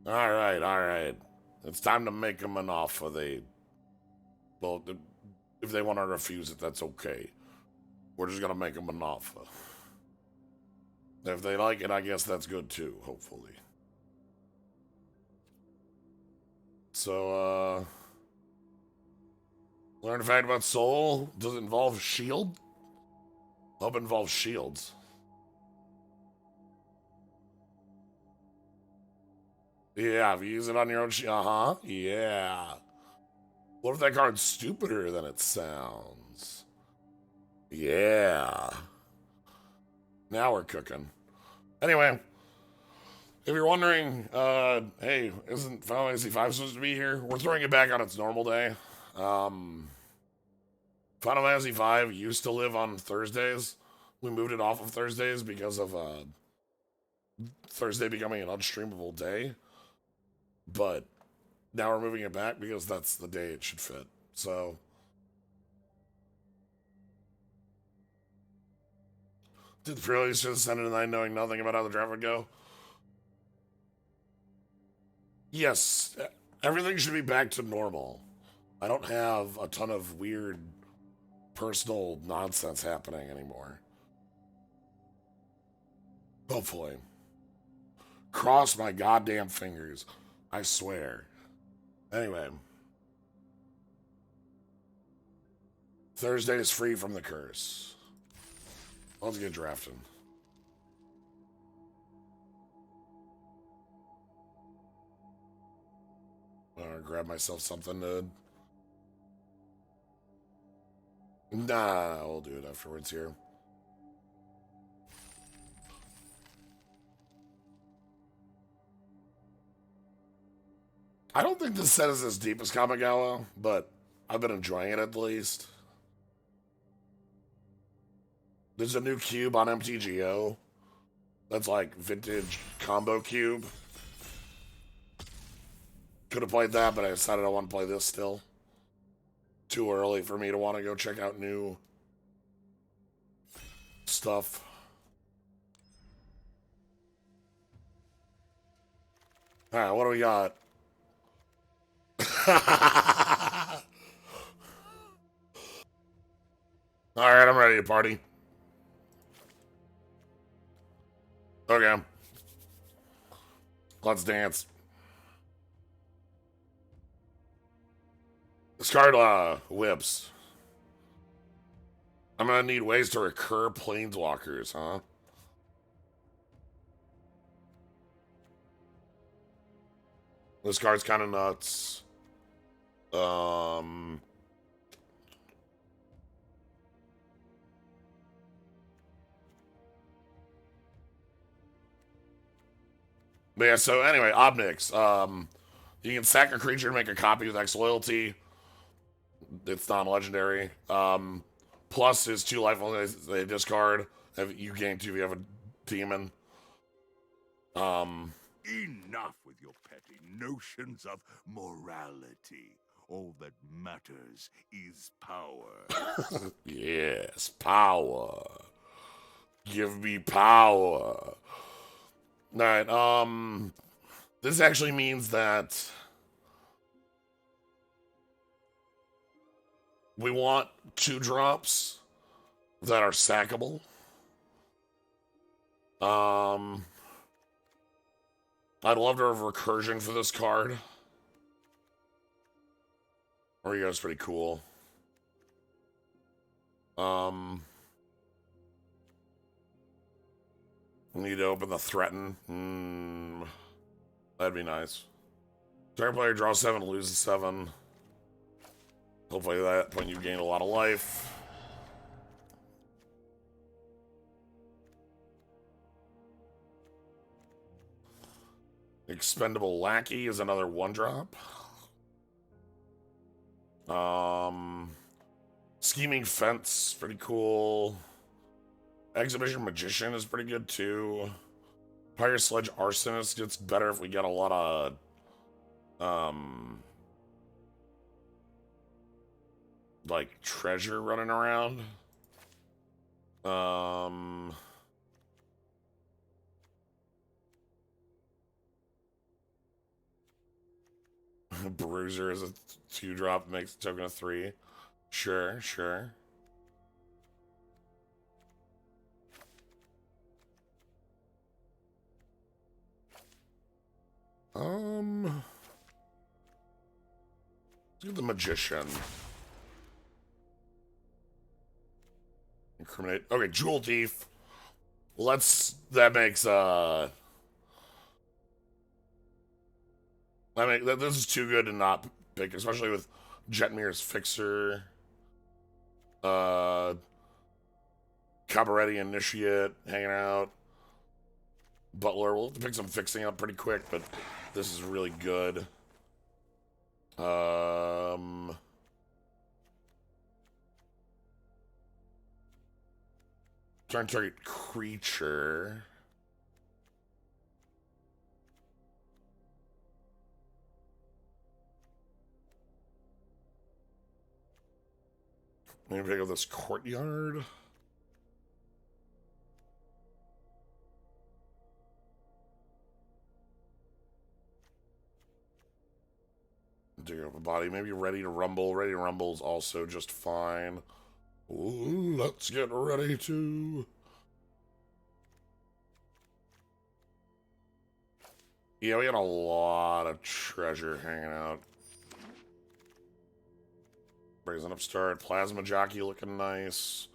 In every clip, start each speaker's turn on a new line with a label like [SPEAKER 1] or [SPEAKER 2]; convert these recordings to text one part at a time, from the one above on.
[SPEAKER 1] Alright. It's time to make them an offer. Well, if they want to refuse it, that's okay. We're just gonna make them an offer. If they like it, I guess that's good too, hopefully. So, learn a fact about Soul. Does it involve shield? Hope it involves shields. Yeah, if you use it on your own shield. Yeah. What if that card's stupider than it sounds? Yeah. Now we're cooking. Anyway, if you're wondering, hey, isn't Final Fantasy V supposed to be here? We're throwing it back on its normal day. Final Fantasy V used to live on Thursdays. We moved it off of Thursdays because of Thursday becoming an unstreamable day. But now we're moving it back because that's the day it should fit. So, did the pre-release just send it tonight knowing nothing about how the draft would go? Yes, everything should be back to normal. I don't have a ton of weird personal nonsense happening anymore. Hopefully. Cross my goddamn fingers. I swear. Anyway. Thursday is free from the curse. Let's get drafted. Grab myself something to... Nah, we'll do it afterwards here. I don't think this set is as deep as Kamigawa, but I've been enjoying it at least. There's a new cube on MTGO that's like vintage combo cube. Could have played that, but I decided I want to play this still. Too early for me to want to go check out new stuff. Alright, what do we got? Alright, I'm ready to party. Okay. Let's dance. This card whips. I'm gonna need ways to recur planeswalkers, huh? This card's kind of nuts. But yeah, so anyway, Obnix. You can sack a creature to make a copy with X loyalty. It's non-legendary. Plus is 2 life only. They discard. You gain 2 if you have a demon.
[SPEAKER 2] Enough with your petty notions of morality. All that matters is power.
[SPEAKER 1] Yes, power. Give me power. Alright, this actually means that we want 2 drops that are sackable. I'd love to have recursion for this card. Orio's pretty cool. Need to open the threaten. That'd be nice. Target player draw 7, loses 7. Hopefully at that point you gain a lot of life. Expendable Lackey is another 1-drop. Scheming Fence, pretty cool. Exhibition Magician is pretty good too. Pirate Sledge Arsonist gets better if we get a lot of like treasure running around. I, Bruiser is a 2-drop, makes a token of 3. Sure, sure. Let's get the Magician. Incriminate. Okay, Jewel Thief. That makes, this is too good to not pick, especially with Jetmir's Fixer, uh, Cabaretti Initiate hanging out. Butler, we'll have to pick some fixing up pretty quick, but this is really good. Trying to target creature. Maybe pick up this courtyard. Dig up a body. Maybe Ready to Rumble. Ready to Rumble is also just fine. Ooh, let's get ready to... Yeah, we got a lot of treasure hanging out. Brazen Upstart. Plasma Jockey looking nice.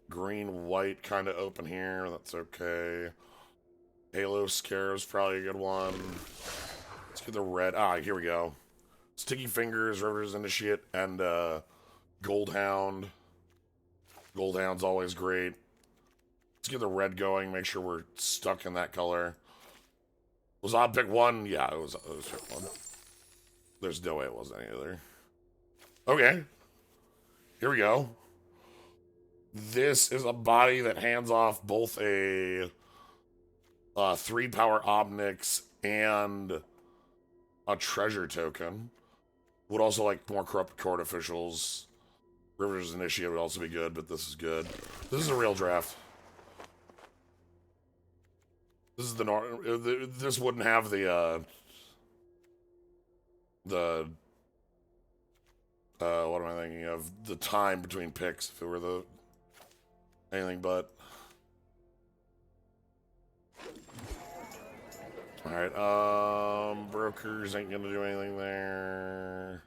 [SPEAKER 1] Green-white kind of open here. That's okay. Halo Scare's probably a good one. Let's get the red. Ah, here we go. Sticky Fingers, River's Initiate, and Goldhound. Goldhound's always great. Let's get the red going. Make sure we're stuck in that color. Was odd pick 1? Yeah, it was pick 1. There's no way it wasn't any other. Okay. Here we go. This is a body that hands off both a 3-power Omnix and a treasure token. Would also like more corrupt court officials. Rivers Initiate would also be good, but this is good. This is a real draft. This is the this wouldn't have the what am I thinking of? The time between picks if it were the anything but. Alright, brokers ain't gonna do anything there.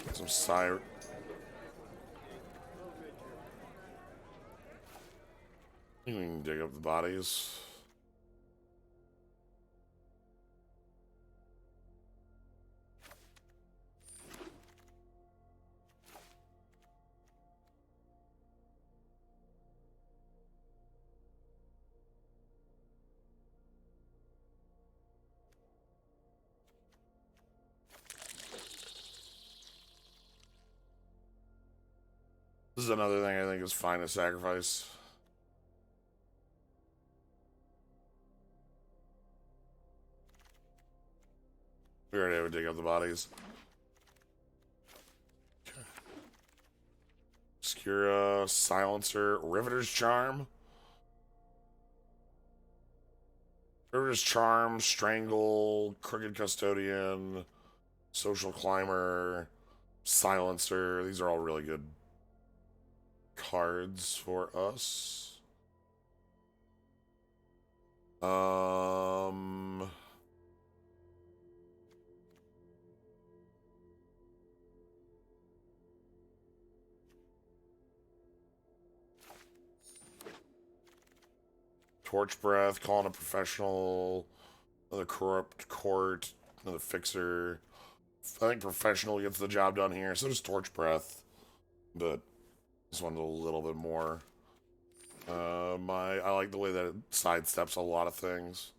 [SPEAKER 1] Get some sire. You can dig up the bodies. This is another thing I think is fine to sacrifice. We already would dig up the bodies. Okay. Obscura, Silencer, Riveter's Charm. Riveter's Charm, Strangle, Crooked Custodian, Social Climber, Silencer. These are all really good cards for us. Torch Breath, calling a professional, another corrupt court, another fixer. I think professional gets the job done here. So does Torch Breath, but this one's a little bit more. I like the way that it sidesteps a lot of things.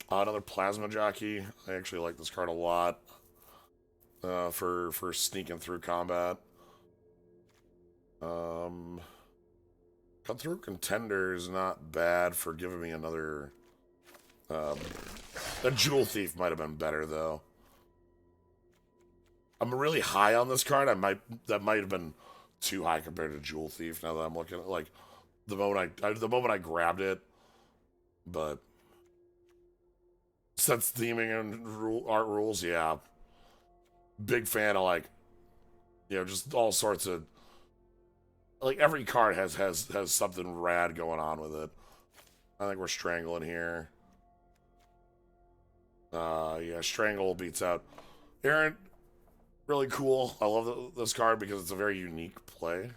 [SPEAKER 1] Another Plasma Jockey. I actually like this card a lot. For sneaking through combat. Cut Through Contender is not bad for giving me another. The Jewel Thief might have been better though. I'm really high on this card. That might have been too high compared to Jewel Thief. Now that I'm looking at like the moment I grabbed it, but Sets theming and art rules, yeah. Big fan of like, just all sorts of like every card has something rad going on with it. I think we're strangling here. Yeah, strangle beats out Aaron. Really cool. I love this card because it's a very unique play.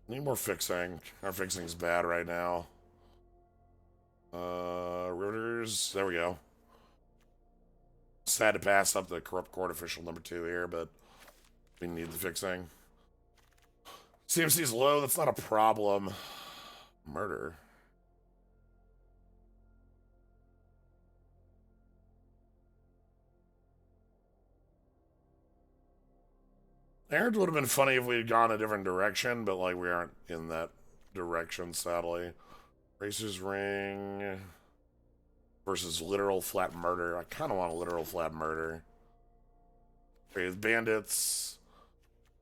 [SPEAKER 1] Need more fixing. Our fixing's bad right now. Riveters. There we go. Sad to pass up the corrupt court official number 2 here, but we need the fixing. CMC's low. That's not a problem. Murder. Aaron would have been funny if we had gone a different direction, but like we aren't in that direction, sadly. Racer's Ring versus literal flat murder. I kind of want a literal flat murder. Okay, bandits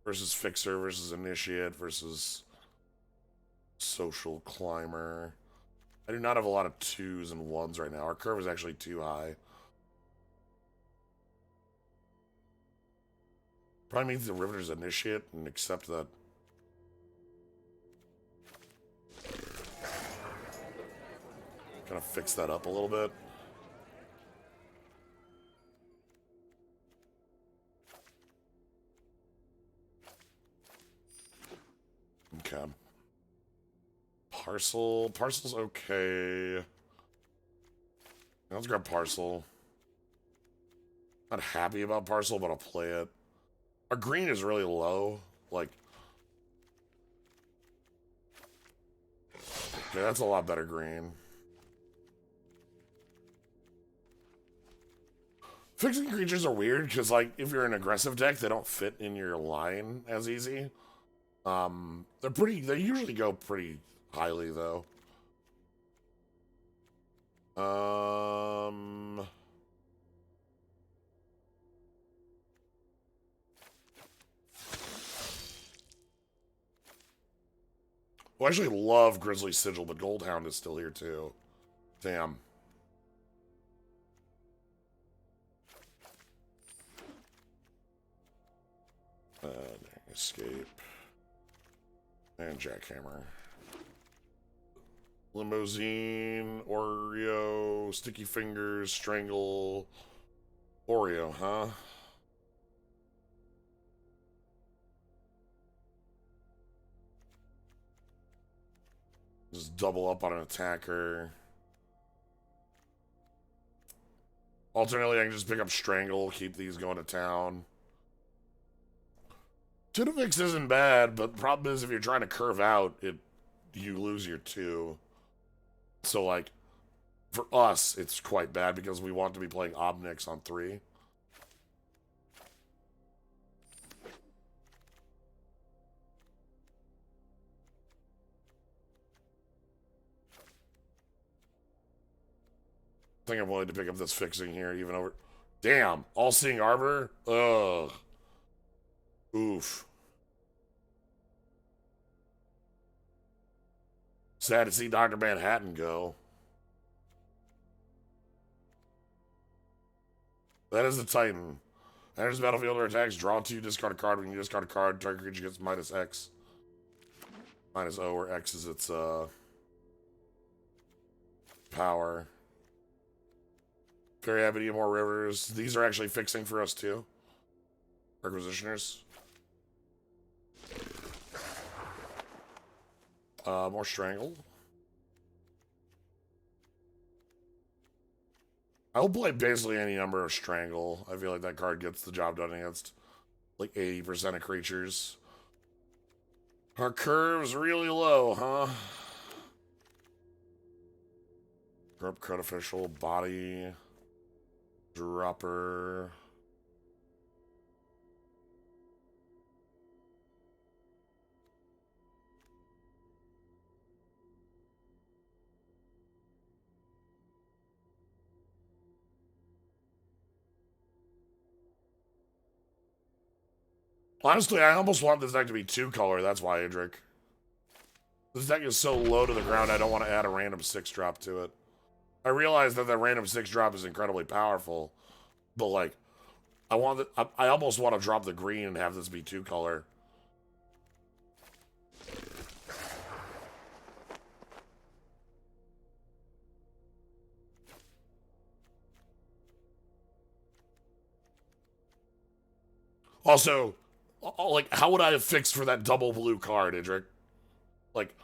[SPEAKER 1] versus fixer versus initiate versus social climber. I do not have a lot of 2s and 1s right now. Our curve is actually too high. Probably means the Riveters initiate and accept that. Kind of fix that up a little bit. Okay. Parcel. Parcel's okay. Let's grab Parcel. Not happy about Parcel, but I'll play it. Our green is really low. Like, okay, that's a lot better green. Fixing creatures are weird because, like, if you're an aggressive deck, they don't fit in your line as easy. They usually go pretty highly, though. Well, I actually love Grizzly Sigil, but Goldhound is still here, too. Damn. Escape. And Jackhammer. Limousine, Oreo, Sticky Fingers, Strangle, Oreo, huh? Just double up on an attacker. Alternately, I can just pick up Strangle, keep these going to town. Tunafix isn't bad, but the problem is if you're trying to curve out, you lose your 2. So, like, for us, it's quite bad because we want to be playing Obnix on 3. I think I'm willing to pick up this fixing here, even over... Damn! All-Seeing Arbor? Ugh. Oof. Sad to see Dr. Manhattan go. That is the Titan. Enters the battlefield or attacks, draw 2, discard a card. When you discard a card, target creature gets minus X. Minus O, where X is its power. Very happy to get more rivers. These are actually fixing for us too. Requisitioners. More strangle. I'll play basically any number of strangle. I feel like that card gets the job done against like 80% of creatures. Our curve's really low, huh? Corrupt Code Official, Body, Dropper. Honestly, I almost want this deck to be 2-color. That's why, Idric. This deck is so low to the ground, I don't want to add a random 6-drop to it. I realize that random 6-drop is incredibly powerful, but like, I almost want to drop the green and have this be 2-color. Also, like, how would I have fixed for that double blue card, Idric? Like,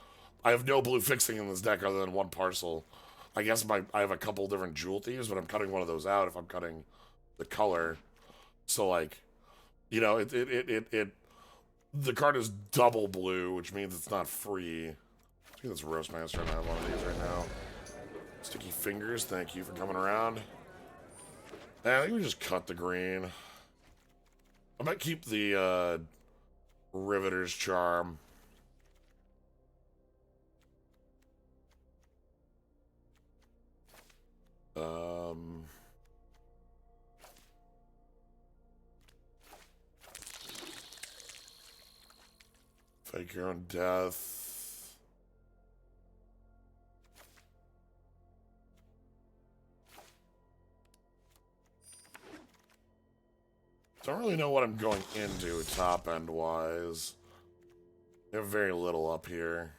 [SPEAKER 1] I have no blue fixing in this deck other than one parcel. I guess I have a couple different Jewel Thieves, but I'm cutting one of those out if I'm cutting the color. So, like, you know, the card is double blue, which means it's not free. I think that's Roastmaster, and I have one of these right now. Sticky Fingers, thank you for coming around. I think we just cut the green. I might keep the Riveter's Charm. Fake your own death. Don't really know what I'm going into top end wise. We have very little up here.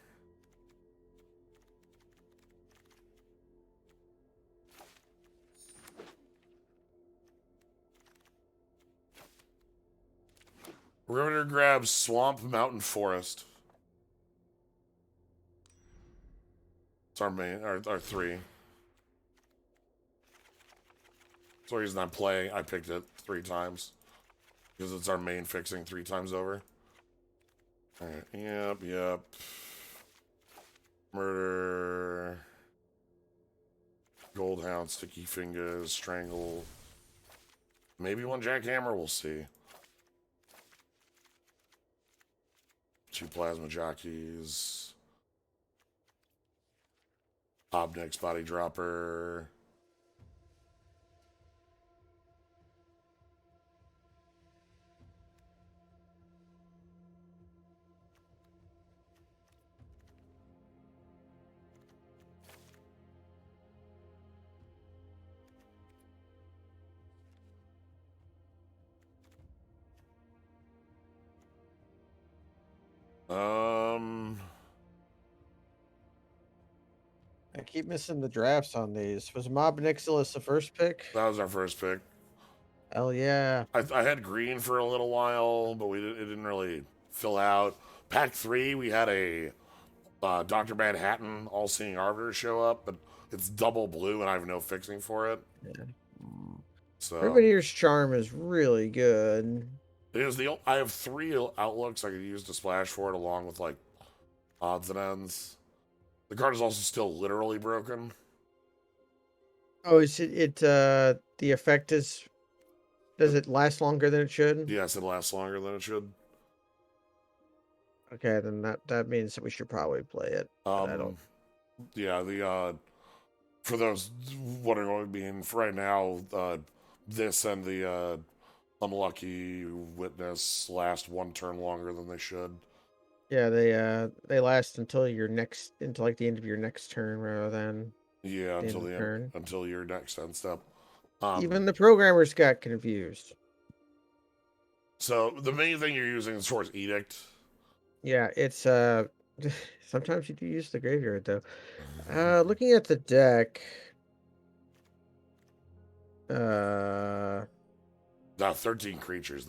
[SPEAKER 1] Riveter grabs Swamp, Mountain, Forest. It's our main, our 3. That's the reason I'm playing. I picked it 3 times. Because it's our main fixing 3 times over. Alright, yep. Murder. Goldhound, Sticky Fingers, Strangle. Maybe one Jackhammer, we'll see. 2 Plasma Jockeys. Obnix, Body Dropper.
[SPEAKER 3] I keep missing the drafts on these. Was Mob Nixilis the first pick?
[SPEAKER 1] That was our first pick.
[SPEAKER 3] Hell yeah.
[SPEAKER 1] I had green for a little while, but it didn't really fill out. Pack 3, we had a Dr. Manhattan All-Seeing Arbiter show up, but it's double blue and I have no fixing for it.
[SPEAKER 3] Yeah.
[SPEAKER 1] So
[SPEAKER 3] Riveter's Charm is really good.
[SPEAKER 1] it is I have 3 outlooks I could use to splash for it along with like odds and ends. The card is also still literally broken.
[SPEAKER 3] Oh, is the effect is, does it last longer than it should?
[SPEAKER 1] Yes, it lasts longer than it should.
[SPEAKER 3] Okay, then that means that we should probably play it. But I don't.
[SPEAKER 1] Yeah, for those wondering what it means, right now, this and the Unlucky Witness last 1 turn longer than they should.
[SPEAKER 3] Yeah, they last until like the end of your next turn rather than
[SPEAKER 1] until the end
[SPEAKER 3] turn.
[SPEAKER 1] Until your next end step.
[SPEAKER 3] Even the programmers got confused.
[SPEAKER 1] So the main thing you're using is towards Edict.
[SPEAKER 3] Yeah, it's sometimes you do use the graveyard though. Looking at the deck,
[SPEAKER 1] Now 13 creatures.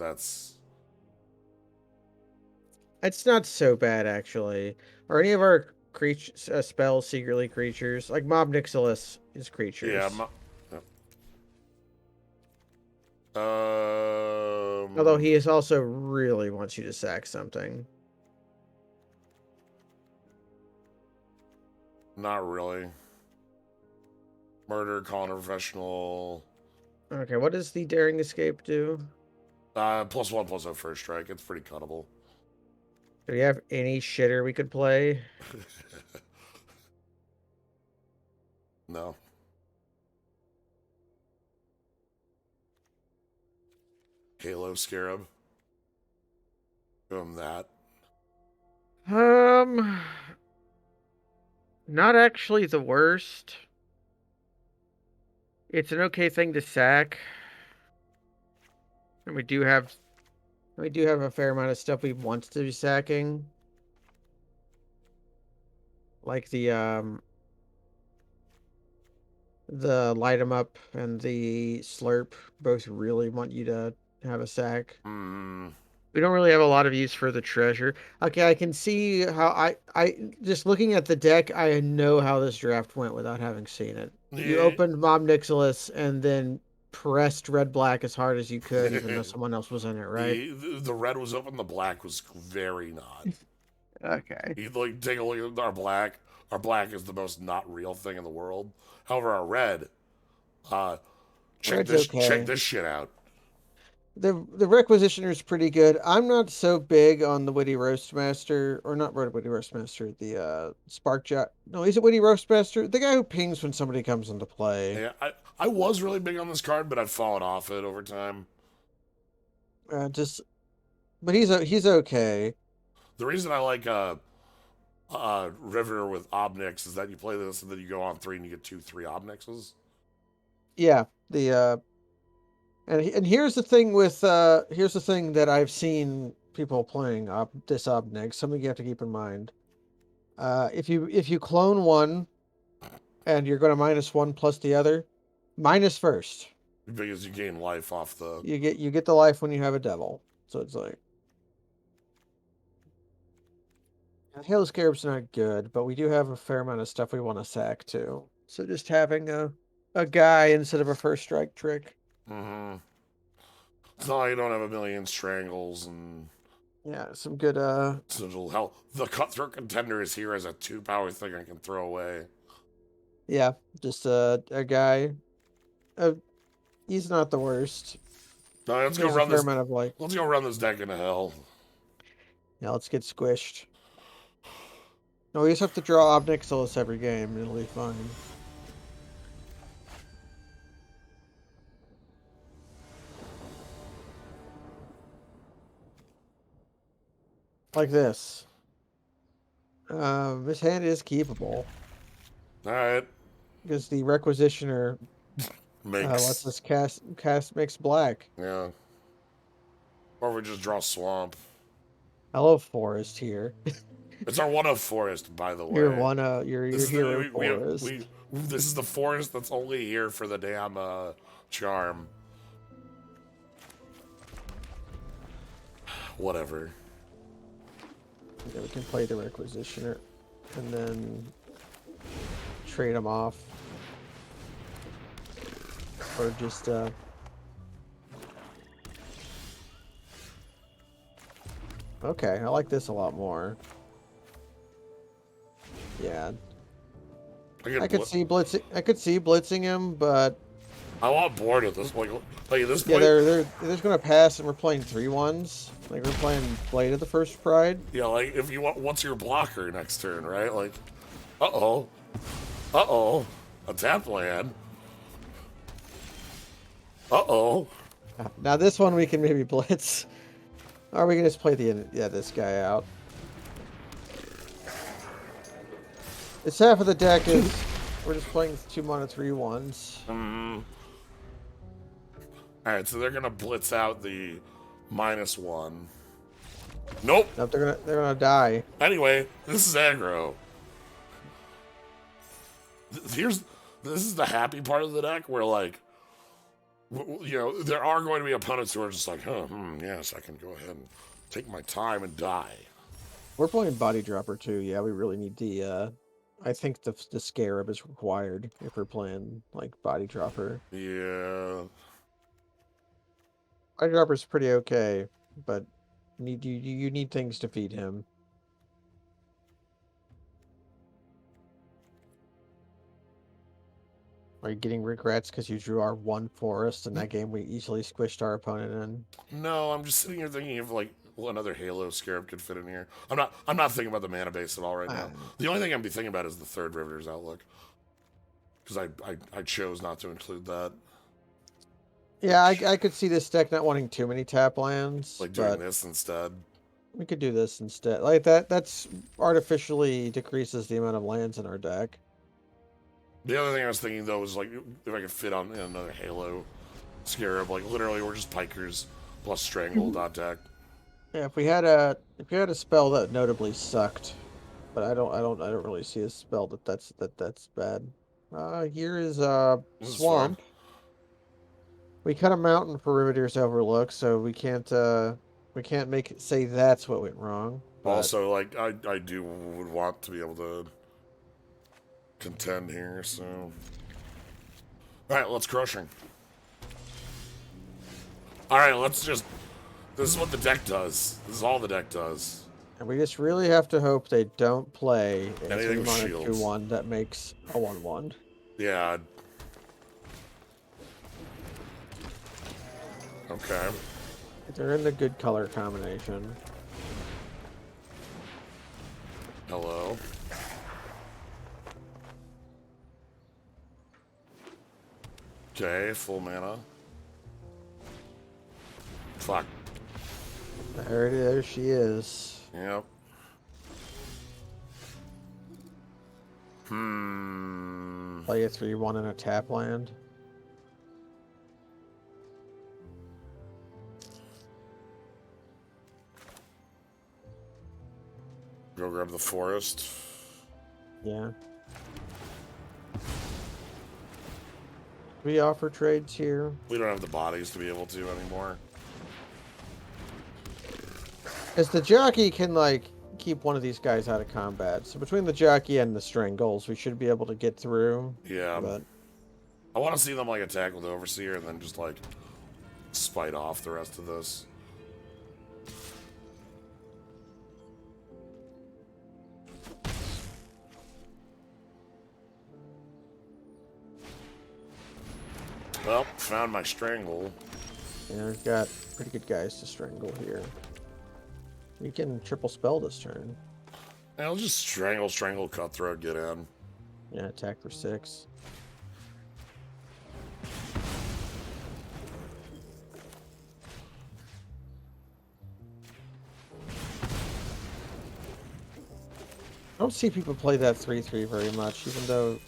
[SPEAKER 3] it's not so bad actually. Are any of our creatures spells secretly creatures? Like Mob Nixilis is creatures.
[SPEAKER 1] Yeah.
[SPEAKER 3] Although he is also really wants you to sack something.
[SPEAKER 1] Not really. Murder, calling a professional.
[SPEAKER 3] Okay, what does the Daring Escape do?
[SPEAKER 1] +1/+0 first strike. It's pretty cuttable.
[SPEAKER 3] Do we have any shitter we could play?
[SPEAKER 1] No. Halo Scarab. Give him that.
[SPEAKER 3] Not actually the worst. It's an okay thing to sack. And we do have a fair amount of stuff we want to be sacking. Like the light 'em up and the slurp both really want you to have a sack.
[SPEAKER 1] Hmm.
[SPEAKER 3] We don't really have a lot of use for the treasure. Okay, I can see how I just looking at the deck, I know how this draft went without having seen it. You
[SPEAKER 1] Yeah.
[SPEAKER 3] opened Mob Nixilis and then pressed red black as hard as you could, even though someone else was in it, right?
[SPEAKER 1] The red was open, the black was very not.
[SPEAKER 3] Okay.
[SPEAKER 1] You like take a look at our black. Our black is the most not real thing in the world. However, our red, uh,
[SPEAKER 3] Red's
[SPEAKER 1] check
[SPEAKER 3] okay.
[SPEAKER 1] this shit out.
[SPEAKER 3] The Requisitioner is pretty good. I'm not so big on the Witty Roastmaster, or not Witty Roastmaster, the Spark Jack. No, he's a Witty Roastmaster. The guy who pings when somebody comes into play.
[SPEAKER 1] Yeah, I was really big on this card, but I've fallen off it over time.
[SPEAKER 3] Just, but he's okay.
[SPEAKER 1] The reason I like River with Obnix is that you play this and then you go on 3 and you get 2 3 Obnixes.
[SPEAKER 3] Yeah, the and here's the thing that I've seen people playing this Obnig. Something you have to keep in mind. If you clone one and you're going to -1 plus the other, minus first.
[SPEAKER 1] Because you gain life off the.
[SPEAKER 3] You get the life when you have a devil. So it's like Hail Scarab's not good, but we do have a fair amount of stuff we want to sack too. So just having a guy instead of a first strike trick.
[SPEAKER 1] Mm-hmm. It's not like you don't have a million strangles and
[SPEAKER 3] Yeah, some good
[SPEAKER 1] sigil. Hell, the cutthroat contender is here as a 2 power thing I can throw away.
[SPEAKER 3] yeah, just a guy. Uh, he's not the worst.
[SPEAKER 1] No, let's go
[SPEAKER 3] There's a
[SPEAKER 1] run
[SPEAKER 3] fair
[SPEAKER 1] this.
[SPEAKER 3] amount of like,
[SPEAKER 1] Let's go run this deck into hell.
[SPEAKER 3] yeah, let's get squished. No, we just have to draw Obnixilis every game and it'll be fine. Like this. This hand is keepable
[SPEAKER 1] All right,
[SPEAKER 3] because the Requisitioner lets
[SPEAKER 1] makes
[SPEAKER 3] us cast mix black.
[SPEAKER 1] yeah. Or we just draw swamp.
[SPEAKER 3] Hello, Forest here.
[SPEAKER 1] It's our one of forest, by the
[SPEAKER 3] You're
[SPEAKER 1] way.
[SPEAKER 3] one
[SPEAKER 1] This
[SPEAKER 3] your
[SPEAKER 1] is
[SPEAKER 3] hero
[SPEAKER 1] the
[SPEAKER 3] Forest.
[SPEAKER 1] this is the forest that's only here for the damn charm. Whatever.
[SPEAKER 3] Yeah, we can play the Requisitioner and then trade them off. Or just okay, I like this a lot more. Yeah, I could see blitzing him, but
[SPEAKER 1] I want bored at this point. Like at this
[SPEAKER 3] yeah,
[SPEAKER 1] point,
[SPEAKER 3] they're just gonna pass, and we're playing 3-1s. Like we're playing Blade of the First Pride.
[SPEAKER 1] yeah, like if you want, what's your blocker next turn, right? Like, uh oh, a tap land. Uh oh.
[SPEAKER 3] Now this one we can maybe blitz, or we can just play this guy out. It's half of the deck is we're just playing 2-mana 3-1s.
[SPEAKER 1] All right, so they're gonna blitz out the -1. Nope.
[SPEAKER 3] Nope, they're gonna die.
[SPEAKER 1] Anyway, this is aggro. Here's this is the happy part of the deck where like you know there are going to be opponents who are just like, yes, I can go ahead and take my time and die.
[SPEAKER 3] We're playing Body Dropper too. Yeah, we really need the. I think the Scarab is required if we're playing like Body Dropper.
[SPEAKER 1] Yeah.
[SPEAKER 3] Body Dropper's pretty okay, but you need things to feed him. Are you getting regrets because you drew our one forest in that game we easily squished our opponent in?
[SPEAKER 1] No, I'm just sitting here thinking of like well, another Halo Scarab could fit in here. I'm not thinking about the mana base at all right now. The only thing I'm be thinking about is the third Riveter's Outlook. Because I chose not to include that.
[SPEAKER 3] Yeah, I could see this deck not wanting too many tap lands,
[SPEAKER 1] Like doing
[SPEAKER 3] but
[SPEAKER 1] this instead.
[SPEAKER 3] We could do this instead. Like that's artificially decreases the amount of lands in our deck.
[SPEAKER 1] The other thing I was thinking though was like if I could fit on in another Halo Scarab, like literally we're just pikers plus strangle dot deck.
[SPEAKER 3] Yeah, if we had a spell that notably sucked, but I don't really see a spell that's bad. Here is
[SPEAKER 1] This is fine.
[SPEAKER 3] swamp. We cut a mountain for Riveteer's Overlook, so we can't make it say that's what went wrong. But
[SPEAKER 1] Also, like I do would want to be able to contend here, so alright, let's crushing. Alright, let's just this is what the deck does. This is all the deck does.
[SPEAKER 3] and we just really have to hope they don't play a
[SPEAKER 1] Anything with
[SPEAKER 3] 3-mana
[SPEAKER 1] shields.
[SPEAKER 3] 2/1 that makes a 1/1.
[SPEAKER 1] Yeah. Okay.
[SPEAKER 3] They're in the good color combination.
[SPEAKER 1] Hello. Okay, full mana. Fuck.
[SPEAKER 3] There she is.
[SPEAKER 1] Yep.
[SPEAKER 3] Play a 3/1 in a tap land.
[SPEAKER 1] Go grab the forest.
[SPEAKER 3] Yeah. We offer trades here.
[SPEAKER 1] We don't have the bodies to be able to anymore.
[SPEAKER 3] As the jockey can like keep one of these guys out of combat. So between the jockey and the strangles, we should be able to get through.
[SPEAKER 1] Yeah.
[SPEAKER 3] But
[SPEAKER 1] I want to see them like attack with Overseer and then just like spite off the rest of this. Well, found my strangle.
[SPEAKER 3] yeah, we've got pretty good guys to strangle here. We can triple spell this turn.
[SPEAKER 1] I'll just strangle, cutthroat, get in.
[SPEAKER 3] Yeah, attack for 6. I don't see people play that 3/3 very much, even though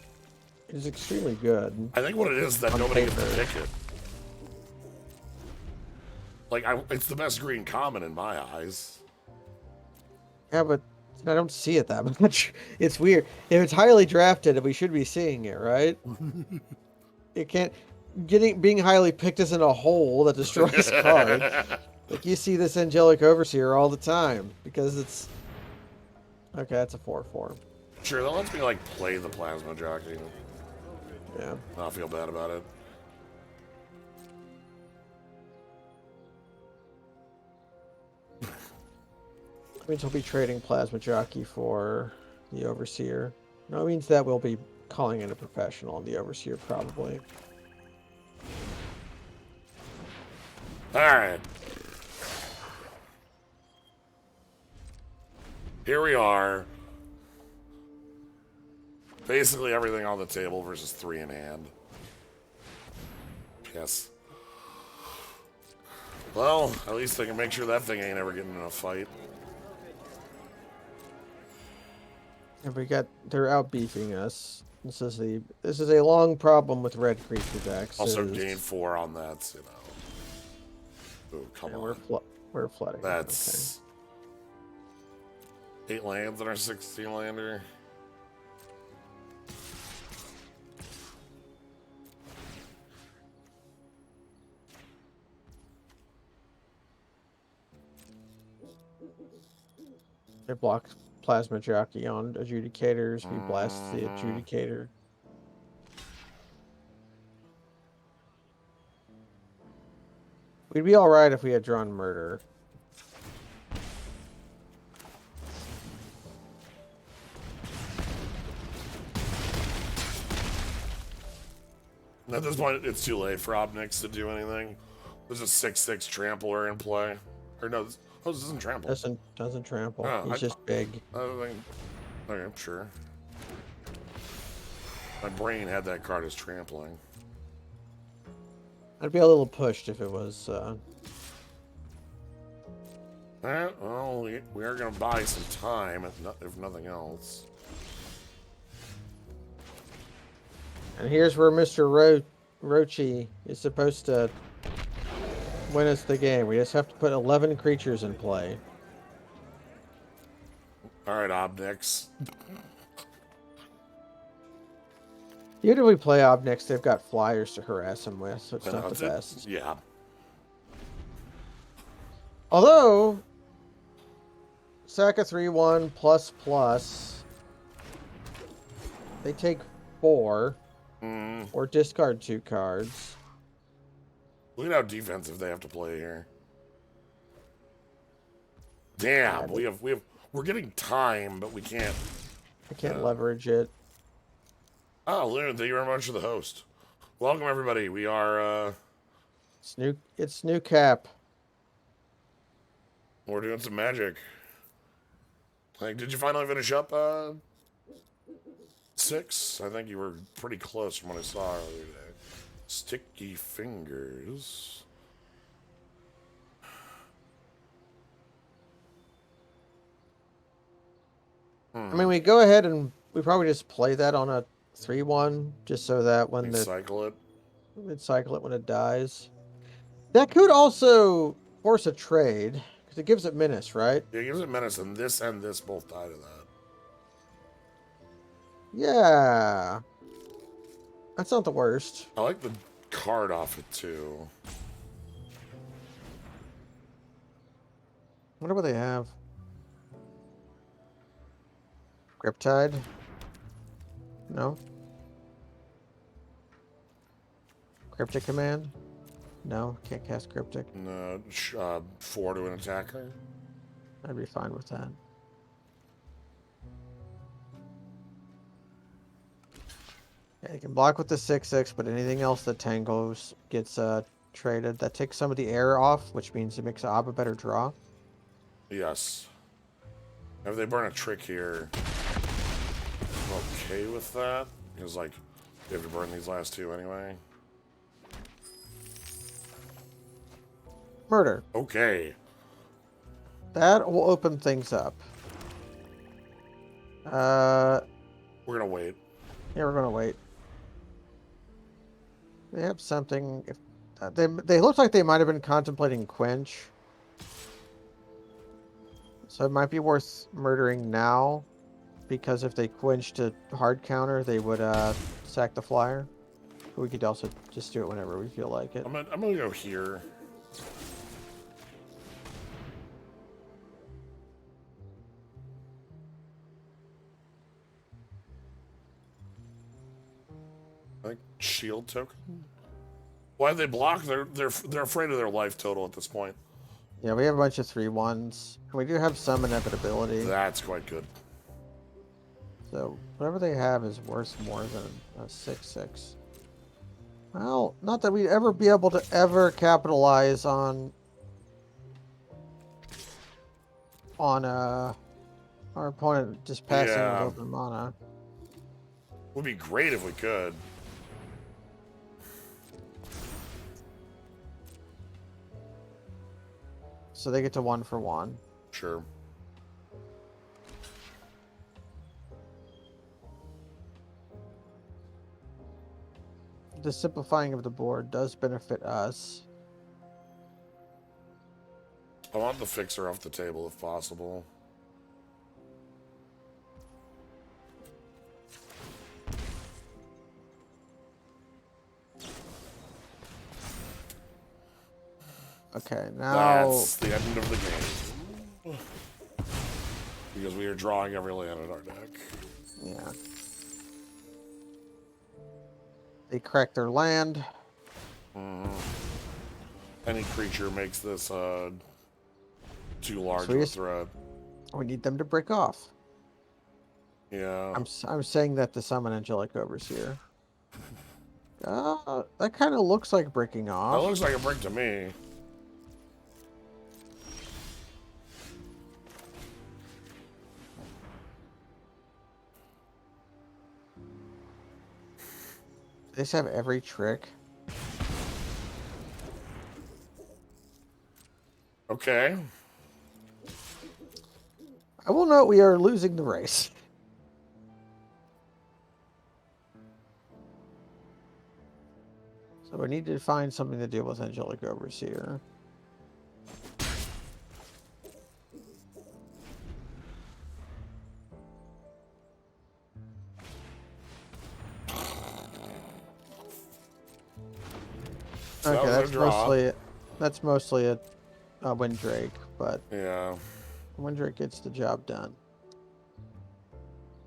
[SPEAKER 3] it is extremely good.
[SPEAKER 1] I think what it is that
[SPEAKER 3] On
[SPEAKER 1] nobody gets to
[SPEAKER 3] paper.
[SPEAKER 1] pick it. Like, it's the best green common in my eyes.
[SPEAKER 3] Yeah, but I don't see it that much. It's weird. If it's highly drafted, we should be seeing it, right? It can't. Being highly picked isn't a hole that destroys cards. Like you see this angelic overseer all the time because it's. Okay, that's a 4/4.
[SPEAKER 1] Sure, that lets me like play the plasma jockey.
[SPEAKER 3] Yeah.
[SPEAKER 1] Not feel bad about it.
[SPEAKER 3] That means we'll be trading plasma jockey for the overseer. No, it means that we'll be calling in a professional on the overseer probably.
[SPEAKER 1] Alright. Here we are. Basically everything on the table versus 3 in hand. Yes. Well, at least I can make sure that thing ain't ever getting in a fight.
[SPEAKER 3] And they're out beefing us. This is a long problem with red creature decks.
[SPEAKER 1] Also
[SPEAKER 3] is-
[SPEAKER 1] gain 4 on that, you know. Ooh, come
[SPEAKER 3] yeah,
[SPEAKER 1] on.
[SPEAKER 3] we're flooding.
[SPEAKER 1] That's 8 lands in our 16 lander.
[SPEAKER 3] They block plasma jockey on adjudicators. We blast the adjudicator. We'd be all right if we had drawn murder.
[SPEAKER 1] At this point, it's too late for Obnix to do anything. There's a 6/6 trampler in play. Or no, this doesn't trample.
[SPEAKER 3] Doesn't trample.
[SPEAKER 1] Oh,
[SPEAKER 3] He's just big.
[SPEAKER 1] Okay, sure. My brain had that card as trampling.
[SPEAKER 3] I'd be a little pushed if it was.
[SPEAKER 1] Well, we are going to buy some time, if nothing else.
[SPEAKER 3] And here's where Mr. Rochi is supposed to win us the game. We just have to put 11 creatures in play.
[SPEAKER 1] Alright, Obnix.
[SPEAKER 3] Even if we play Obnix, they've got flyers to harass him with, so it's not the best.
[SPEAKER 1] Yeah.
[SPEAKER 3] Although, sack a 3/1 ++, they take 4, or discard 2 cards.
[SPEAKER 1] Look at how defensive they have to play here. Damn, we're getting time, but we can't.
[SPEAKER 3] I can't leverage it.
[SPEAKER 1] Oh, Loon, thank you very much for the host. Welcome everybody. We are
[SPEAKER 3] It's new cap.
[SPEAKER 1] we're doing some magic. Like, did you finally finish up 6? I think you were pretty close from what I saw earlier today. Sticky fingers.
[SPEAKER 3] I mean, we go ahead and we probably just play that on a 3/1, just so that when
[SPEAKER 1] Cycle it.
[SPEAKER 3] we'd cycle it when it dies. That could also force a trade, because it gives it menace, right?
[SPEAKER 1] Yeah, it gives it menace, and this both die to that.
[SPEAKER 3] Yeah. That's not the worst.
[SPEAKER 1] I like the card off it too.
[SPEAKER 3] Wonder what they have. Griptide? No. Cryptic Command? No, can't cast Cryptic.
[SPEAKER 1] No, 4 to an attacker.
[SPEAKER 3] I'd be fine with that. Yeah, you can block with the 6/6, but anything else that tangles gets traded. That takes some of the air off, which means it makes Ab a better draw.
[SPEAKER 1] Yes. If they burn a trick here, I'm okay with that. Because, like, you have to burn these last 2 anyway.
[SPEAKER 3] Murder.
[SPEAKER 1] Okay.
[SPEAKER 3] That will open things up.
[SPEAKER 1] We're gonna wait.
[SPEAKER 3] Yeah, we're gonna wait. They have something. If they look like they might have been contemplating Quench, so it might be worth murdering now, because if they quenched a hard counter, they would sack the flyer. But we could also just do it whenever we feel like it.
[SPEAKER 1] I'm gonna go here. Like shield token. Why they block? They're afraid of their life total at this point.
[SPEAKER 3] Yeah, we have a bunch of 3/1s. And we do have some inevitability.
[SPEAKER 1] That's quite good.
[SPEAKER 3] So whatever they have is worth more than a 6/6. Well, not that we'd ever be able to ever capitalize on our opponent just passing with open mana.
[SPEAKER 1] Would be great if we could.
[SPEAKER 3] So they get to 1 for 1.
[SPEAKER 1] Sure.
[SPEAKER 3] The simplifying of the board does benefit us.
[SPEAKER 1] I want the fixer off the table if possible.
[SPEAKER 3] Okay, now...
[SPEAKER 1] That's the end of the game. Because we are drawing every land in our deck.
[SPEAKER 3] Yeah. They crack their land.
[SPEAKER 1] Any creature makes this too large
[SPEAKER 3] So
[SPEAKER 1] of a threat.
[SPEAKER 3] We need them to break off.
[SPEAKER 1] Yeah.
[SPEAKER 3] I'm saying that to summon Angelic Overseer. That kind of looks like breaking off.
[SPEAKER 1] That looks like a break to me.
[SPEAKER 3] They just have every trick.
[SPEAKER 1] Okay.
[SPEAKER 3] I will note we are losing the race. So we need to find something to deal with Angelic Overseer.
[SPEAKER 1] So
[SPEAKER 3] Okay,
[SPEAKER 1] that was our draw.
[SPEAKER 3] that's mostly a Windrake, but
[SPEAKER 1] Yeah.
[SPEAKER 3] Windrake gets the job done.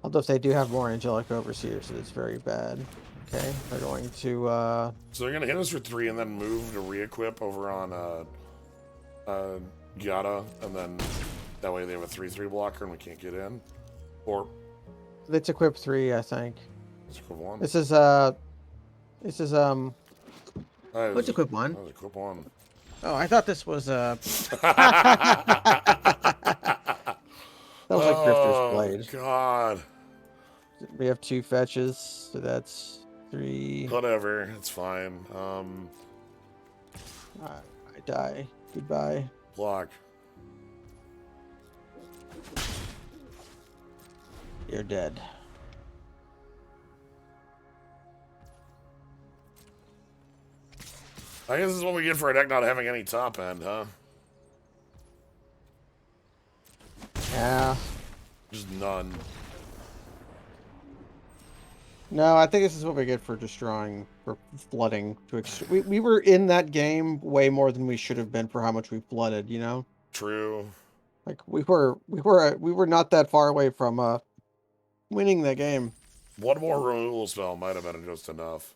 [SPEAKER 3] Although if they do have more Angelic Overseers, it's very bad. Okay, they're going to
[SPEAKER 1] So they're gonna hit us for 3 and then move to re-equip over on Giada, and then that way they have a 3/3 blocker and we can't get in. Or
[SPEAKER 3] let's equip 3, I think.
[SPEAKER 1] let's equip 1.
[SPEAKER 3] This is let's equip 1.
[SPEAKER 1] Let's equip 1.
[SPEAKER 3] Oh, I thought this was that was like Drifter's
[SPEAKER 1] Oh
[SPEAKER 3] Blade.
[SPEAKER 1] God.
[SPEAKER 3] We have 2 fetches, so that's 3.
[SPEAKER 1] Whatever, it's fine.
[SPEAKER 3] I die. Goodbye.
[SPEAKER 1] Block.
[SPEAKER 3] You're dead.
[SPEAKER 1] I guess this is what we get for a deck not having any top end, huh?
[SPEAKER 3] Yeah.
[SPEAKER 1] Just none.
[SPEAKER 3] No, I think this is what we get for destroying, for flooding. We were in that game way more than we should have been for how much we flooded. You know,
[SPEAKER 1] True.
[SPEAKER 3] like we were not that far away from winning that game.
[SPEAKER 1] One more removal spell might have been just enough.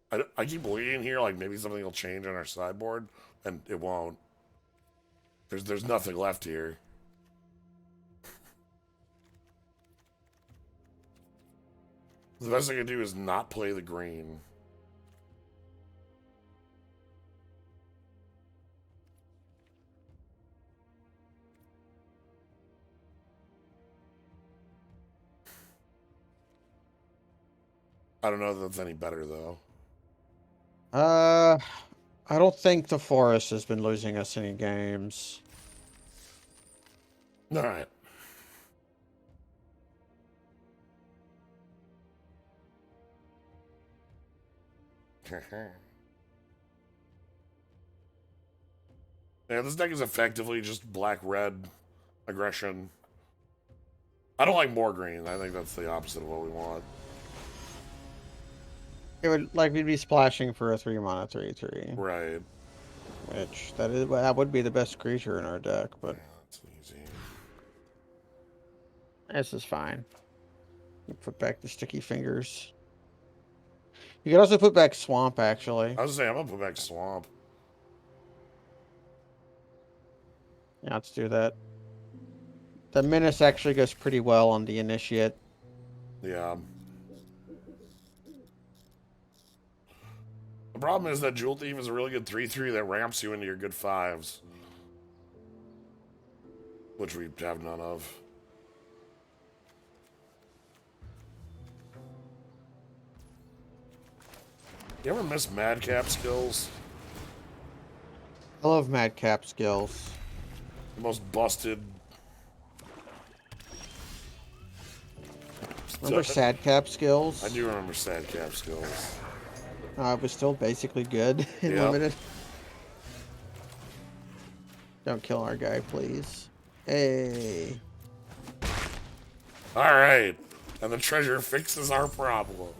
[SPEAKER 1] I keep looking here, like maybe something will change on our sideboard, and it won't. There's nothing left here. The best I can do is not play the green. I don't know if that's any better, though.
[SPEAKER 3] I don't think the forest has been losing us any games.
[SPEAKER 1] All right. Yeah, this deck is effectively just black-red aggression. I don't like more green. I think that's the opposite of what we want.
[SPEAKER 3] It would like we'd be splashing for a 3-mana 3/3.
[SPEAKER 1] Right.
[SPEAKER 3] Which that would be the best creature in our deck, but
[SPEAKER 1] yeah, that's easy.
[SPEAKER 3] This is fine. You put back the sticky fingers. You could also put back Swamp, actually.
[SPEAKER 1] I was saying, I'm gonna put back Swamp.
[SPEAKER 3] Yeah, let's do that. The Menace actually goes pretty well on the Initiate.
[SPEAKER 1] Yeah. The problem is that Jewel Thief is a really good 3/3 that ramps you into your good 5s. Which we have none of. You ever miss Madcap skills?
[SPEAKER 3] I love Madcap skills.
[SPEAKER 1] The most busted.
[SPEAKER 3] Remember Sadcap skills?
[SPEAKER 1] I do remember Sadcap skills.
[SPEAKER 3] It was still basically good and
[SPEAKER 1] Yep.
[SPEAKER 3] limited. Don't kill our guy, please. Hey.
[SPEAKER 1] Alright. And the treasure fixes our problem.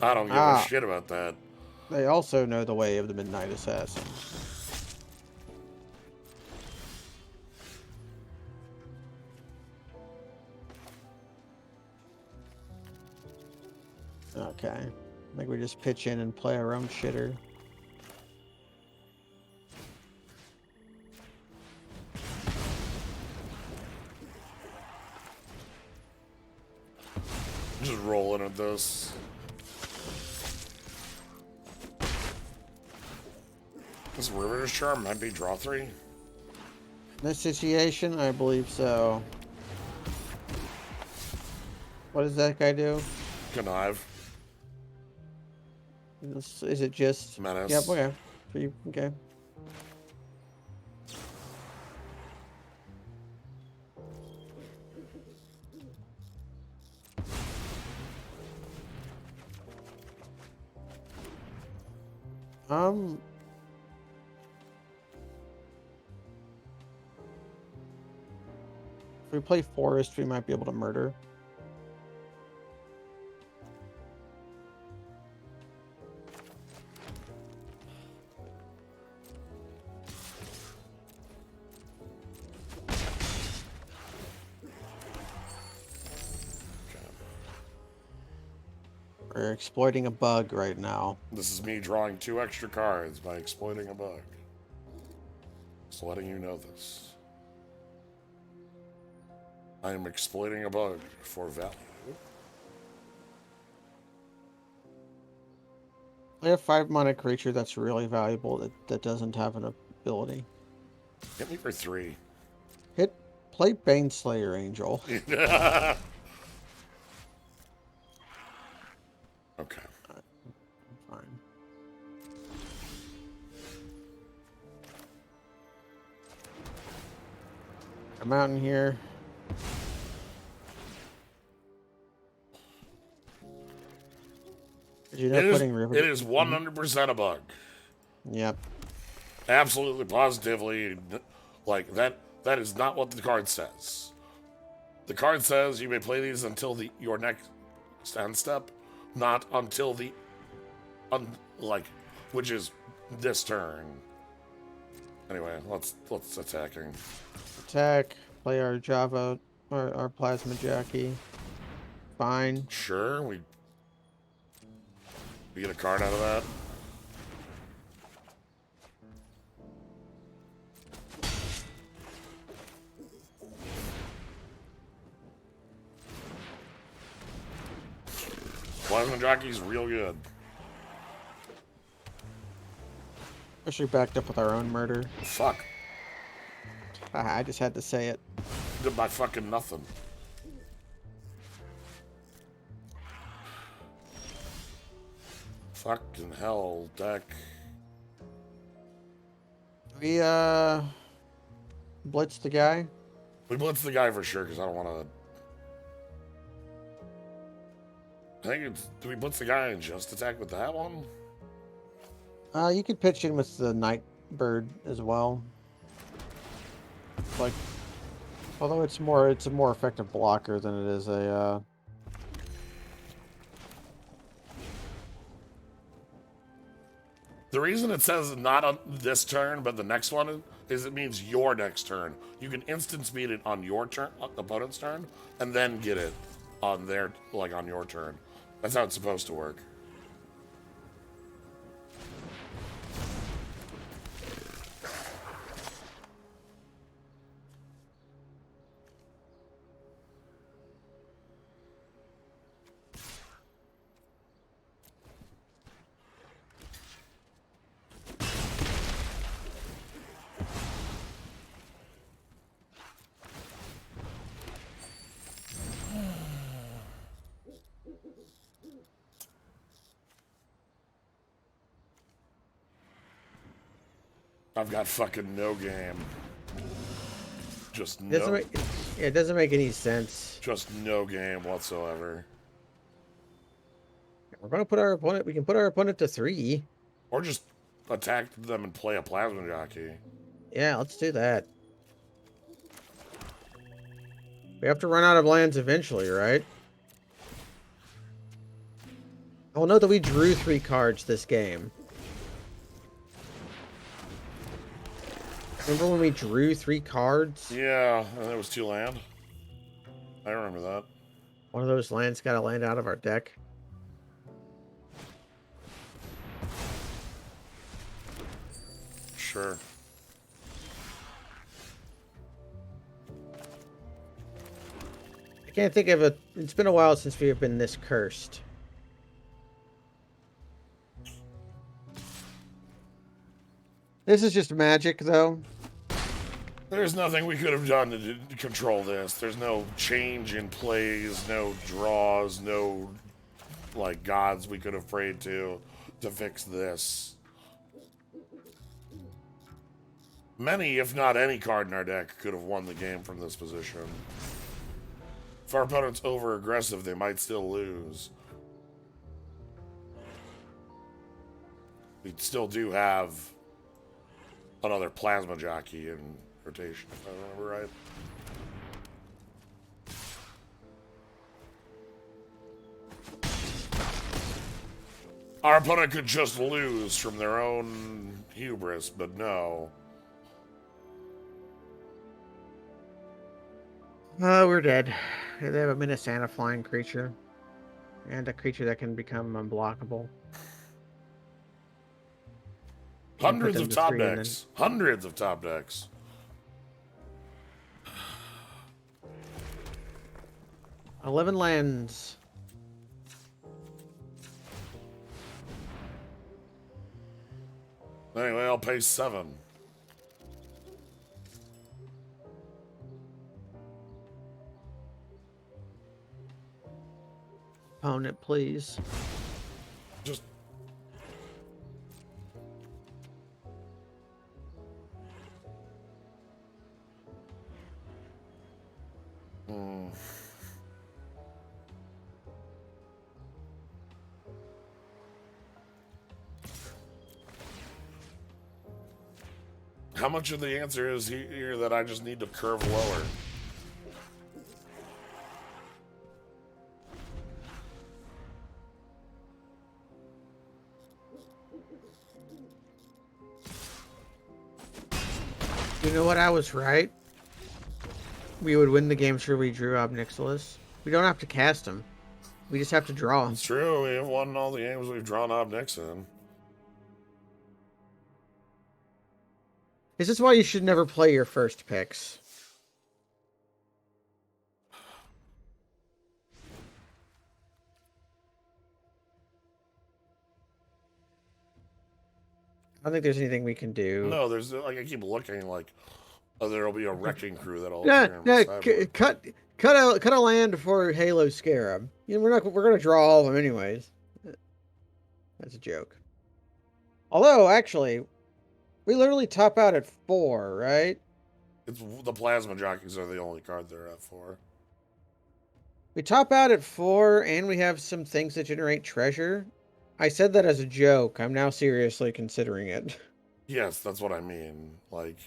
[SPEAKER 1] I don't give a shit about that.
[SPEAKER 3] They also know the way of the Midnight Assassin. Okay. I think we just pitch in and play our own shitter.
[SPEAKER 1] Just rolling at this. This Riveter's Charm might be draw 3.
[SPEAKER 3] In this situation, I believe so. What does that guy do?
[SPEAKER 1] Connive.
[SPEAKER 3] Is it just...
[SPEAKER 1] Menace.
[SPEAKER 3] Yep, okay. Okay. Um, if we play Forest, we might be able to murder. We're exploiting a bug right now.
[SPEAKER 1] This is me drawing 2 extra cards by exploiting a bug. Just letting you know this. I am exploiting a bug for value.
[SPEAKER 3] I have 5-mana creature that's really valuable that doesn't have an ability.
[SPEAKER 1] Hit me for 3.
[SPEAKER 3] Play Baneslayer Angel.
[SPEAKER 1] Okay.
[SPEAKER 3] Fine. Come out in here. Did you know putting river?
[SPEAKER 1] It is 100% a bug.
[SPEAKER 3] Yep.
[SPEAKER 1] Absolutely, positively, like that is not what the card says. The card says you may play these until your next end step, not until which is this turn. Anyway, let's attacking.
[SPEAKER 3] Attack. Play our Java, our Plasma Jockey. Fine.
[SPEAKER 1] Sure, we get a card out of that. Plasma Jockey's real good.
[SPEAKER 3] Especially backed up with our own murder.
[SPEAKER 1] Fuck.
[SPEAKER 3] I just had to say it.
[SPEAKER 1] Did by fucking nothing. Fucking hell, deck.
[SPEAKER 3] We blitz the guy.
[SPEAKER 1] We blitz the guy for sure because I don't want to. I think it's. Do we blitz the guy and just attack with that one?
[SPEAKER 3] You could pitch in with the Nightbird as well. Like, although it's a more effective blocker than it is a.
[SPEAKER 1] The reason it says not on this turn, but the next one is it means your next turn. You can instant speed it on your turn, opponent's turn, and then get it on their, like on your turn. That's how it's supposed to work. I've got fucking no game. Just no.
[SPEAKER 3] It doesn't make any sense.
[SPEAKER 1] Just no game whatsoever.
[SPEAKER 3] We're gonna put our opponent. We can put our opponent to 3.
[SPEAKER 1] Or just attack them and play a Plasma Jockey.
[SPEAKER 3] Yeah, let's do that. We have to run out of lands eventually, right? I'll note that we drew 3 cards this game. Remember when we drew 3 cards?
[SPEAKER 1] Yeah, and it was 2 land. I remember that.
[SPEAKER 3] One of those lands got to land out of our deck.
[SPEAKER 1] Sure.
[SPEAKER 3] I can't think of it's been a while since we have been this cursed. This is just magic, though.
[SPEAKER 1] There's nothing we could have done to control this. There's no change in plays, no draws, no, like, gods we could have prayed to fix this. Many, if not any card in our deck could have won the game from this position. If our opponent's over-aggressive, they might still lose. we still do have another plasma jockey in rotation, if I remember right. Our opponent could just lose from their own hubris, but no.
[SPEAKER 3] Oh, we're dead. They have a Minnesota flying creature. And a creature that can become unblockable.
[SPEAKER 1] Hundreds of top decks. Hundreds of top decks.
[SPEAKER 3] Then... 11 lands.
[SPEAKER 1] Anyway, I'll pay 7.
[SPEAKER 3] Opponent, please.
[SPEAKER 1] Just... How much of the answer is here that I just need to curve lower?
[SPEAKER 3] You know what? I was right. We would win the game sure we drew Ob Nixilis. We don't have to cast him. We just have to draw.
[SPEAKER 1] It's true. We have won all the games we've drawn Ob Nix in.
[SPEAKER 3] This is why you should never play your first picks. I don't think there's anything we can do.
[SPEAKER 1] No, there's like I keep looking like, oh, there'll be a wrecking crew that'll
[SPEAKER 3] cut a land for Halo Scarab. You know, we're gonna draw all of them anyways. That's a joke. Although actually, we literally top out at 4, right?
[SPEAKER 1] It's the plasma jockeys are the only card they're at 4.
[SPEAKER 3] We top out at 4, and we have some things that generate treasure. I said that as a joke. I'm now seriously considering it.
[SPEAKER 1] Yes, that's what I mean. Like,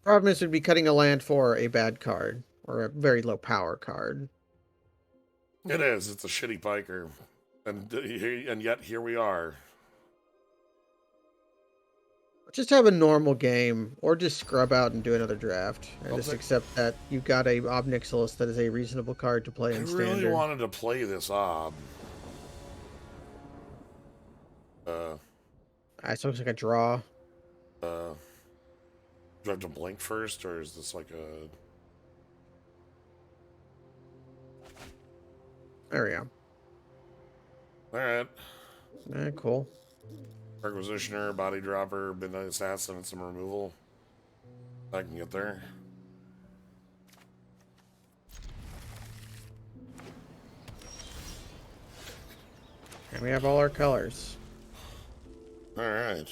[SPEAKER 3] Problem is, would be cutting a land for a bad card or a very low power card.
[SPEAKER 1] it is. It's a shitty piker, and yet here we are.
[SPEAKER 3] Just have a normal game, or just scrub out and do another draft, and just accept that you got a Ob Nixilis that is a reasonable card to play in Standard.
[SPEAKER 1] I really wanted to play this Ob.
[SPEAKER 3] It looks like a draw.
[SPEAKER 1] Do I have to blink first, or is this like a...
[SPEAKER 3] There we go.
[SPEAKER 1] Alright.
[SPEAKER 3] Cool.
[SPEAKER 1] Requisitioner, Body Dropper, Midnight Assassin, and some removal. I can get there.
[SPEAKER 3] And we have all our colors.
[SPEAKER 1] Alright.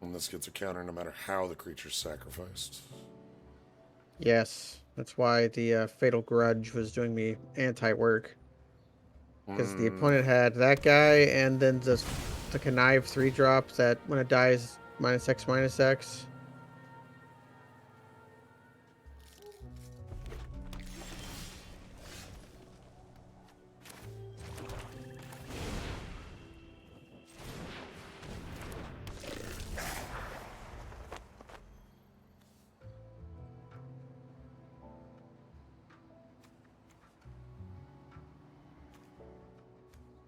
[SPEAKER 1] And this gets a counter no matter how the creature's sacrificed.
[SPEAKER 3] Yes, that's why the Fatal Grudge was doing me anti-work. Because the opponent had that guy, and then the Connive 3-drop that when it dies, -X/-X.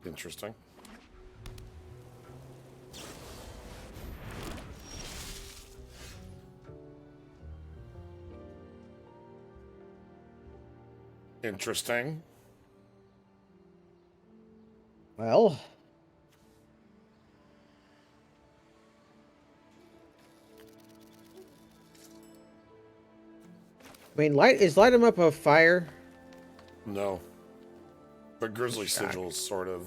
[SPEAKER 1] Interesting. Interesting.
[SPEAKER 3] Well, I mean, light 'em up a fire.
[SPEAKER 1] No. But Grizzly Sigil is sort of...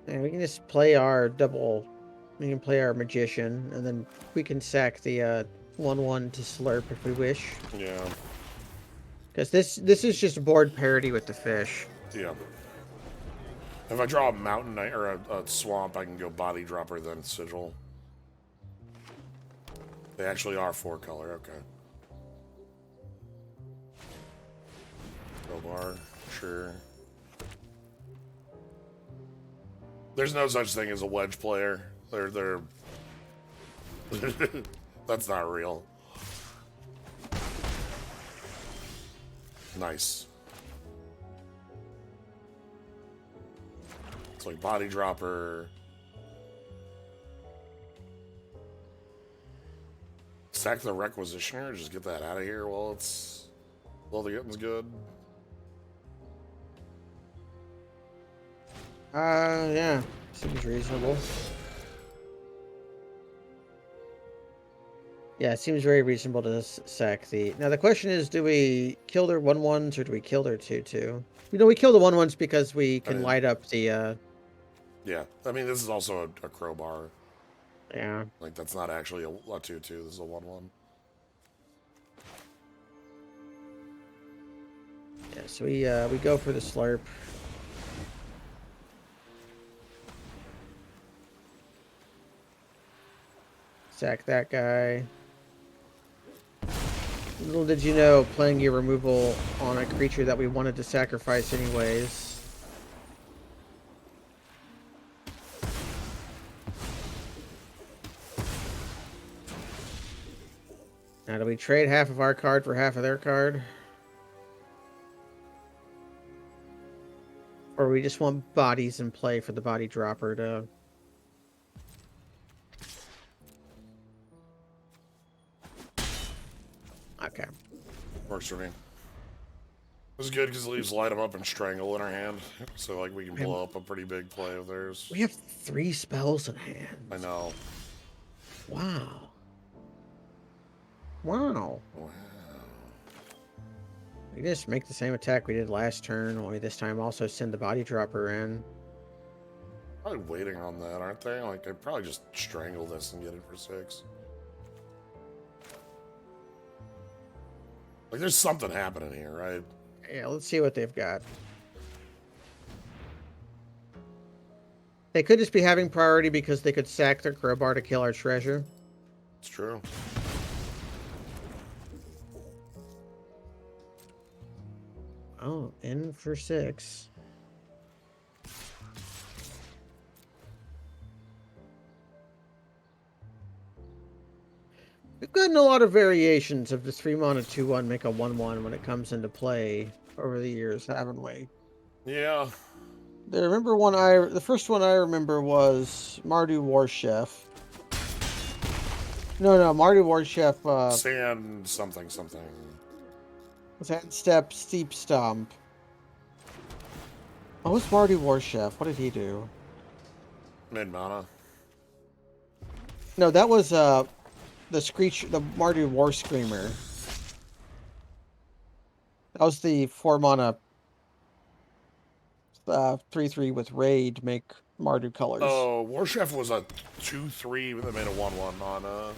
[SPEAKER 3] And we can just play our double. We can play our magician, and then we can sack the 1/1 to slurp if we wish.
[SPEAKER 1] Yeah.
[SPEAKER 3] Because this is just board parity with the fish.
[SPEAKER 1] Yeah. If I draw a mountain or a swamp, I can go body dropper then sigil. They actually are 4-color. Okay. Crowbar, sure. There's no such thing as a wedge player. They're that's not real. Nice. It's like body dropper. Sack the requisitioner, just get that out of here while the getting's good.
[SPEAKER 3] Yeah, seems reasonable. Yeah, it seems very reasonable to sack the... Now, the question is, do we kill their 1/1s or do we kill their 2/2? We know we kill the 1/1s because we can light up the...
[SPEAKER 1] Yeah, I mean, this is also a crowbar.
[SPEAKER 3] Yeah.
[SPEAKER 1] Like, that's not actually a 2/2, this is a 1/1.
[SPEAKER 3] Yeah, so we go for the slurp. Sack that guy. Little did you know, playing your removal on a creature that we wanted to sacrifice anyways. Now, do we trade half of our card for half of their card? Or we just want bodies in play for the body dropper to... Okay.
[SPEAKER 1] Works for me. This is good because it leaves light them up and strangle in our hand. So, like, we can blow up a pretty big play of theirs.
[SPEAKER 3] We have 3 spells in hand.
[SPEAKER 1] I know.
[SPEAKER 3] Wow. Wow.
[SPEAKER 1] Wow.
[SPEAKER 3] We just make the same attack we did last turn, only this time also send the body dropper in.
[SPEAKER 1] Probably waiting on that, aren't they? Like, they'd probably just strangle this and get it for 6. Like, there's something happening here, right?
[SPEAKER 3] Yeah, let's see what they've got. They could just be having priority because they could sack their crowbar to kill our treasure.
[SPEAKER 1] It's true.
[SPEAKER 3] Oh, in for 6. We've gotten a lot of variations of the 3-mana 2/1 make a 1/1 when it comes into play over the years, haven't we?
[SPEAKER 1] Yeah.
[SPEAKER 3] The first one I remember was Mardu Warchef. No, Mardu Warchef,
[SPEAKER 1] Sand something.
[SPEAKER 3] was Hand Step, Steep Stomp. What was Mardu Warchef? What did he do?
[SPEAKER 1] Mid-mana.
[SPEAKER 3] No, that was, the Mardu War Screamer. That was the 4-mana 3/3 with Raid make Mardu colors.
[SPEAKER 1] Oh, Warchef was a 2/3 that made a 1/1 on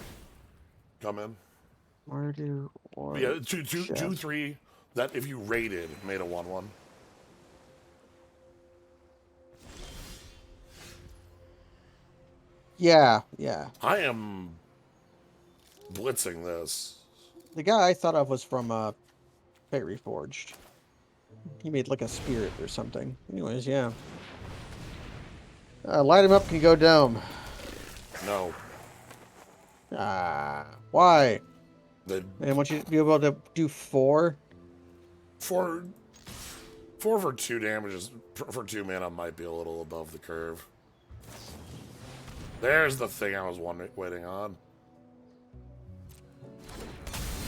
[SPEAKER 1] come in.
[SPEAKER 3] Mardu War.
[SPEAKER 1] Yeah, 2/3 that if you raided made a 1/1.
[SPEAKER 3] Yeah.
[SPEAKER 1] I am blitzing this.
[SPEAKER 3] The guy I thought of was from Fate Reforged. He made like a spirit or something. Anyways, yeah. Light him up can go dome.
[SPEAKER 1] No.
[SPEAKER 3] Why?
[SPEAKER 1] The
[SPEAKER 3] I want you to be able to do 4.
[SPEAKER 1] 4 for 2 damages for 2 mana might be a little above the curve. There's the thing I was waiting on.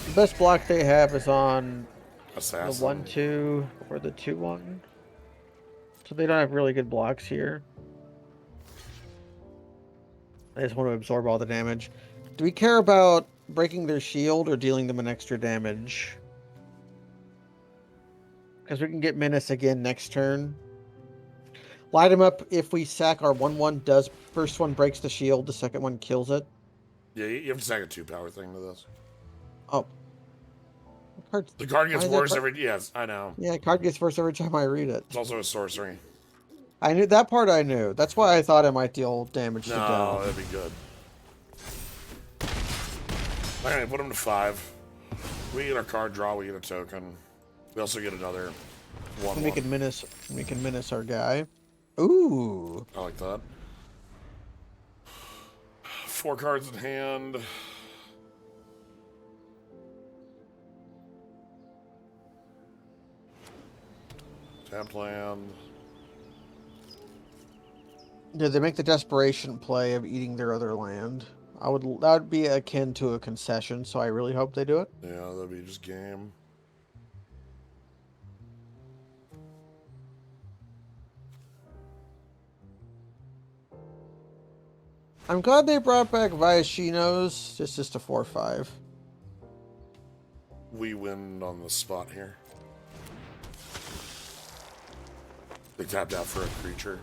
[SPEAKER 3] The best block they have is on
[SPEAKER 1] Assassin.
[SPEAKER 3] the 1/2 or the 2/1. So they don't have really good blocks here. I just want to absorb all the damage. Do we care about breaking their shield or dealing them an extra damage? Because we can get Menace again next turn. Light him up if we sack our 1/1 does. First one breaks the shield, the second one kills it.
[SPEAKER 1] Yeah, you have to sack a 2-power thing to this.
[SPEAKER 3] Oh.
[SPEAKER 1] The card
[SPEAKER 3] Why
[SPEAKER 1] gets
[SPEAKER 3] is that
[SPEAKER 1] worse every... Yes, I know.
[SPEAKER 3] Yeah, card gets worse every time I read it.
[SPEAKER 1] It's also a sorcery.
[SPEAKER 3] I knew that part. I knew. That's why I thought it might deal damage to Dell.
[SPEAKER 1] No, that'd be good. Alright, put him to 5. We get our card draw, we get a token. We also get another 1/1.
[SPEAKER 3] And we can menace our guy. Ooh.
[SPEAKER 1] I like that. 4 cards in hand. Tap land.
[SPEAKER 3] Did they make the desperation play of eating their other land? That would be akin to a concession, so I really hope they do it.
[SPEAKER 1] Yeah, that'd be just game.
[SPEAKER 3] I'm glad they brought back Viashino's. It's just a 4/5.
[SPEAKER 1] We win on the spot here. They tapped out for a creature.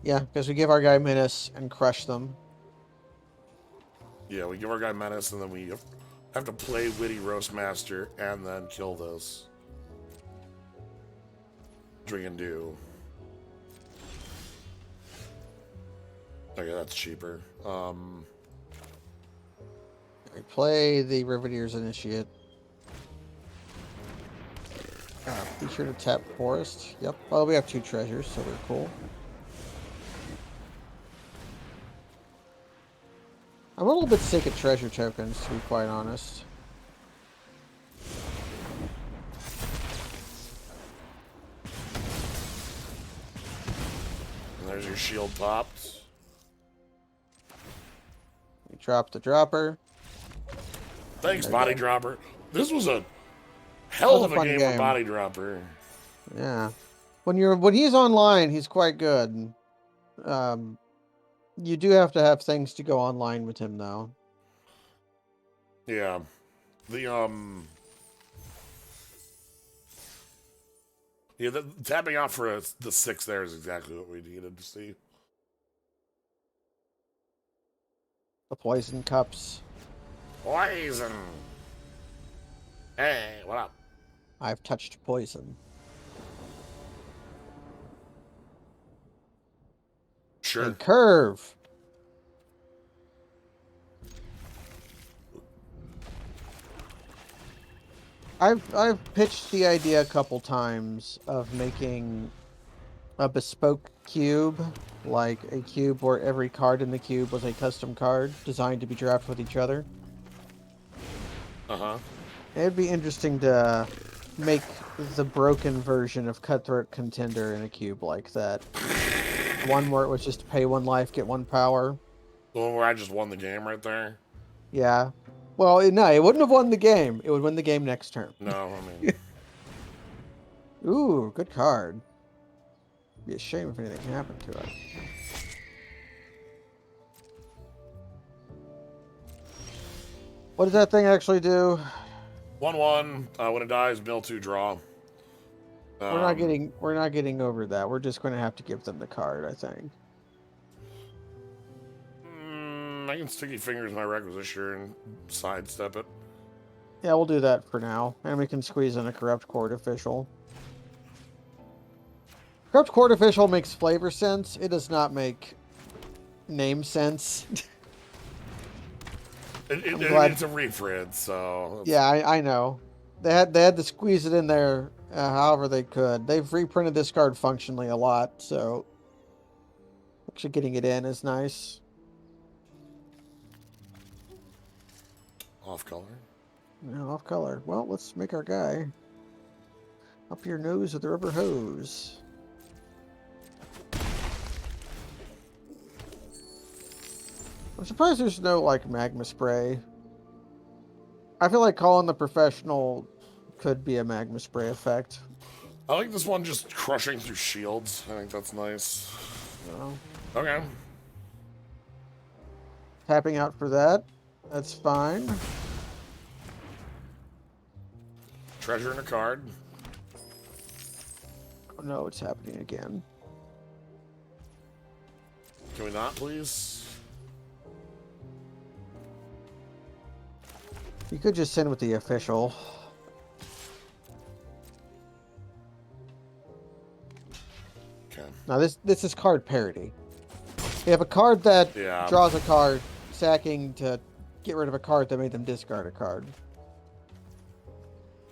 [SPEAKER 3] Yeah, because we give our guy menace and crush them.
[SPEAKER 1] Yeah, we give our guy menace, and then we have to play Witty Roastmaster and then kill this. Drink and do. Okay, that's cheaper.
[SPEAKER 3] We play the Riveteer's Initiate. Be sure to tap Forest. Yep. Well, we have 2 treasures, so we're cool. I'm a little bit sick of treasure tokens, to be quite honest.
[SPEAKER 1] And there's your shield popped.
[SPEAKER 3] We drop the dropper.
[SPEAKER 1] Thanks, Body Dropper. This was a hell of a
[SPEAKER 3] fun
[SPEAKER 1] game with Body Dropper.
[SPEAKER 3] Yeah. When he's online, he's quite good. You do have to have things to go online with him, though.
[SPEAKER 1] Yeah. The tapping out for the 6 there is exactly what we needed to see.
[SPEAKER 3] The poison cups.
[SPEAKER 1] Poison. Hey, what up?
[SPEAKER 3] I've touched poison.
[SPEAKER 1] Sure.
[SPEAKER 3] And curve. I've pitched the idea a couple times of making a bespoke cube, like a cube where every card in the cube was a custom card designed to be drafted with each other.
[SPEAKER 1] Uh-huh.
[SPEAKER 3] It'd be interesting to make the broken version of Cutthroat Contender in a cube like that. One where it was just pay 1 life, get 1 power.
[SPEAKER 1] The one where I just won the game right there?
[SPEAKER 3] Yeah. Well, no, it wouldn't have won the game. It would win the game next turn.
[SPEAKER 1] No, I mean...
[SPEAKER 3] Ooh, good card. Be a shame if anything happened to it. What does that thing actually do?
[SPEAKER 1] 1/1. When it dies, mill 2, draw.
[SPEAKER 3] We're not getting over that. We're just going to have to give them the card, I think.
[SPEAKER 1] I can sticky fingers my Requisitioner and sidestep it.
[SPEAKER 3] Yeah, we'll do that for now. And we can squeeze in a Corrupt Court Official. Corrupt Court Official makes flavor sense. It does not make name sense.
[SPEAKER 1] It's a reprint, so...
[SPEAKER 3] Yeah, I know. They had to squeeze it in there however they could. They've reprinted this card functionally a lot, so... Actually getting it in is nice.
[SPEAKER 1] Off color.
[SPEAKER 3] Yeah, off color. Well, let's make our guy. Up your nose with the rubber hose. I'm surprised there's no, like, magma spray. I feel like calling the professional could be a magma spray effect.
[SPEAKER 1] I like this one just crushing through shields. I think that's nice.
[SPEAKER 3] So,
[SPEAKER 1] Okay.
[SPEAKER 3] tapping out for that. That's fine.
[SPEAKER 1] Treasure in a card.
[SPEAKER 3] no, it's happening again.
[SPEAKER 1] Can we not, please?
[SPEAKER 3] You could just send with the official.
[SPEAKER 1] Okay.
[SPEAKER 3] Now this is card parity. You have a card that
[SPEAKER 1] Yeah.
[SPEAKER 3] draws a card, sacking to get rid of a card that made them discard a card.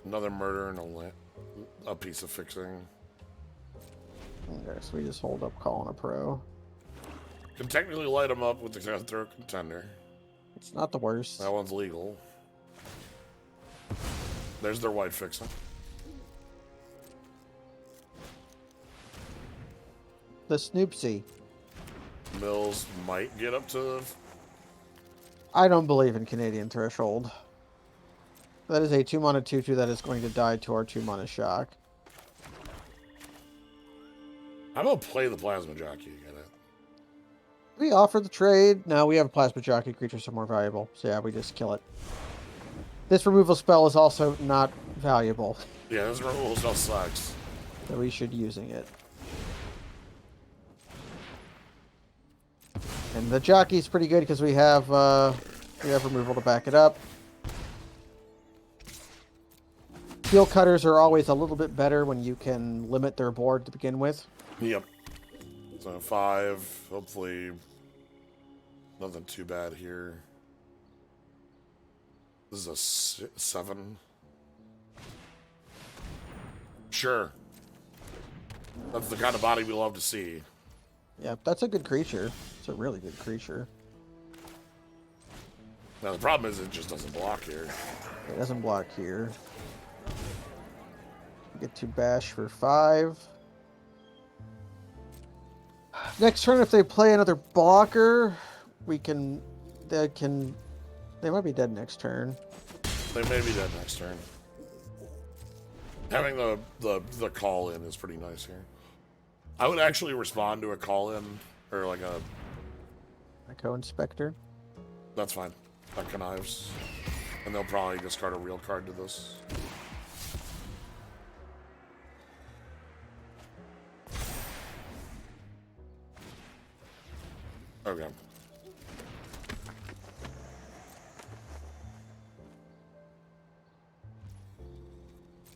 [SPEAKER 1] Another murder and a piece of fixing.
[SPEAKER 3] Okay, so we just hold up calling a pro.
[SPEAKER 1] Can technically light them up with the throw contender.
[SPEAKER 3] It's not the worst.
[SPEAKER 1] That one's legal. There's their white fixing.
[SPEAKER 3] The Snoopsy.
[SPEAKER 1] Mills might get up to...
[SPEAKER 3] I don't believe in Canadian Threshold. That is a 2-mana 2/2 that is going to die to our 2-mana shock.
[SPEAKER 1] I'm gonna play the Plasma Jockey again.
[SPEAKER 3] We offer the trade. No, we have a Plasma Jockey. Creatures are more valuable. So yeah, we just kill it. This removal spell is also not valuable.
[SPEAKER 1] Yeah, this removal spell sucks.
[SPEAKER 3] So we should using it. And the Jockey's pretty good because we have removal to back it up. Steel Cutters are always a little bit better when you can limit their board to begin with.
[SPEAKER 1] Yep. So 5, hopefully nothing too bad here. This is a 7. Sure. That's the kind of body we love to see.
[SPEAKER 3] Yeah, that's a good creature. It's a really good creature.
[SPEAKER 1] Now the problem is it just doesn't block here.
[SPEAKER 3] It doesn't block here. Get to bash for 5. Next turn, if they play another blocker, they might be dead next turn.
[SPEAKER 1] They may be dead next turn. Having the call in is pretty nice here. I would actually respond to a call in or like a.
[SPEAKER 3] Echo Inspector.
[SPEAKER 1] That's fine. That connives, and they'll probably discard a real card to this. Okay.
[SPEAKER 3] At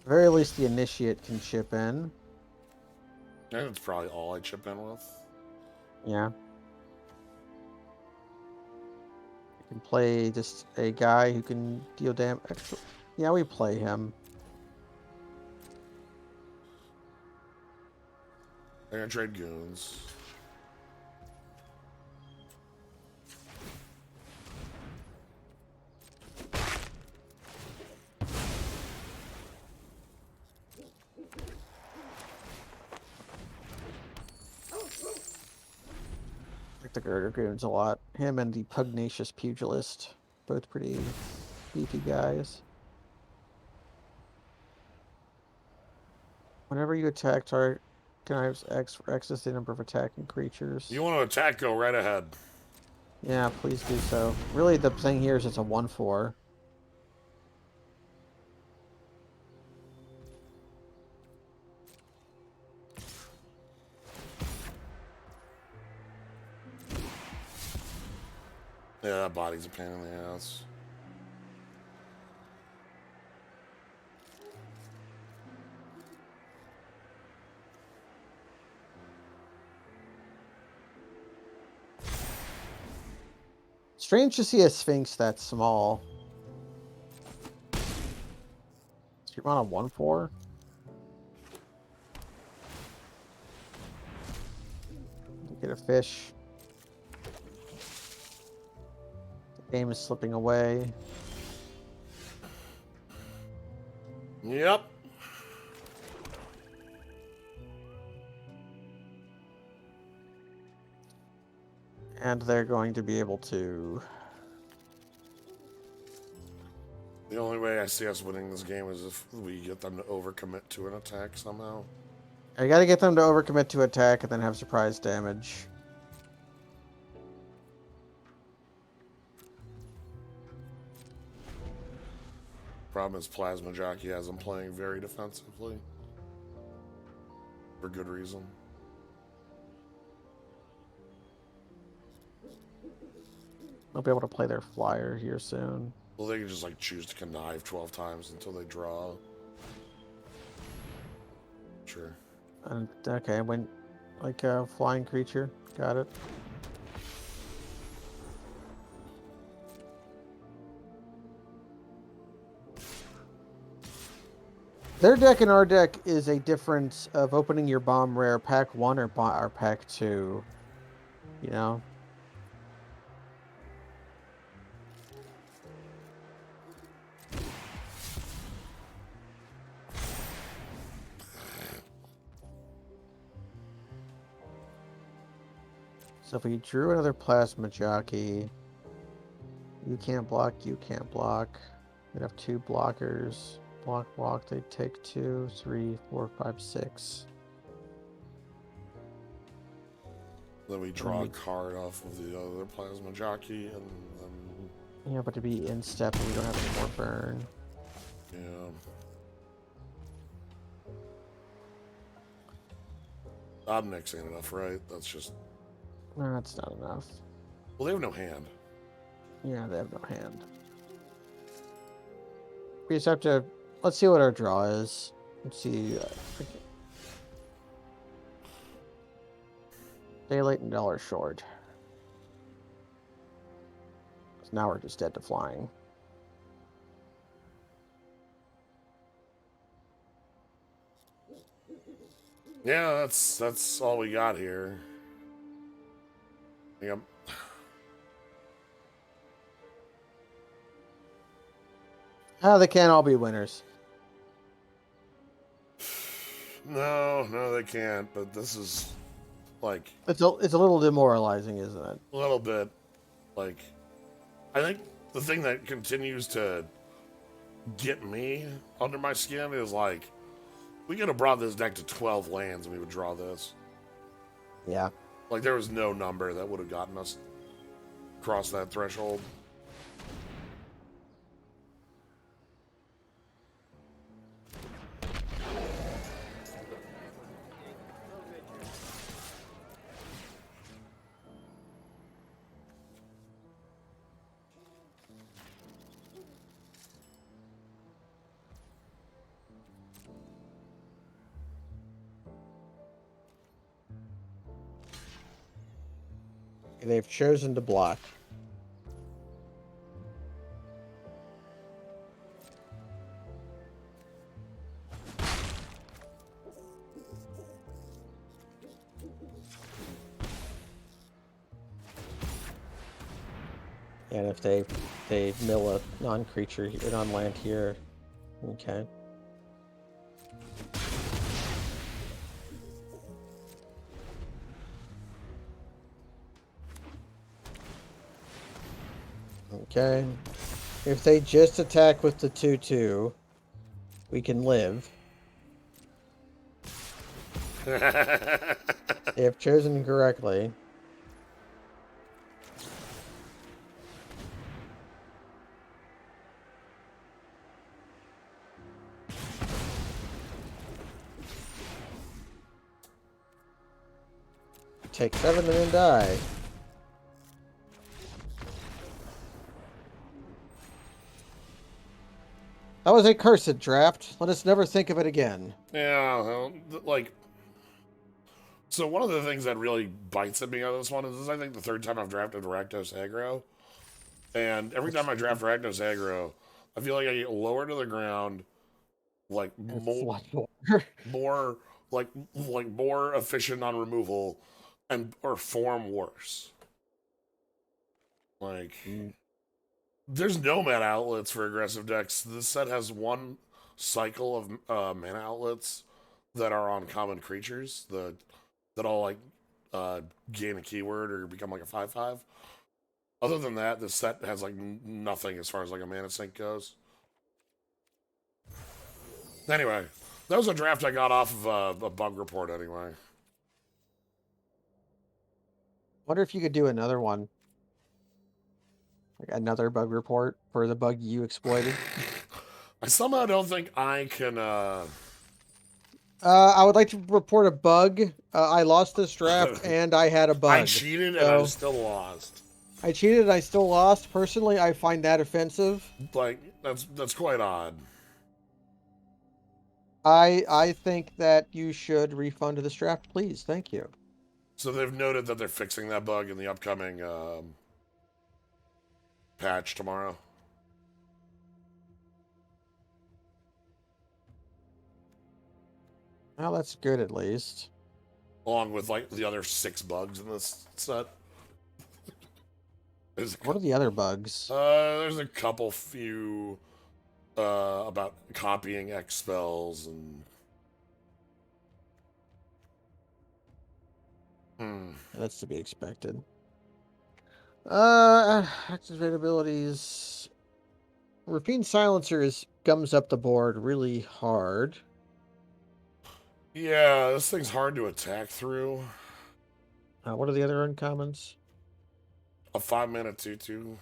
[SPEAKER 3] the very least, the Initiate can chip in.
[SPEAKER 1] And it's probably all I chip in with.
[SPEAKER 3] Yeah. You can play just a guy who can deal damage. Yeah, we play him.
[SPEAKER 1] They're gonna trade goons.
[SPEAKER 3] Like the Girder Goons a lot. Him and the Pugnacious Pugilist. Both pretty beefy guys. Whenever you attack target, connives X for X is the number of attacking creatures.
[SPEAKER 1] You want to attack? Go right ahead.
[SPEAKER 3] Yeah, please do so. Really, the thing here is it's a 1/4.
[SPEAKER 1] Yeah, that body's a pain in the ass.
[SPEAKER 3] Strange to see a Sphinx that small. So you're on a 1/4? Get a fish. The game is slipping away.
[SPEAKER 1] Yep.
[SPEAKER 3] And they're going to be able to...
[SPEAKER 1] The only way I see us winning this game is if we get them to overcommit to an attack somehow.
[SPEAKER 3] I gotta get them to overcommit to attack and then have surprise damage.
[SPEAKER 1] Problem is Plasma Jockey has them playing very defensively. for good reason.
[SPEAKER 3] I'll be able to play their flyer here soon.
[SPEAKER 1] Well, they can just like choose to connive 12 times until they draw. Sure.
[SPEAKER 3] And okay, I went like a flying creature. Got it. Their deck and our deck is a difference of opening your bomb rare pack 1 or pack 2. You know? So if we drew another plasma jockey, you can't block, you can't block. We'd have 2 blockers. Block, they take 2, 3, 4, 5, 6.
[SPEAKER 1] Then we draw a card off of the other plasma jockey, and then
[SPEAKER 3] Yeah, but to be in step, we don't have any more burn.
[SPEAKER 1] yeah. Obnix ain't enough, right? That's just.
[SPEAKER 3] No, that's not enough.
[SPEAKER 1] Well, they have no hand.
[SPEAKER 3] Yeah, they have no hand. We just have to. Let's see what our draw is. Let's see. Daylight and dollar short. So now we're just dead to flying.
[SPEAKER 1] Yeah, that's all we got here. Yep.
[SPEAKER 3] Oh, they can't all be winners.
[SPEAKER 1] No, they can't. But this is like
[SPEAKER 3] It's a little demoralizing, isn't it?
[SPEAKER 1] a little bit. Like, I think the thing that continues to get me under my skin is like, we could have brought this deck to 12 lands and we would draw this.
[SPEAKER 3] Yeah.
[SPEAKER 1] Like, there was no number that would have gotten us across that threshold.
[SPEAKER 3] They've chosen to block. And if they mill a non-creature, a non-land here, okay. Okay. If they just attack with the 2/2, we can live. They have chosen correctly. Take 7 and then die. That was a cursed draft. Let us never think of it again.
[SPEAKER 1] Yeah, well, like, so one of the things that really bites at me on this one is this is, I think, the third time I've drafted Rakdos aggro. And every time I draft Rakdos aggro, I feel like I get lower to the ground, like more like more efficient on removal, and or form worse. Like, there's nomad outlets for aggressive decks. This set has one cycle of mana outlets that are on common creatures that all like gain a keyword or become like a 5/5. Other than that, this set has like nothing as far as like a mana sink goes. Anyway, that was a draft I got off of a bug report anyway.
[SPEAKER 3] Wonder if you could do another one. Like another bug report for the bug you exploited.
[SPEAKER 1] I somehow don't think I can
[SPEAKER 3] I would like to report a bug. I lost this draft and I had a
[SPEAKER 1] I
[SPEAKER 3] bug.
[SPEAKER 1] cheated and I
[SPEAKER 3] So
[SPEAKER 1] still lost.
[SPEAKER 3] I cheated. I still lost. Personally, I find that offensive.
[SPEAKER 1] Like, that's quite odd.
[SPEAKER 3] I think that you should refund this draft, please. Thank you.
[SPEAKER 1] So they've noted that they're fixing that bug in the upcoming patch tomorrow.
[SPEAKER 3] Well, that's good at least.
[SPEAKER 1] Along with like the other 6 bugs in this set.
[SPEAKER 3] What are the other bugs?
[SPEAKER 1] There's a couple few about copying X spells and
[SPEAKER 3] That's to be expected. Activate abilities. Rapine Silencers gums up the board really hard.
[SPEAKER 1] yeah, this thing's hard to attack through.
[SPEAKER 3] What are the other uncommons?
[SPEAKER 1] A 5-mana 2/2.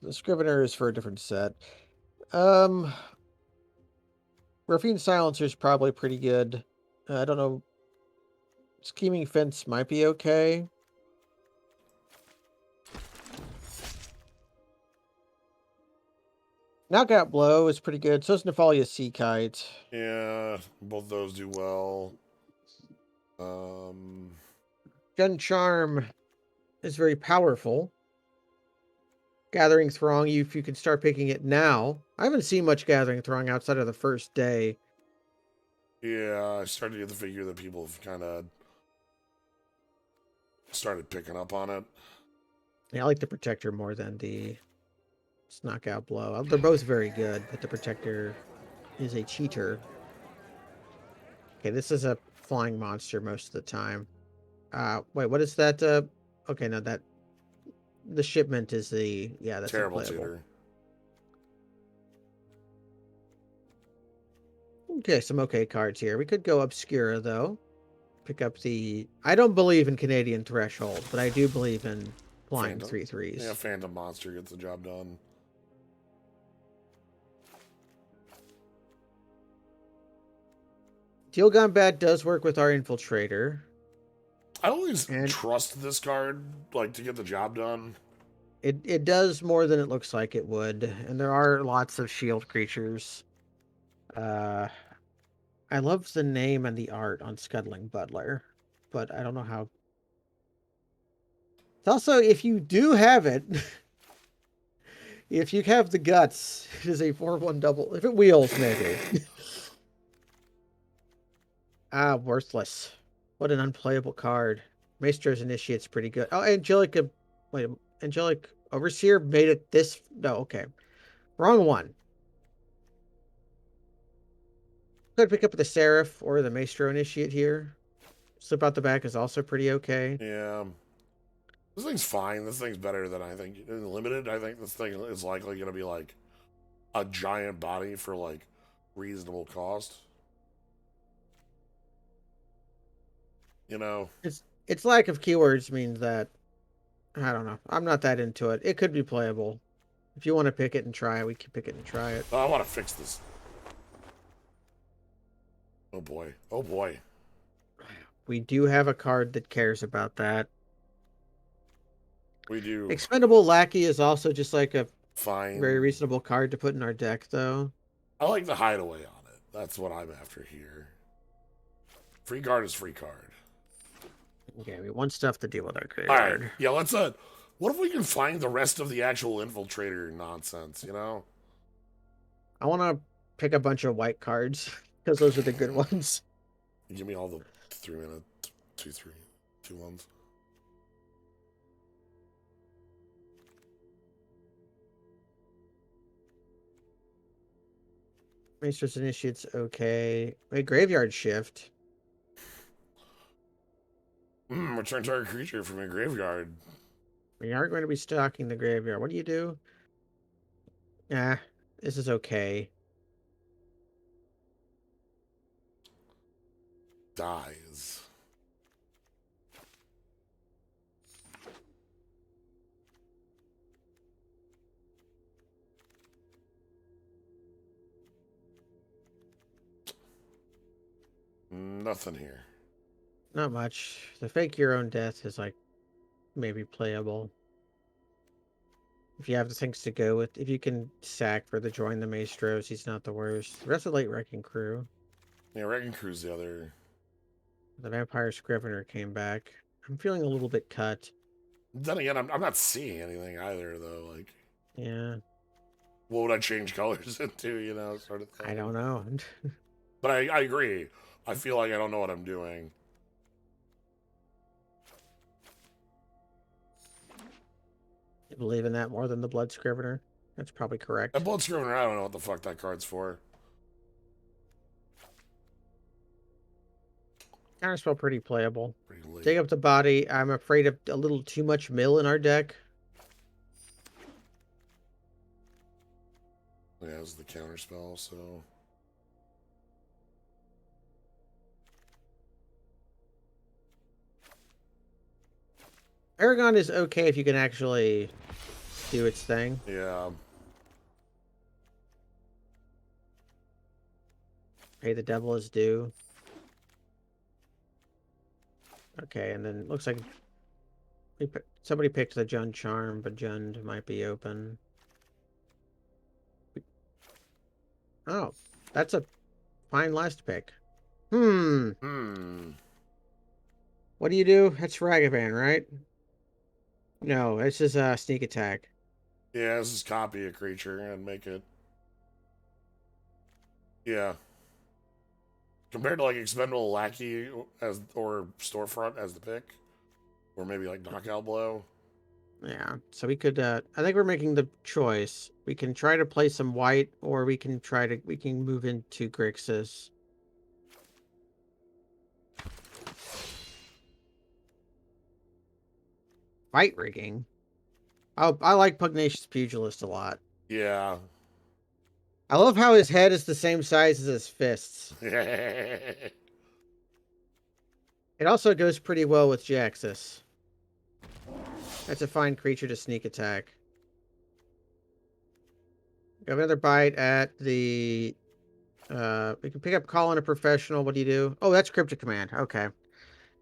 [SPEAKER 3] The Scrivener is for a different set. Um, Rapine Silencer is probably pretty good. I don't know. Scheming Fence might be okay. Knockout Blow is pretty good. So is Nephalia Sea Kite.
[SPEAKER 1] Yeah, both those do well.
[SPEAKER 3] Gun Charm is very powerful. Gathering Throng, if you could start picking it now. I haven't seen much Gathering Throng outside of the first day.
[SPEAKER 1] Yeah, I started to get the figure that people have kind of started picking up on it.
[SPEAKER 3] Yeah, I like the Protector more than the Knockout Blow. They're both very good, but the Protector is a cheater. Okay, this is a flying monster most of the time. Wait, what is that? Okay, no, that the shipment is the that's
[SPEAKER 1] Terrible
[SPEAKER 3] unplayable.
[SPEAKER 1] tutor.
[SPEAKER 3] Okay, some okay cards here. We could go Obscura though. Pick up the. I don't believe in Canadian Threshold, but I do believe in flying
[SPEAKER 1] Phantom.
[SPEAKER 3] 3/3s.
[SPEAKER 1] Yeah, Phantom Monster gets the job done.
[SPEAKER 3] Deal Gone Bad does work with our Infiltrator.
[SPEAKER 1] I always
[SPEAKER 3] And
[SPEAKER 1] trust this card, like, to get the job done.
[SPEAKER 3] it does more than it looks like it would. And there are lots of shield creatures. I love the name and the art on Scuttling Butler, but I don't know how. It's also, if you do have it, if you have the guts, it is a 4/1 double. If it wheels, maybe. Worthless. What an unplayable card. Maestro's Initiate's pretty good. Oh, Angelica. Wait, Angelic Overseer made it this. No, okay. Wrong one. Could pick up the Seraph or the Maestro Initiate here. Slip out the back is also pretty okay.
[SPEAKER 1] Yeah. This thing's fine. This thing's better than I think. In Limited, I think this thing is likely going to be like a giant body for like reasonable cost. You know?
[SPEAKER 3] Its lack of keywords means that I don't know. I'm not that into it. It could be playable. If you want to pick it and try it, we can pick it and try it.
[SPEAKER 1] Oh, I want to fix this. Oh boy. Oh boy.
[SPEAKER 3] We do have a card that cares about that.
[SPEAKER 1] We do.
[SPEAKER 3] Expendable Lackey is also just like a
[SPEAKER 1] Fine.
[SPEAKER 3] very reasonable card to put in our deck, though.
[SPEAKER 1] I like the hideaway on it. That's what I'm after here. Free card is free card.
[SPEAKER 3] Okay, we want stuff to deal with our
[SPEAKER 1] All
[SPEAKER 3] graveyard.
[SPEAKER 1] right. Yeah, let's what if we can find the rest of the actual infiltrator nonsense, you know?
[SPEAKER 3] I want to pick a bunch of white cards because those are the good ones.
[SPEAKER 1] Give me all the 3-minute 2/3 2/1s.
[SPEAKER 3] Maester's Initiate's okay. A Graveyard Shift.
[SPEAKER 1] Return target creature from your graveyard.
[SPEAKER 3] We are going to be stocking the graveyard. What do you do? Ah, this is okay.
[SPEAKER 1] Dies. Nothing here.
[SPEAKER 3] Not much. The fake your own death is like maybe playable. If you have the things to go with, if you can sack for the join the maestros, he's not the worst. The rest of the late wrecking crew.
[SPEAKER 1] Yeah, Wrecking Crew's the other.
[SPEAKER 3] The vampire scrivener came back. I'm feeling a little bit cut.
[SPEAKER 1] Then again, I'm not seeing anything either, though. Like,
[SPEAKER 3] Yeah,
[SPEAKER 1] what would I change colors into, sort of
[SPEAKER 3] I
[SPEAKER 1] thing.
[SPEAKER 3] don't know.
[SPEAKER 1] But I agree. I feel like I don't know what I'm doing.
[SPEAKER 3] You believe in that more than the blood scrivener? That's probably
[SPEAKER 1] A
[SPEAKER 3] correct.
[SPEAKER 1] Blood Scrivener, I don't know what the fuck that card's for.
[SPEAKER 3] Counterspell pretty playable.
[SPEAKER 1] Pretty late.
[SPEAKER 3] Take up the body. I'm afraid of a little too much mill in our deck.
[SPEAKER 1] Yeah, this is the counter spell, so.
[SPEAKER 3] Aragon is okay if you can actually do its thing.
[SPEAKER 1] Yeah.
[SPEAKER 3] Pay the devil is due. Okay, and then looks like somebody picked the Jund Charm, but Jund might be open. Oh, that's a fine last pick.
[SPEAKER 1] Hmm.
[SPEAKER 3] What do you do? That's Ragavan, right? No, this is a sneak attack.
[SPEAKER 1] Yeah, this is copy a creature and make it. Yeah. Compared to like Expendable Lackey or Storefront as the pick. Or maybe like Knockout Blow.
[SPEAKER 3] Yeah, so we could, I think we're making the choice. We can try to play some white, or we can move into Grixis. Fight rigging? Oh, I like Pugnacious Pugilist a lot.
[SPEAKER 1] Yeah.
[SPEAKER 3] I love how his head is the same size as his fists.
[SPEAKER 1] Yeah.
[SPEAKER 3] It also goes pretty well with Jaxus. That's a fine creature to sneak attack. Got another bite at the... we can pick up Calling a Professional. What do you do? Oh, that's Cryptic Command. Okay.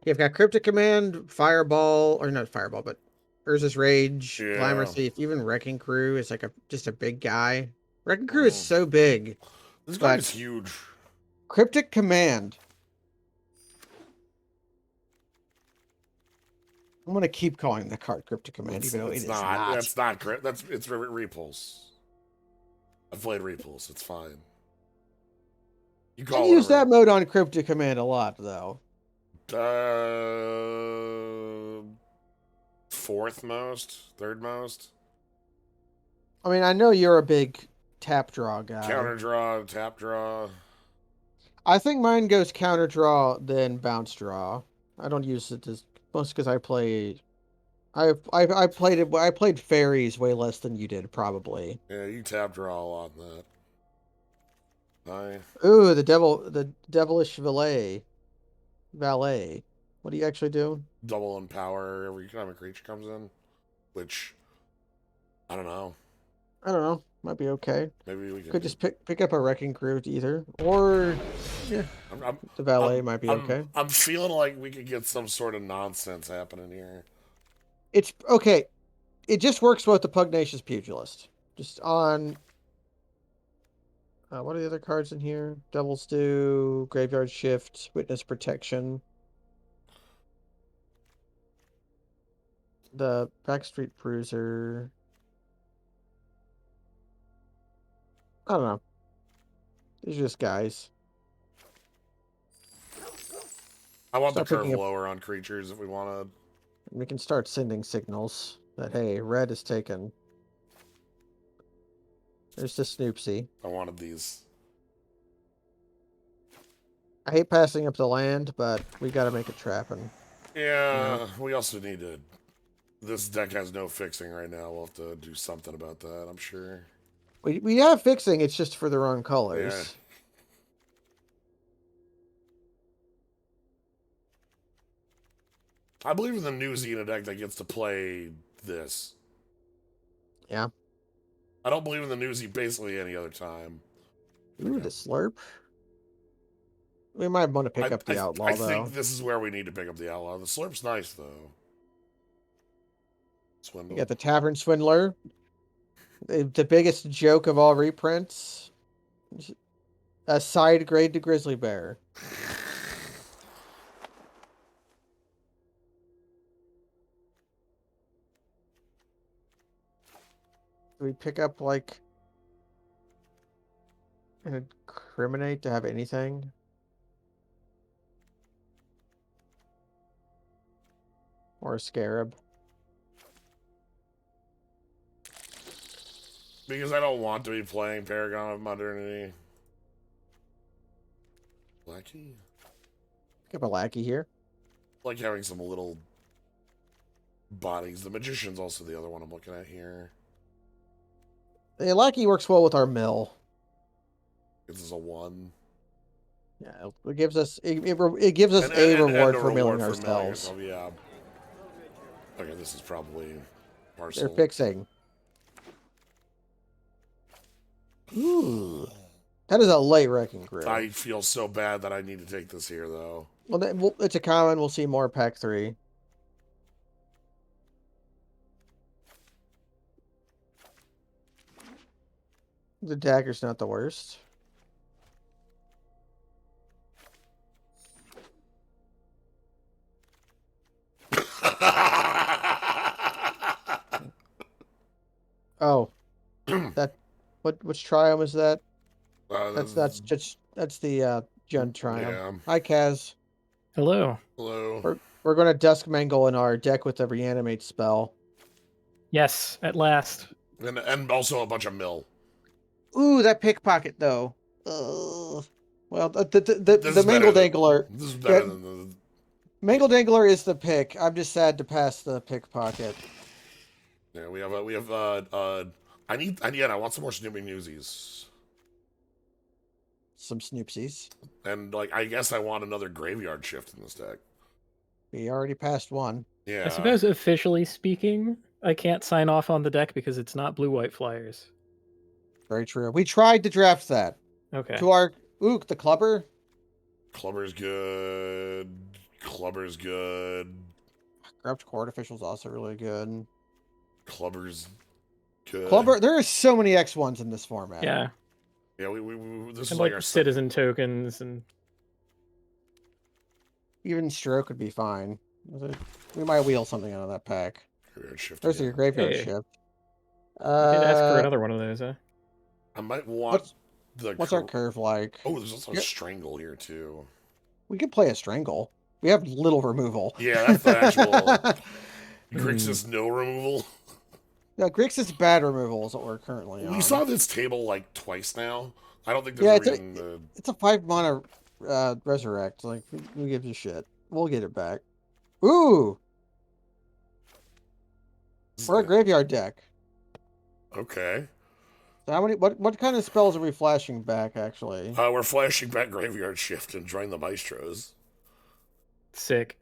[SPEAKER 3] You've got Cryptic Command, Fireball, or not Fireball, but Urza's Rage, Glamorous Thief, even Wrecking Crew is like just a big guy. Wrecking Crew is so big.
[SPEAKER 1] This card
[SPEAKER 3] But
[SPEAKER 1] is huge.
[SPEAKER 3] Cryptic Command. I'm gonna keep calling the card Cryptic Command, even though it is not.
[SPEAKER 1] That's not correct. It's Repulse. I've played Repulse. It's fine. You
[SPEAKER 3] I
[SPEAKER 1] call
[SPEAKER 3] use
[SPEAKER 1] whatever.
[SPEAKER 3] that mode on Cryptic Command a lot, though.
[SPEAKER 1] Fourth most, third most.
[SPEAKER 3] I mean, I know you're a big tap draw guy.
[SPEAKER 1] Counter draw, tap draw.
[SPEAKER 3] I think mine goes counter draw, then bounce draw. I don't use it as most because I play. I played it. I played fairies way less than you did, probably.
[SPEAKER 1] Yeah, you tap draw a lot in that.
[SPEAKER 3] Ooh, the devilish valet. What do you actually do?
[SPEAKER 1] Double empower every time a creature comes in, which I don't know.
[SPEAKER 3] I don't know. Might be okay.
[SPEAKER 1] Maybe we can
[SPEAKER 3] Could just pick up a wrecking crew either, or yeah, the valet might be okay.
[SPEAKER 1] I'm feeling like we could get some sort of nonsense happening here.
[SPEAKER 3] It's okay. It just works with the Pugnacious Pugilist. Just on. What are the other cards in here? Devil's Due, Graveyard Shift, Witness Protection. The Backstreet Bruiser. I don't know. These are just guys.
[SPEAKER 1] I want
[SPEAKER 3] Start
[SPEAKER 1] the curve
[SPEAKER 3] picking up-
[SPEAKER 1] lower on creatures if we want to.
[SPEAKER 3] We can start sending signals that, hey, red is taken. There's the Snoopsy.
[SPEAKER 1] I wanted these.
[SPEAKER 3] I hate passing up the land, but we gotta make it trapping.
[SPEAKER 1] Yeah, we also need to. This deck has no fixing right now. We'll have to do something about that, I'm sure.
[SPEAKER 3] We have fixing, it's just for the wrong colors.
[SPEAKER 1] I believe in the new Xena deck that gets to play this.
[SPEAKER 3] Yeah.
[SPEAKER 1] I don't believe in the newsy basically any other time.
[SPEAKER 3] Ooh, the Slurp. We might want to pick up the outlaw,
[SPEAKER 1] I
[SPEAKER 3] though.
[SPEAKER 1] think this is where we need to pick up the outlaw. The slurp's nice, though.
[SPEAKER 3] You
[SPEAKER 1] Swindle.
[SPEAKER 3] got the Tavern Swindler. The biggest joke of all reprints. A side grade to Grizzly Bear. Do we pick up, like, an Incriminate to have anything? Or a Scarab?
[SPEAKER 1] Because I don't want to be playing Paragon of Modernity. Lackey?
[SPEAKER 3] Pick up a Lackey here.
[SPEAKER 1] Like having some little bodies. The Magician's also the other one I'm looking at here.
[SPEAKER 3] The Lackey works well with our mill.
[SPEAKER 1] This is a 1.
[SPEAKER 3] Yeah, it gives us it gives us a reward for milling
[SPEAKER 1] milling
[SPEAKER 3] ourselves.
[SPEAKER 1] yourself, yeah. Okay, this is probably
[SPEAKER 3] They're
[SPEAKER 1] parcel.
[SPEAKER 3] fixing. Ooh, that is a late wrecking crew.
[SPEAKER 1] I feel so bad that I need to take this here, though.
[SPEAKER 3] Well, it's a common. We'll see more pack 3. The dagger's not the worst. Oh, that which triumph is that? That's the Jund triumph.
[SPEAKER 1] Yeah.
[SPEAKER 3] Hi, Kaz.
[SPEAKER 4] Hello.
[SPEAKER 1] Hello.
[SPEAKER 3] We're going to Dusk Mangle in our deck with the reanimate spell.
[SPEAKER 4] Yes, at last.
[SPEAKER 1] And also a bunch of mill.
[SPEAKER 3] Ooh, that pickpocket though. Ugh. Well, the Mangle Dangler.
[SPEAKER 1] This is better than the.
[SPEAKER 3] Mangle Dangler is the pick. I'm just sad to pass the pickpocket.
[SPEAKER 1] Yeah, we have I want some more Snoopy Newsies.
[SPEAKER 3] Some Snoopsies.
[SPEAKER 1] And like I guess I want another graveyard shift in this deck.
[SPEAKER 3] We already passed one.
[SPEAKER 1] Yeah.
[SPEAKER 4] I suppose officially speaking, I can't sign off on the deck because it's not blue-white flyers.
[SPEAKER 3] Very true. We tried to draft that.
[SPEAKER 4] Okay.
[SPEAKER 3] To our the Clubber.
[SPEAKER 1] Clubber's good. Clubber's good.
[SPEAKER 3] Corrupt Court Official's also really good.
[SPEAKER 1] Clubber's good.
[SPEAKER 3] Clubber, there are so many X1s in this format.
[SPEAKER 4] Yeah.
[SPEAKER 1] Yeah, this is
[SPEAKER 4] And
[SPEAKER 1] like
[SPEAKER 4] like
[SPEAKER 1] our
[SPEAKER 4] citizen tokens and
[SPEAKER 3] Even Stroke would be fine. We might wheel something out of that pack.
[SPEAKER 1] graveyard shift.
[SPEAKER 3] There's your graveyard
[SPEAKER 4] Hey.
[SPEAKER 3] shift.
[SPEAKER 4] you did ask for another one of those, huh?
[SPEAKER 1] I might want
[SPEAKER 3] What's our curve like?
[SPEAKER 1] Oh, there's also a Strangle here too.
[SPEAKER 3] We could play a Strangle. We have little removal.
[SPEAKER 1] Yeah, that's the actual. Grixis no removal.
[SPEAKER 3] No, Grixis bad removal is what we're currently on.
[SPEAKER 1] We saw this table like twice now. I don't think there's a reason
[SPEAKER 3] it's a 5-mana resurrect. Like, who gives a shit? We'll get it back. Ooh! We're a graveyard deck.
[SPEAKER 1] Okay.
[SPEAKER 3] So how many? What kind of spells are we flashing back? Actually,
[SPEAKER 1] We're flashing back graveyard shift and join the maestros.
[SPEAKER 4] Sick.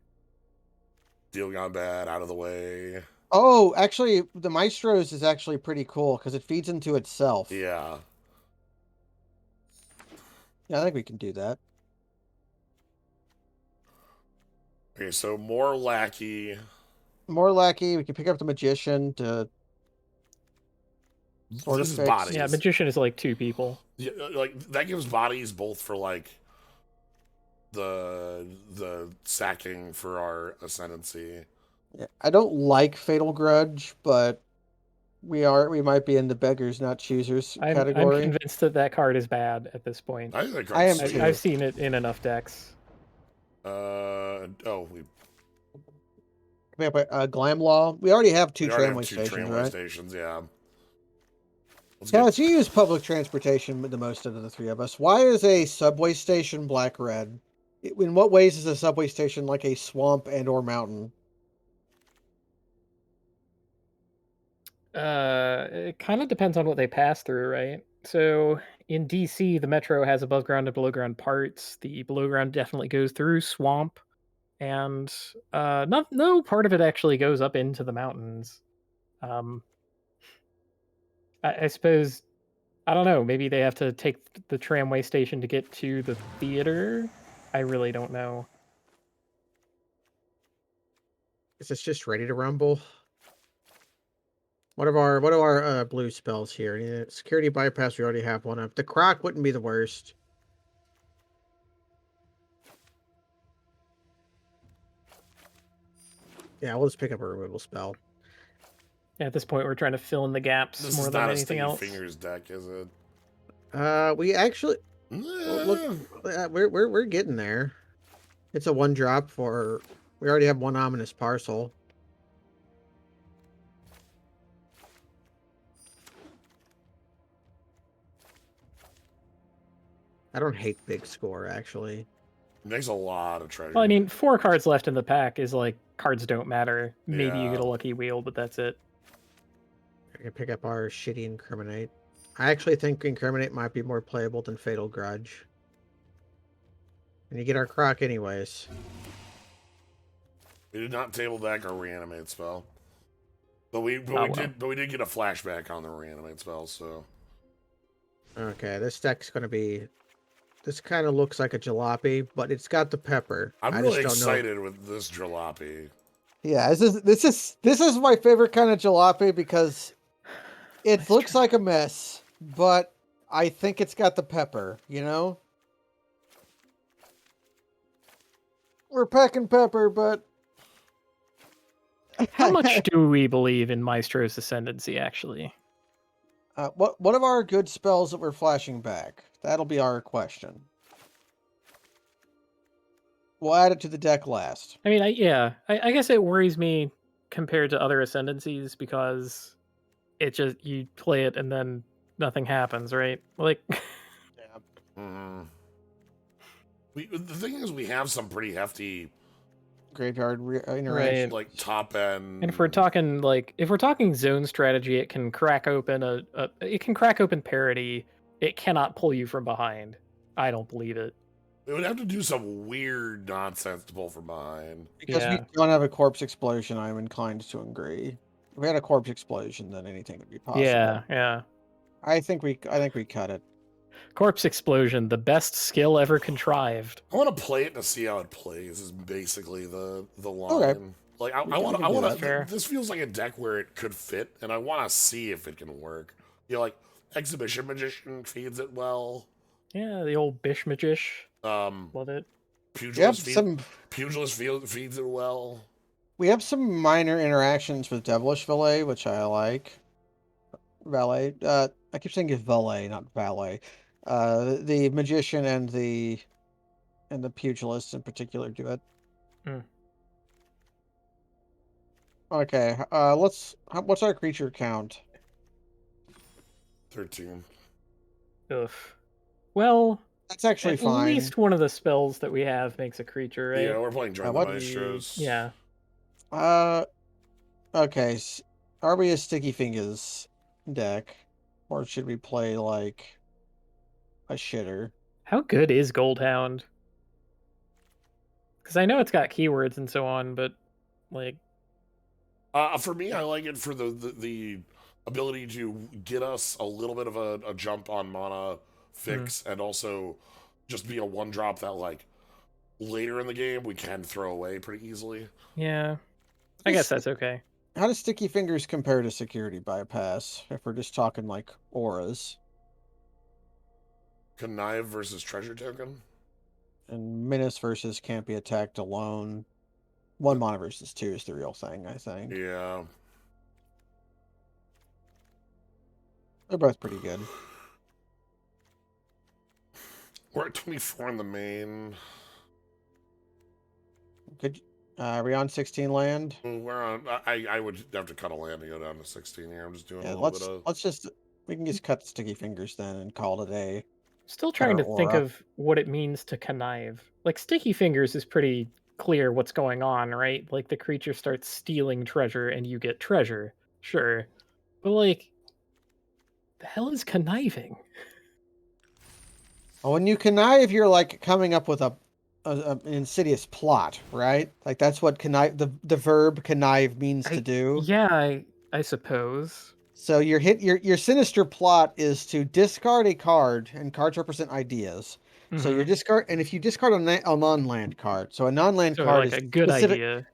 [SPEAKER 1] Deal gone bad, out of the way.
[SPEAKER 3] oh, actually, the Maestros is actually pretty cool because it feeds into itself.
[SPEAKER 1] Yeah.
[SPEAKER 3] Yeah, I think we can do that.
[SPEAKER 1] Okay, so more Lackey.
[SPEAKER 3] More Lackey. We can pick up the Magician to. Sort
[SPEAKER 1] This
[SPEAKER 3] of
[SPEAKER 1] is
[SPEAKER 3] fix.
[SPEAKER 1] bodies.
[SPEAKER 4] Yeah, Magician is like 2 people.
[SPEAKER 1] Yeah, like that gives bodies both for like the sacking for our ascendancy.
[SPEAKER 3] Yeah, I don't like Fatal Grudge, but we might be in the beggars not choosers
[SPEAKER 4] I'm
[SPEAKER 3] category.
[SPEAKER 4] convinced that card is bad at this point.
[SPEAKER 1] I think that
[SPEAKER 3] I am
[SPEAKER 1] card's
[SPEAKER 3] too.
[SPEAKER 1] sweet.
[SPEAKER 4] I've seen it in enough decks.
[SPEAKER 1] We
[SPEAKER 3] We have a Glam Law. We already have two
[SPEAKER 1] already
[SPEAKER 3] tramway
[SPEAKER 1] have two
[SPEAKER 3] stations,
[SPEAKER 1] tramway
[SPEAKER 3] right?
[SPEAKER 1] stations, yeah.
[SPEAKER 3] Kaz, you use public transportation the most out of the three of us. Why is a subway station black-red? In what ways is a subway station like a swamp and or mountain?
[SPEAKER 4] It kind of depends on what they pass through, right? So in DC, the Metro has above ground and below ground parts. The below ground definitely goes through swamp, and no part of it actually goes up into the mountains. I suppose, I don't know, maybe they have to take the tramway station to get to the theater. I really don't know.
[SPEAKER 3] Is this just ready to rumble? What are our blue spells here? Yeah, security bypass, we already have one up. The croc wouldn't be the worst. Yeah, we'll just pick up a removal spell.
[SPEAKER 4] At this point, we're trying to fill in the gaps
[SPEAKER 1] This
[SPEAKER 4] more
[SPEAKER 1] is
[SPEAKER 4] than
[SPEAKER 1] not a
[SPEAKER 4] anything
[SPEAKER 1] Sticky
[SPEAKER 4] else.
[SPEAKER 1] Fingers deck, is it?
[SPEAKER 3] We actually look. We're getting there. It's a 1-drop for. We already have one ominous parcel. I don't hate big score actually.
[SPEAKER 1] It makes a lot of treasure.
[SPEAKER 4] Well, I mean, 4 cards left in the pack is like cards don't matter. Maybe you
[SPEAKER 1] Yeah.
[SPEAKER 4] get a lucky wheel, but that's it.
[SPEAKER 3] I can pick up our shitty Incriminate. I actually think Incriminate might be more playable than Fatal Grudge. And you get our croc anyways.
[SPEAKER 1] We did not table back our reanimate spell. But we did get a flashback on the reanimate spell, so.
[SPEAKER 3] Okay, this deck's gonna be. This kind of looks like a jalopy, but it's got the pepper.
[SPEAKER 1] I'm
[SPEAKER 3] I
[SPEAKER 1] really
[SPEAKER 3] just don't know.
[SPEAKER 1] excited with this jalopy.
[SPEAKER 3] Yeah, this is my favorite kind of jalopy because it looks like a mess, but I think it's got the pepper, you know? We're packing pepper, but
[SPEAKER 4] How much do we believe in Maestro's ascendancy, actually?
[SPEAKER 3] what of our good spells that we're flashing back? That'll be our question. We'll add it to the deck last.
[SPEAKER 4] I mean, I guess it worries me compared to other ascendancies because it just, you play it and then nothing happens, right? Like,
[SPEAKER 1] Mm. The thing is, we have some pretty hefty,
[SPEAKER 3] Graveyard interaction.
[SPEAKER 4] right.
[SPEAKER 1] like, top end.
[SPEAKER 4] And if we're talking zone strategy, it can crack open it can crack open parity. It cannot pull you from behind. I don't believe it.
[SPEAKER 1] We would have to do some weird nonsense to pull from behind.
[SPEAKER 3] Because we
[SPEAKER 4] Yeah.
[SPEAKER 3] don't have a corpse explosion, I'm inclined to agree. If we had a corpse explosion, then anything would be possible.
[SPEAKER 4] Yeah.
[SPEAKER 3] I think we cut it.
[SPEAKER 4] Corpse explosion, the best skill ever contrived.
[SPEAKER 1] I want to play it to see how it plays. Is basically the line.
[SPEAKER 3] Okay.
[SPEAKER 1] Like
[SPEAKER 3] We can do that.
[SPEAKER 4] Fair.
[SPEAKER 1] This feels like a deck where it could fit, and I want to see if it can work. You know, like Exhibition Magician feeds it well.
[SPEAKER 4] Yeah, the old Bish Magish. Love it.
[SPEAKER 1] Pugilist,
[SPEAKER 3] Yep,
[SPEAKER 1] Pugilist feeds it well.
[SPEAKER 3] We have some minor interactions with Devilish Valet, which I like. Valet. I keep saying it's valet, not valet. The magician and the pugilist in particular do it.
[SPEAKER 4] Mm.
[SPEAKER 3] Okay. What's our creature count?
[SPEAKER 1] 13.
[SPEAKER 4] Ugh. Well,
[SPEAKER 3] That's actually
[SPEAKER 4] at
[SPEAKER 3] fine.
[SPEAKER 4] least one of the spells that we have makes a creature, right?
[SPEAKER 1] Yeah, we're playing Join the
[SPEAKER 3] what-
[SPEAKER 1] Maestros.
[SPEAKER 4] Yeah.
[SPEAKER 3] Okay. Are we a Sticky Fingers deck, or should we play like a shitter?
[SPEAKER 4] How good is Goldhound? Because I know it's got keywords and so on, but like,
[SPEAKER 1] For me, I like it for the ability to get us a little bit of a jump on mana fix, and also just be a 1-drop that, like, later in the game we can throw away pretty easily.
[SPEAKER 4] yeah, I guess that's okay.
[SPEAKER 3] How does Sticky Fingers compare to Security Bypass, if we're just talking like auras?
[SPEAKER 1] Connive versus Treasure Token.
[SPEAKER 3] And Menace versus can't be attacked alone. 1 mana versus 2 is the real thing, I think.
[SPEAKER 1] Yeah.
[SPEAKER 3] They're both pretty good.
[SPEAKER 1] We're at 24 in the main.
[SPEAKER 3] Are we on 16 land?
[SPEAKER 1] We're on. I would have to cut a land to go down to 16 here. I'm just doing
[SPEAKER 3] Yeah,
[SPEAKER 1] a little bit of.
[SPEAKER 3] we can just cut the Sticky Fingers then and call it a day.
[SPEAKER 4] Still trying to
[SPEAKER 3] our
[SPEAKER 4] think
[SPEAKER 3] aura.
[SPEAKER 4] of what it means to connive. Like, Sticky Fingers is pretty clear what's going on, right? Like, the creature starts stealing treasure and you get treasure. Sure. But, like, the hell is conniving?
[SPEAKER 3] Well, when you connive, you're like coming up with an insidious plot, right? Like that's what connive the verb connive means to do.
[SPEAKER 4] Yeah, I suppose.
[SPEAKER 3] So your sinister plot is to discard a card, and cards represent ideas. So you discard, and if you discard a non-land card, so a non-land
[SPEAKER 4] So
[SPEAKER 3] card
[SPEAKER 4] like
[SPEAKER 3] is
[SPEAKER 4] a good
[SPEAKER 3] specific.
[SPEAKER 4] idea.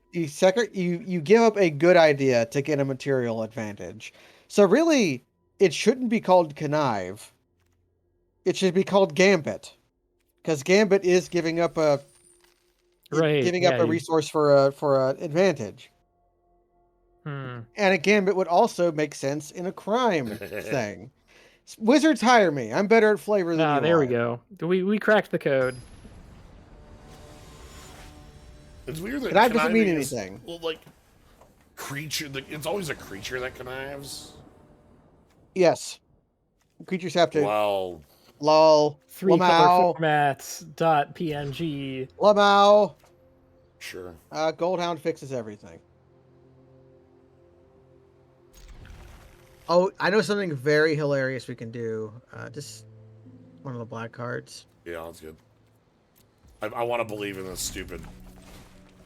[SPEAKER 3] You give up a good idea to get a material advantage. So really, it shouldn't be called connive. It should be called gambit, because gambit is giving up a
[SPEAKER 4] Right. Yeah.
[SPEAKER 3] resource for a advantage.
[SPEAKER 4] Hmm.
[SPEAKER 3] And a gambit would also make sense in a crime thing. Wizards hire me. I'm better at flavor than you
[SPEAKER 4] There
[SPEAKER 3] are.
[SPEAKER 4] we go. We cracked the code.
[SPEAKER 1] It's weird that
[SPEAKER 3] Connive doesn't mean
[SPEAKER 1] conniving is-
[SPEAKER 3] anything.
[SPEAKER 1] well, like creature. It's always a creature that connives.
[SPEAKER 3] Yes. Creatures have to.
[SPEAKER 1] Well,
[SPEAKER 3] Lol.
[SPEAKER 4] 3 color
[SPEAKER 3] Lamau.
[SPEAKER 4] formats. .png.
[SPEAKER 3] Lamau.
[SPEAKER 1] sure.
[SPEAKER 3] Goldhound fixes everything. Oh, I know something very hilarious we can do. Just one of the black cards.
[SPEAKER 1] Yeah, that's good. I want to believe in this stupid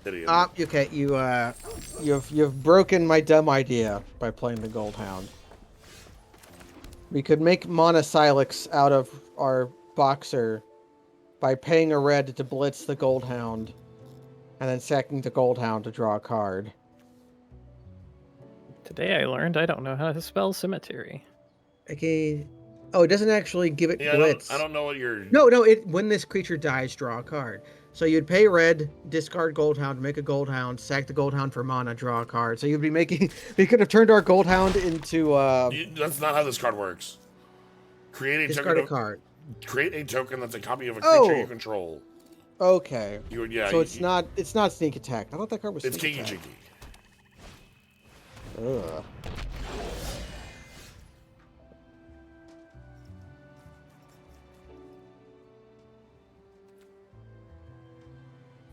[SPEAKER 1] idiot.
[SPEAKER 3] Okay, you've broken my dumb idea by playing the Goldhound. We could make Mana Silex out of our Boxer by paying a red to blitz the Goldhound, and then sacking the Goldhound to draw a card.
[SPEAKER 4] Today I learned I don't know how to spell cemetery.
[SPEAKER 3] Okay. Oh, it doesn't actually give it
[SPEAKER 1] yeah,
[SPEAKER 3] blitz.
[SPEAKER 1] I don't know what you're.
[SPEAKER 3] No. It when this creature dies, draw a card. So you'd pay red, discard Goldhound, make a Goldhound, sack the Goldhound for mana, draw a card. So you'd be making. We could have turned our Goldhound into.
[SPEAKER 1] That's not how this card works. Create a
[SPEAKER 3] discard
[SPEAKER 1] token.
[SPEAKER 3] a card.
[SPEAKER 1] Create a token that's a copy of a creature you control.
[SPEAKER 3] Okay. So it's not sneak attack. I thought that card was.
[SPEAKER 1] It's
[SPEAKER 3] sneak
[SPEAKER 1] Kiki
[SPEAKER 3] attack.
[SPEAKER 1] Jiki.
[SPEAKER 3] Ugh.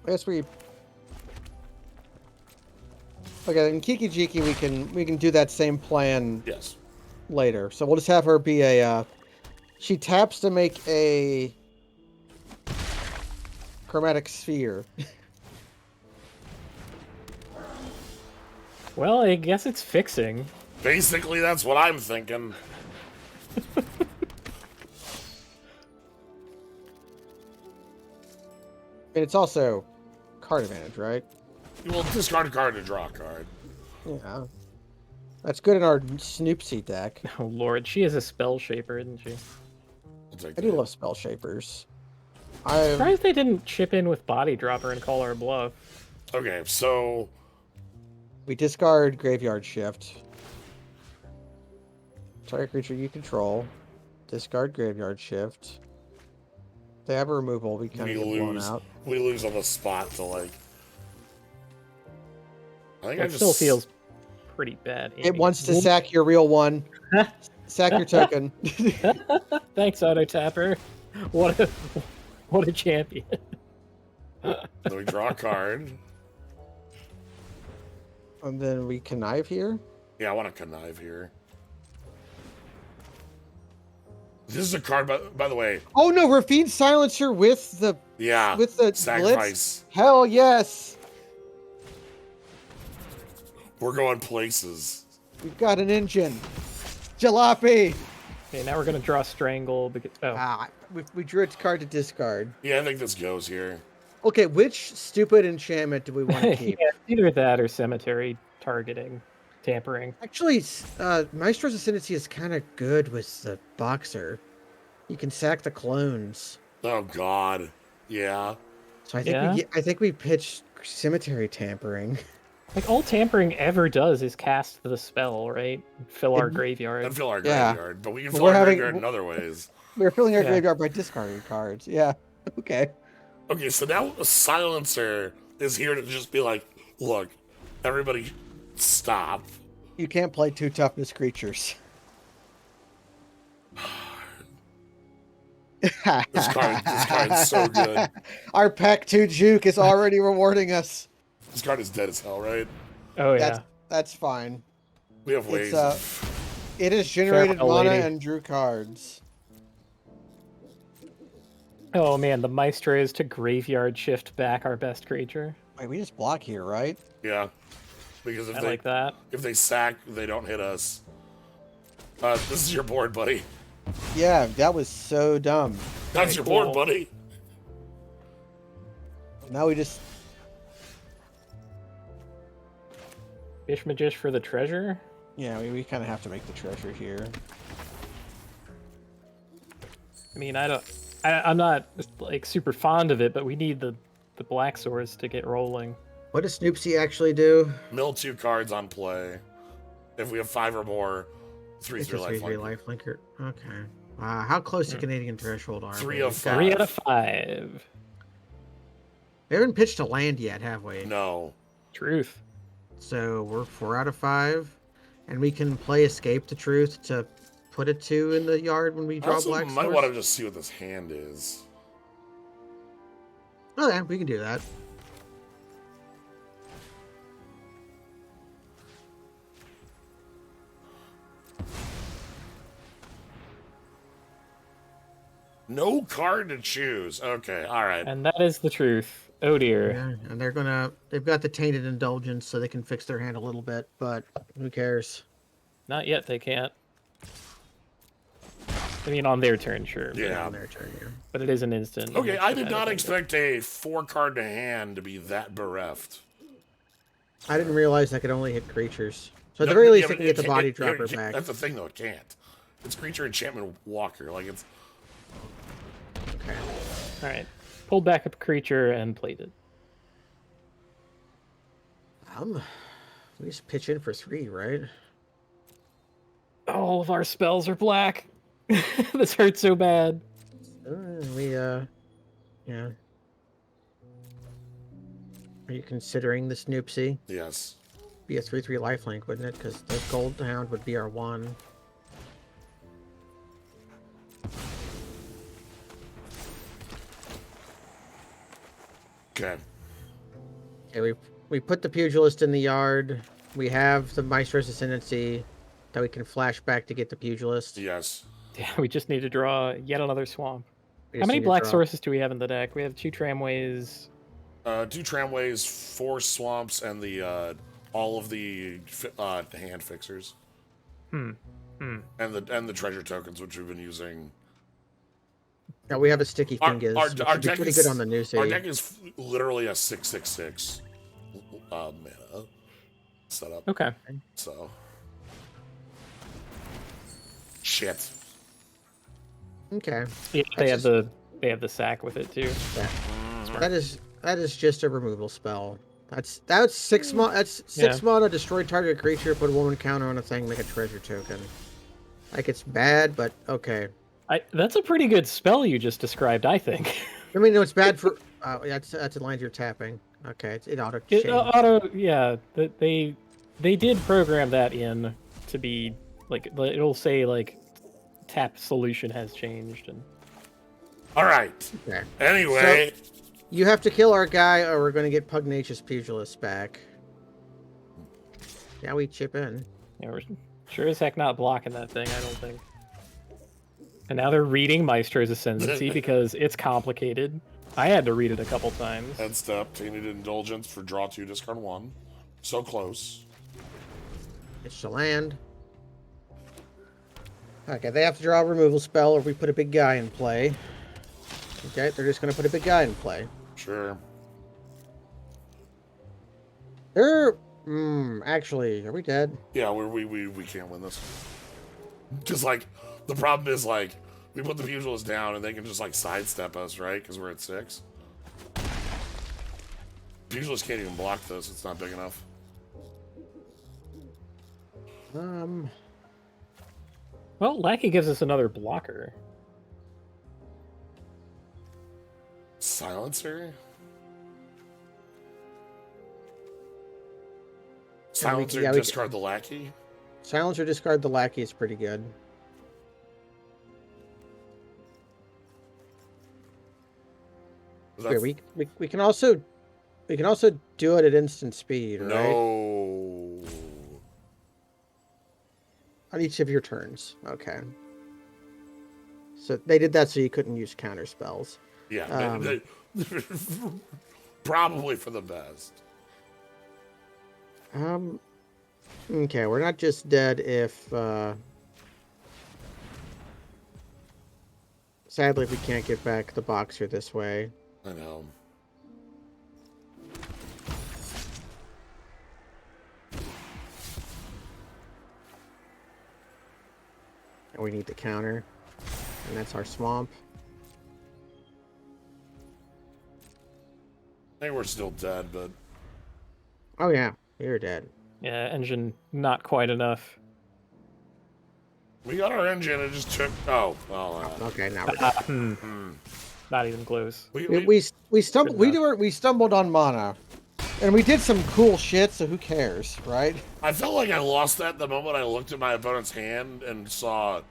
[SPEAKER 3] I guess we. Okay, in Kiki Jiki we can do that same plan
[SPEAKER 1] Yes.
[SPEAKER 3] later. So we'll just have her be a. She taps to make a chromatic sphere.
[SPEAKER 4] Well, I guess it's fixing.
[SPEAKER 1] Basically, that's what I'm thinking.
[SPEAKER 3] And it's also card advantage, right?
[SPEAKER 1] You will discard a card to draw a card.
[SPEAKER 3] Yeah. That's good in our Snoopsy deck.
[SPEAKER 4] Oh lord, she is a spell shaper, isn't she?
[SPEAKER 1] I'll take
[SPEAKER 3] I do
[SPEAKER 1] that.
[SPEAKER 3] love spell shapers.
[SPEAKER 4] Surprised they didn't chip in with body dropper and call our bluff.
[SPEAKER 1] Okay, so
[SPEAKER 3] We discard Graveyard Shift. Target creature you control. Discard Graveyard Shift. They have a removal, we kind
[SPEAKER 1] we
[SPEAKER 3] of get blown
[SPEAKER 1] lose.
[SPEAKER 3] out.
[SPEAKER 1] We lose on the spot to like. I think I
[SPEAKER 4] It
[SPEAKER 1] just
[SPEAKER 4] still feels pretty bad.
[SPEAKER 3] It
[SPEAKER 4] Amy.
[SPEAKER 3] wants to sack your real one. Sack your token.
[SPEAKER 4] Thanks, Auto Tapper. What a champion.
[SPEAKER 1] So we draw a card.
[SPEAKER 3] And then we connive here.
[SPEAKER 1] Yeah, I want to connive here. This is a card, by the way.
[SPEAKER 3] Oh no, Rafine Silencer with the
[SPEAKER 1] Yeah,
[SPEAKER 3] sacrifice.
[SPEAKER 1] Blitz.
[SPEAKER 3] Hell yes.
[SPEAKER 1] We're going places.
[SPEAKER 3] We've got an engine. Jalopy.
[SPEAKER 4] Okay, now we're gonna draw Strangle because
[SPEAKER 3] We drew its card to discard.
[SPEAKER 1] Yeah, I think this goes here.
[SPEAKER 3] Okay, which stupid enchantment do we want to keep?
[SPEAKER 4] yeah, either that or cemetery targeting, tampering.
[SPEAKER 3] Actually, Maestro's Ascendancy is kind of good with the Boxer. You can sack the clones.
[SPEAKER 1] Oh God, yeah.
[SPEAKER 3] So I think I think we pitched Cemetery Tampering.
[SPEAKER 4] Like all tampering ever does is cast the spell, right? Fill our graveyard.
[SPEAKER 1] And fill our
[SPEAKER 3] Yeah.
[SPEAKER 1] graveyard, but we can
[SPEAKER 3] But
[SPEAKER 1] fill
[SPEAKER 3] we're
[SPEAKER 1] our
[SPEAKER 3] having-
[SPEAKER 1] graveyard in other ways.
[SPEAKER 3] We're filling our
[SPEAKER 4] Yeah.
[SPEAKER 3] graveyard by discarding cards. Yeah. Okay.
[SPEAKER 1] Okay, so now a silencer is here to just be like, look, everybody, stop.
[SPEAKER 3] You can't play two toughness creatures.
[SPEAKER 1] This card's so good.
[SPEAKER 3] Our Pack 2 Juke is already rewarding us.
[SPEAKER 1] This card is dead as hell, right?
[SPEAKER 4] Oh yeah.
[SPEAKER 3] That's fine.
[SPEAKER 1] We have ways.
[SPEAKER 3] It has generated
[SPEAKER 4] Farewell,
[SPEAKER 3] mana
[SPEAKER 4] lady.
[SPEAKER 3] and drew cards.
[SPEAKER 4] Oh man, the Maestro is to graveyard shift back our best creature.
[SPEAKER 3] Wait, we just block here, right?
[SPEAKER 1] Yeah, because if
[SPEAKER 4] I
[SPEAKER 1] they
[SPEAKER 4] like that.
[SPEAKER 1] if they sack, they don't hit us. This is your board, buddy.
[SPEAKER 3] Yeah, that was so dumb.
[SPEAKER 1] That's your board,
[SPEAKER 4] cool.
[SPEAKER 1] buddy.
[SPEAKER 3] Now we just...
[SPEAKER 4] Ishmajish for the treasure?
[SPEAKER 3] Yeah, we kind of have to make the treasure here.
[SPEAKER 4] I mean, I'm not like super fond of it, but we need the black swords to get rolling.
[SPEAKER 3] What does Snoopsy actually do?
[SPEAKER 1] Mill 2 cards on play. If we have 5 or more, 3
[SPEAKER 3] It's
[SPEAKER 1] through
[SPEAKER 3] a
[SPEAKER 1] life
[SPEAKER 3] 3/3 life linker. Okay. How close to Canadian threshold are
[SPEAKER 1] 3
[SPEAKER 3] we?
[SPEAKER 1] of
[SPEAKER 3] We've got-
[SPEAKER 4] 3 out of 5.
[SPEAKER 3] We haven't pitched a land yet, have we?
[SPEAKER 1] No.
[SPEAKER 4] Truth.
[SPEAKER 3] So we're 4 out of 5. And we can play Escape the Truth to put a 2 in the yard when we
[SPEAKER 1] I
[SPEAKER 3] draw
[SPEAKER 1] also
[SPEAKER 3] black
[SPEAKER 1] might
[SPEAKER 3] swords.
[SPEAKER 1] want to just see what this hand is.
[SPEAKER 3] Oh, yeah, we can do that.
[SPEAKER 1] No card to choose. Okay, all right.
[SPEAKER 4] And that is the truth. Oh dear.
[SPEAKER 3] Yeah, and they've got the Tainted Indulgence, so they can fix their hand a little bit, but who cares?
[SPEAKER 4] Not yet, they can't. I mean, on their turn, sure.
[SPEAKER 1] Yeah.
[SPEAKER 3] On their turn here.
[SPEAKER 4] But it is an instant.
[SPEAKER 1] Okay, I did
[SPEAKER 4] Kinda
[SPEAKER 1] not
[SPEAKER 4] thing.
[SPEAKER 1] expect a 4 card to hand to be that bereft.
[SPEAKER 3] I didn't realize I could only hit creatures. So at the
[SPEAKER 1] No,
[SPEAKER 3] very
[SPEAKER 1] yeah,
[SPEAKER 3] least, I
[SPEAKER 1] but
[SPEAKER 3] can get the
[SPEAKER 1] it
[SPEAKER 3] body
[SPEAKER 1] can't-
[SPEAKER 3] dropper back.
[SPEAKER 1] That's the thing, though. It can't. It's creature enchantment walker. Like it's.
[SPEAKER 3] Okay.
[SPEAKER 4] Alright. Pulled back a creature and played it.
[SPEAKER 3] We just pitch in for 3, right?
[SPEAKER 4] All of our spells are black. This hurts so bad.
[SPEAKER 3] Yeah. Are you considering the Snoopsy?
[SPEAKER 1] Yes.
[SPEAKER 3] Be a 3/3 lifelink, wouldn't it? Because the Gold Hound would be our 1.
[SPEAKER 1] Okay.
[SPEAKER 3] Okay, we put the Pugilist in the yard. We have the Maestro's Ascendancy that we can flash back to get the Pugilist.
[SPEAKER 1] Yes.
[SPEAKER 4] Yeah, we just need to draw yet another swamp.
[SPEAKER 3] We
[SPEAKER 4] How
[SPEAKER 3] just
[SPEAKER 4] many
[SPEAKER 3] need to
[SPEAKER 4] black
[SPEAKER 3] draw-
[SPEAKER 4] sources do we have in the deck? We have 2 tramways.
[SPEAKER 1] 2 tramways, 4 swamps, and the all of the hand fixers.
[SPEAKER 4] Hmm.
[SPEAKER 1] And the treasure tokens, which we've been using.
[SPEAKER 3] Yeah, we have a Sticky Fingers, which would be
[SPEAKER 1] deck
[SPEAKER 3] pretty
[SPEAKER 1] is,
[SPEAKER 3] good on the new
[SPEAKER 1] Our deck is literally a 6/6/6 mana setup.
[SPEAKER 4] Okay.
[SPEAKER 1] So. Shit.
[SPEAKER 3] Okay.
[SPEAKER 4] Yeah, they
[SPEAKER 3] That's
[SPEAKER 4] have the sack with it too.
[SPEAKER 3] That is just a removal spell. That's 6 mana. That's 6 mana. Destroy target creature. Put a woman counter on a thing. Make a treasure token. Like it's bad, but okay.
[SPEAKER 4] That's a pretty good spell you just described, I think.
[SPEAKER 3] I mean, no, it's bad for. That's a line you're tapping. Okay, it auto
[SPEAKER 4] It,
[SPEAKER 3] changed.
[SPEAKER 4] yeah, they did program that in to be like it'll say like tap solution has changed and.
[SPEAKER 1] All right.
[SPEAKER 3] Okay.
[SPEAKER 1] Anyway.
[SPEAKER 3] You have to kill our guy, or we're going to get Pugnacious Pugilist back. Yeah, we chip in.
[SPEAKER 4] Yeah, we're sure as heck not blocking that thing, I don't think. And now they're reading Maestro's Ascendancy because it's complicated. I had to read it a couple times.
[SPEAKER 1] Head step, Tainted Indulgence for draw 2, discard 1. So close.
[SPEAKER 3] It's the land. Okay, they have to draw a removal spell, or we put a big guy in play. Okay, they're just going to put a big guy in play.
[SPEAKER 1] Sure.
[SPEAKER 3] They're... actually, are we dead?
[SPEAKER 1] Yeah, we can't win this. Just like, the problem is like, we put the pugilists down and they can just like sidestep us, right? Because we're at 6. Pugilists can't even block this, it's not big enough.
[SPEAKER 4] Well, Lackey gives us another blocker.
[SPEAKER 1] Silencer? Silencer,
[SPEAKER 3] yeah,
[SPEAKER 1] discard the lackey?
[SPEAKER 3] Silence or discard the lackey is pretty good.
[SPEAKER 1] That's-
[SPEAKER 3] Here, we can also do it at instant speed, right?
[SPEAKER 1] No.
[SPEAKER 3] On each of your turns. Okay. So they did that so you couldn't use counter spells.
[SPEAKER 1] Yeah, probably for the best.
[SPEAKER 3] Okay, we're not just dead if sadly we can't get back the boxer this way.
[SPEAKER 1] I know.
[SPEAKER 3] And we need the counter. And that's our swamp.
[SPEAKER 1] I think we're still dead, but
[SPEAKER 3] Oh yeah, you're dead.
[SPEAKER 4] Yeah, engine not quite enough.
[SPEAKER 1] we got our engine. It just took. Oh, well.
[SPEAKER 3] Okay, now we're dead.
[SPEAKER 4] Not even close.
[SPEAKER 3] We stumbled.
[SPEAKER 4] Good enough.
[SPEAKER 3] We stumbled on mana, and we did some cool shit. So who cares, right?
[SPEAKER 1] I felt like I lost that the moment I looked at my opponent's hand and saw,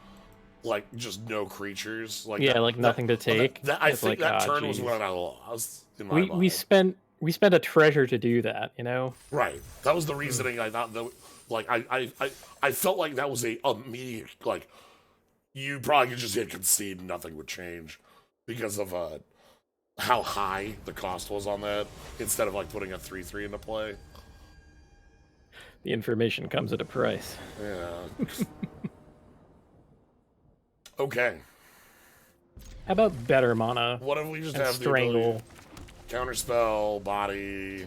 [SPEAKER 1] like, just no creatures. Like
[SPEAKER 4] Yeah,
[SPEAKER 1] that,
[SPEAKER 4] like nothing to take.
[SPEAKER 1] I
[SPEAKER 4] It's
[SPEAKER 1] think
[SPEAKER 4] like,
[SPEAKER 1] that
[SPEAKER 4] ah,
[SPEAKER 1] turn was
[SPEAKER 4] geez.
[SPEAKER 1] when I lost. In my mind.
[SPEAKER 4] We spent a treasure to do that, you know?
[SPEAKER 1] Right. That was the reasoning. I thought that, like, I felt like that was a immediate, like, you probably could just hit concede and nothing would change because of how high the cost was on that instead of like putting a 3/3 into play.
[SPEAKER 4] The information comes at a price.
[SPEAKER 1] Yeah. Okay.
[SPEAKER 4] How about better mana?
[SPEAKER 1] What if we just
[SPEAKER 4] and
[SPEAKER 1] have
[SPEAKER 4] strangle?
[SPEAKER 1] the ability, counterspell, body?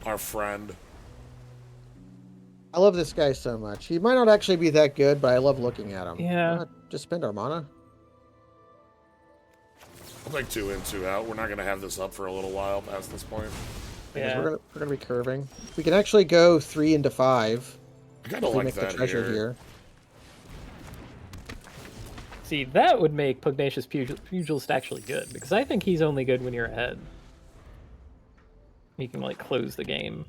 [SPEAKER 1] Our friend.
[SPEAKER 3] I love this guy so much. He might not actually be that good, but I love looking at him.
[SPEAKER 4] Yeah.
[SPEAKER 3] Why not just spend our mana.
[SPEAKER 1] I'll take 2 in, 2 out. We're not gonna have this up for a little while past this point.
[SPEAKER 3] Because
[SPEAKER 4] Yeah.
[SPEAKER 3] we're gonna be curving. We can actually go 3 into 5.
[SPEAKER 1] I kind of
[SPEAKER 3] If we
[SPEAKER 1] like
[SPEAKER 3] make the
[SPEAKER 1] that
[SPEAKER 3] treasure
[SPEAKER 1] here.
[SPEAKER 3] here.
[SPEAKER 4] See, that would make Pugnacious Pugilist actually good, because I think he's only good when you're ahead. He can, like, close the game.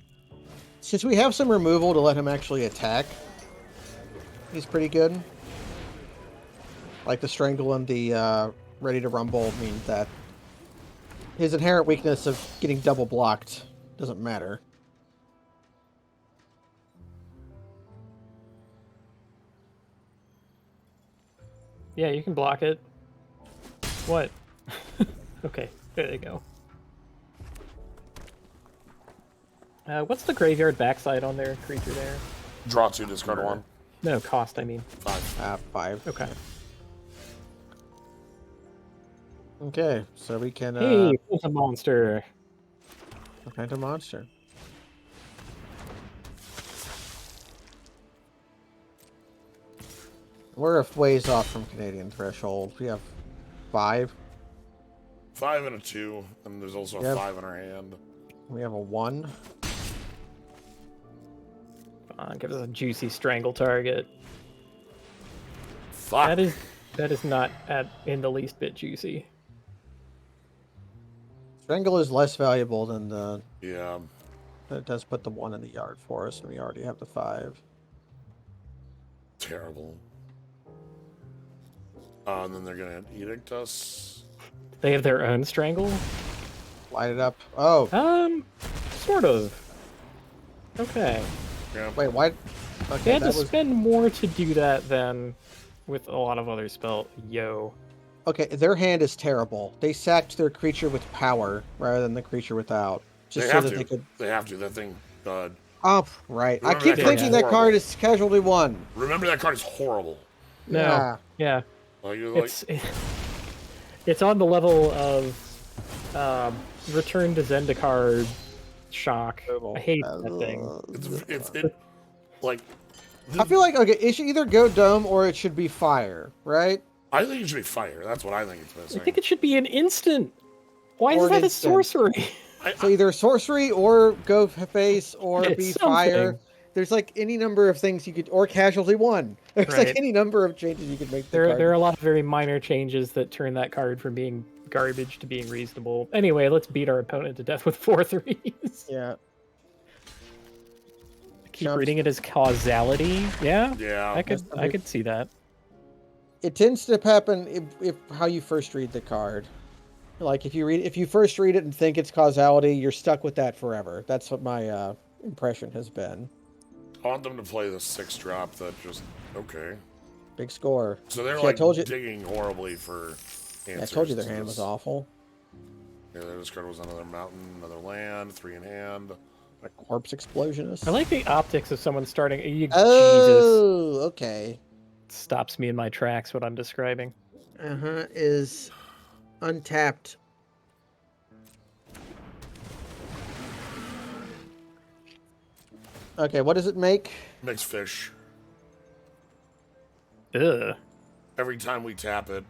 [SPEAKER 3] Since we have some removal to let him actually attack, he's pretty good. Like the Strangle and the Ready to Rumble mean that his inherent weakness of getting double blocked doesn't matter.
[SPEAKER 4] Yeah, you can block it. What? Okay, there you go. What's the graveyard backside on their creature there?
[SPEAKER 1] Draw 2, discard 1.
[SPEAKER 4] No, cost, I mean.
[SPEAKER 1] 5.
[SPEAKER 3] 5.
[SPEAKER 4] Okay.
[SPEAKER 3] Okay, so we can
[SPEAKER 4] Hey, it's a monster.
[SPEAKER 3] find a monster. We're a ways off from Canadian threshold. We have 5.
[SPEAKER 1] 5 and a 2, and there's also a
[SPEAKER 3] Yep.
[SPEAKER 1] 5 in our hand.
[SPEAKER 3] We have a 1.
[SPEAKER 4] Give us a juicy strangle target.
[SPEAKER 1] Fuck.
[SPEAKER 4] That is not in the least bit juicy.
[SPEAKER 3] Strangle is less valuable than the...
[SPEAKER 1] Yeah.
[SPEAKER 3] It does put the 1 in the yard for us, and we already have the 5.
[SPEAKER 1] Terrible. And then they're gonna edict us.
[SPEAKER 4] They have their own strangle?
[SPEAKER 3] Light it up. Oh,
[SPEAKER 4] Sort of. Okay.
[SPEAKER 1] Yeah.
[SPEAKER 3] wait, why?
[SPEAKER 4] They
[SPEAKER 3] Okay,
[SPEAKER 4] had to
[SPEAKER 3] that was...
[SPEAKER 4] spend more to do that than with a lot of other spell. Yo.
[SPEAKER 3] Okay, their hand is terrible. They sacked their creature with power rather than the creature without. Just
[SPEAKER 1] They
[SPEAKER 3] so
[SPEAKER 1] have
[SPEAKER 3] that
[SPEAKER 1] to.
[SPEAKER 3] they could...
[SPEAKER 1] They have to. That thing.
[SPEAKER 3] Oh, right. I
[SPEAKER 1] Remember
[SPEAKER 3] keep
[SPEAKER 1] that card's
[SPEAKER 3] thinking that
[SPEAKER 1] horrible.
[SPEAKER 3] card is Casualty 1.
[SPEAKER 1] Remember that card is horrible.
[SPEAKER 4] No.
[SPEAKER 3] Yeah.
[SPEAKER 4] Yeah.
[SPEAKER 1] Like,
[SPEAKER 4] It's on the level of Return to Zendikar shock. I hate that thing.
[SPEAKER 1] like.
[SPEAKER 3] I feel like, okay, it should either go Dome or it should be Fire, right?
[SPEAKER 1] I think it should be fire. That's what I think it's missing.
[SPEAKER 4] I think it should be an instant. Why
[SPEAKER 3] Or
[SPEAKER 4] is
[SPEAKER 3] an
[SPEAKER 4] that a
[SPEAKER 3] instant.
[SPEAKER 4] sorcery?
[SPEAKER 3] So either Sorcery or go Face or
[SPEAKER 4] It's
[SPEAKER 3] be
[SPEAKER 4] something.
[SPEAKER 3] Fire. There's like any number of things you could... Or Casualty 1. There's
[SPEAKER 4] Right.
[SPEAKER 3] like any number of changes you could make to the
[SPEAKER 4] There
[SPEAKER 3] card.
[SPEAKER 4] are a lot of very minor changes that turn that card from being garbage to being reasonable. Anyway, let's beat our opponent to death with 4 threes.
[SPEAKER 3] Yeah.
[SPEAKER 4] Keep
[SPEAKER 3] Sounds-
[SPEAKER 4] reading it as causality. Yeah,
[SPEAKER 1] Yeah.
[SPEAKER 4] I could see that.
[SPEAKER 3] It tends to happen if how you first read the card. Like if you first read it and think it's causality, you're stuck with that forever. That's what my impression has been.
[SPEAKER 1] I want them to play the 6-drop that just. Okay.
[SPEAKER 3] Big score.
[SPEAKER 1] So they're
[SPEAKER 3] See, I
[SPEAKER 1] like
[SPEAKER 3] told you-
[SPEAKER 1] digging horribly for answers.
[SPEAKER 3] I told you their
[SPEAKER 1] to
[SPEAKER 3] hand
[SPEAKER 1] this.
[SPEAKER 3] was awful.
[SPEAKER 1] Yeah, their discard was another mountain, another land, 3 in hand.
[SPEAKER 3] A corpse explosionist.
[SPEAKER 4] I like the optics of someone starting. Jesus,
[SPEAKER 3] Oh, okay.
[SPEAKER 4] stops me in my tracks. What I'm describing.
[SPEAKER 3] Is Untapped. Okay, what does it make?
[SPEAKER 1] Makes fish.
[SPEAKER 4] Ugh.
[SPEAKER 1] Every time we tap it,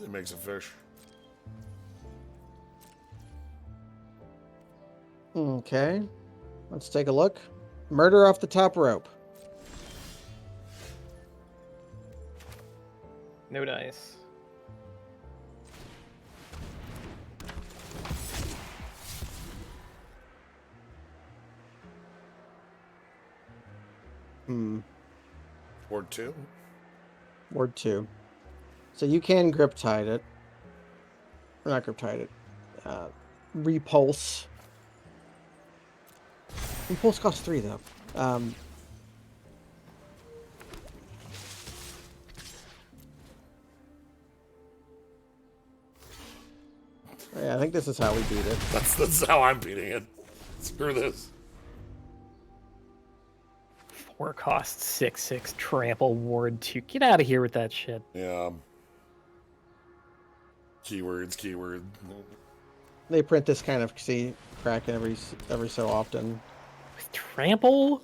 [SPEAKER 1] it makes a fish.
[SPEAKER 3] Okay. Let's take a look. Murder off the top rope.
[SPEAKER 4] No dice.
[SPEAKER 1] Ward 2.
[SPEAKER 3] Word 2. So you can grip tide it. Or not grip tide it. Repulse. Repulse costs 3 though. Yeah, I think this is how we beat it.
[SPEAKER 1] That's how I'm beating it. Screw this.
[SPEAKER 4] 4 costs 6/6 trample ward 2. Get out of here with that shit.
[SPEAKER 1] Yeah. Keyword.
[SPEAKER 3] They print this kind of Kraken every so often.
[SPEAKER 4] With trample?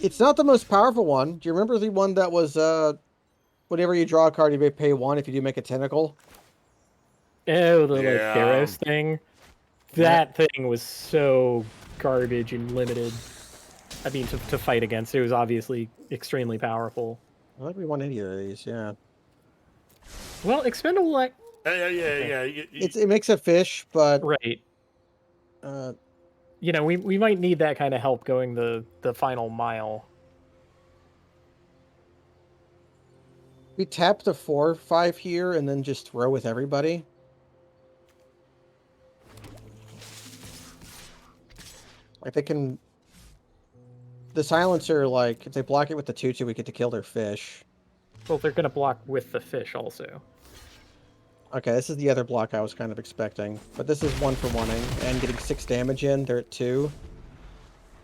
[SPEAKER 3] It's not the most powerful one. Do you remember the one that was whenever you draw a card, you may pay 1 if you do make a tentacle?
[SPEAKER 4] Oh, the like
[SPEAKER 1] Yeah.
[SPEAKER 4] Theros thing. That thing was so garbage and limited. I mean, to fight against, it was obviously extremely powerful.
[SPEAKER 3] I don't think we won any of these. Yeah.
[SPEAKER 4] Well, expendable like
[SPEAKER 1] Yeah.
[SPEAKER 3] It makes a fish, but
[SPEAKER 4] right.
[SPEAKER 3] uh,
[SPEAKER 4] You know, we might need that kind of help going the final mile.
[SPEAKER 3] we tap the 4/5 here and then just throw with everybody. Like they can. The silencer, like if they block it with the 2/2, we get to kill their fish.
[SPEAKER 4] Well, they're gonna block with the fish also.
[SPEAKER 3] Okay, this is the other block I was kind of expecting, but this is 1 for 1ing and getting 6 damage in. They're at 2.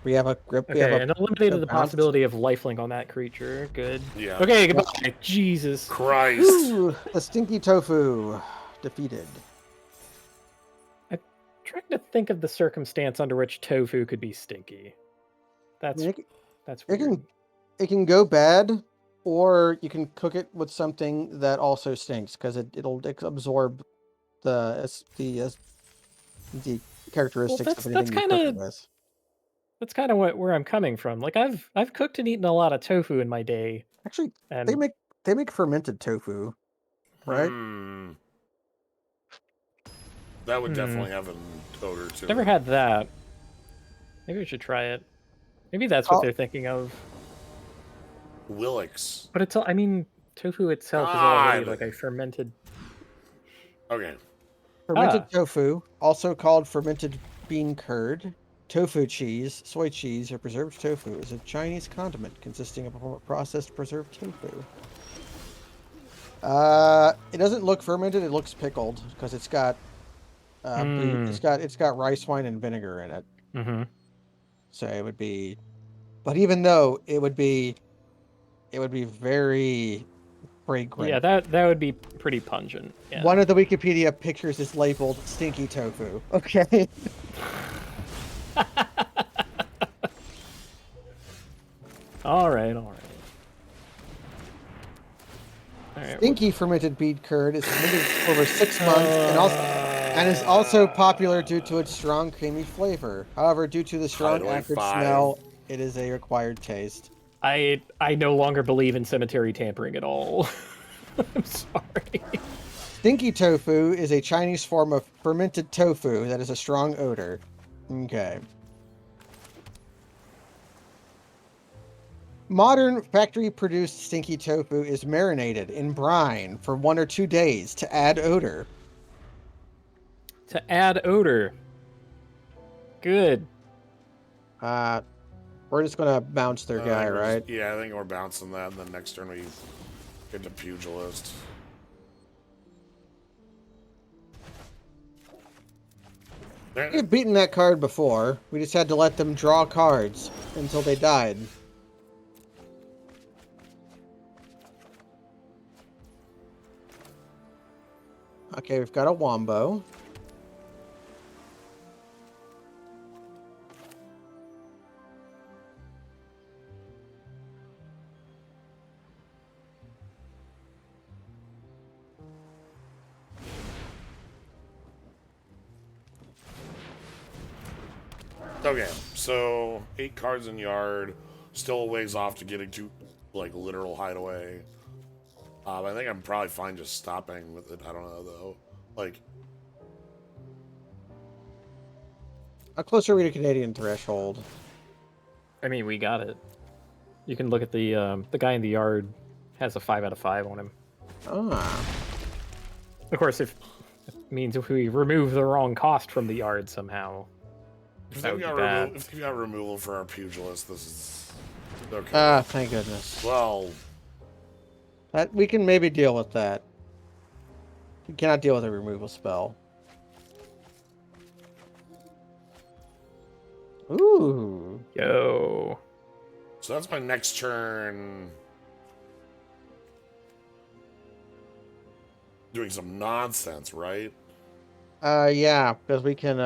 [SPEAKER 3] We have a grip. We have
[SPEAKER 4] Okay,
[SPEAKER 3] a
[SPEAKER 4] and eliminated the
[SPEAKER 3] bounce.
[SPEAKER 4] possibility of lifelink on that creature. Good.
[SPEAKER 1] Yeah.
[SPEAKER 4] Okay, goodbye. Jesus.
[SPEAKER 1] Christ.
[SPEAKER 3] Ooh, the stinky tofu defeated.
[SPEAKER 4] Trying to think of the circumstance under which tofu could be stinky. That's
[SPEAKER 3] It
[SPEAKER 4] weird.
[SPEAKER 3] can go bad, or you can cook it with something that also stinks because it'll absorb the characteristics
[SPEAKER 4] that's
[SPEAKER 3] of anything you cook it with.
[SPEAKER 4] That's kind of where I'm coming from. Like I've cooked and eaten a lot of tofu in my day,
[SPEAKER 3] Actually,
[SPEAKER 4] and
[SPEAKER 3] they make fermented tofu, right?
[SPEAKER 1] That would definitely have an odor to
[SPEAKER 4] never
[SPEAKER 1] it.
[SPEAKER 4] had that. Maybe we should try it. Maybe that's what they're thinking of.
[SPEAKER 1] Willix.
[SPEAKER 4] But it's I mean, tofu itself is already like a fermented.
[SPEAKER 1] Okay.
[SPEAKER 3] Fermented tofu, also called fermented bean curd, tofu cheese, soy cheese, or preserved tofu, is a Chinese condiment consisting of a processed preserved tofu. It doesn't look fermented; it looks pickled because it's got it's got rice wine and vinegar in it.
[SPEAKER 4] Mm-hmm.
[SPEAKER 3] So it would be, but even though it would be very fragrant.
[SPEAKER 4] Yeah, that would be pretty pungent. Yeah.
[SPEAKER 3] One of the Wikipedia pictures is labeled "stinky tofu." Okay.
[SPEAKER 4] All right.
[SPEAKER 3] Stinky fermented bean curd is fermented over 6 months and is also popular due to its strong creamy flavor. However, due to the strong acrid smell, it is a required taste.
[SPEAKER 4] I no longer believe in cemetery tampering at all. I'm sorry.
[SPEAKER 3] Stinky tofu is a Chinese form of fermented tofu that has a strong odor. Okay. Modern factory-produced stinky tofu is marinated in brine for 1 or 2 days to add odor.
[SPEAKER 4] To add odor. Good.
[SPEAKER 3] We're just gonna bounce their guy, right?
[SPEAKER 1] Yeah, I think we're bouncing that, and then next turn we get to Pugilist.
[SPEAKER 3] We've beaten that card before. We just had to let them draw cards until they died. Okay, we've got a Wombo.
[SPEAKER 1] Okay, so 8 cards in yard, still a ways off to getting to like literal hideaway. I think I'm probably fine just stopping with it. I don't know though. Like,
[SPEAKER 3] How close are we to Canadian threshold?
[SPEAKER 4] I mean, we got it. You can look at the guy in the yard has a 5 out of 5 on him.
[SPEAKER 3] Ah,
[SPEAKER 4] Of course, if it means if we remove the wrong cost from the yard somehow,
[SPEAKER 1] if
[SPEAKER 4] that
[SPEAKER 1] they've
[SPEAKER 4] would be bad.
[SPEAKER 1] if they've got removal for our pugilist, this is okay.
[SPEAKER 3] thank goodness.
[SPEAKER 1] Well,
[SPEAKER 3] That we can maybe deal with that. We cannot deal with a removal spell. Ooh.
[SPEAKER 4] Yo.
[SPEAKER 1] so that's my next turn. Doing some nonsense, right?
[SPEAKER 3] Yeah, because we can,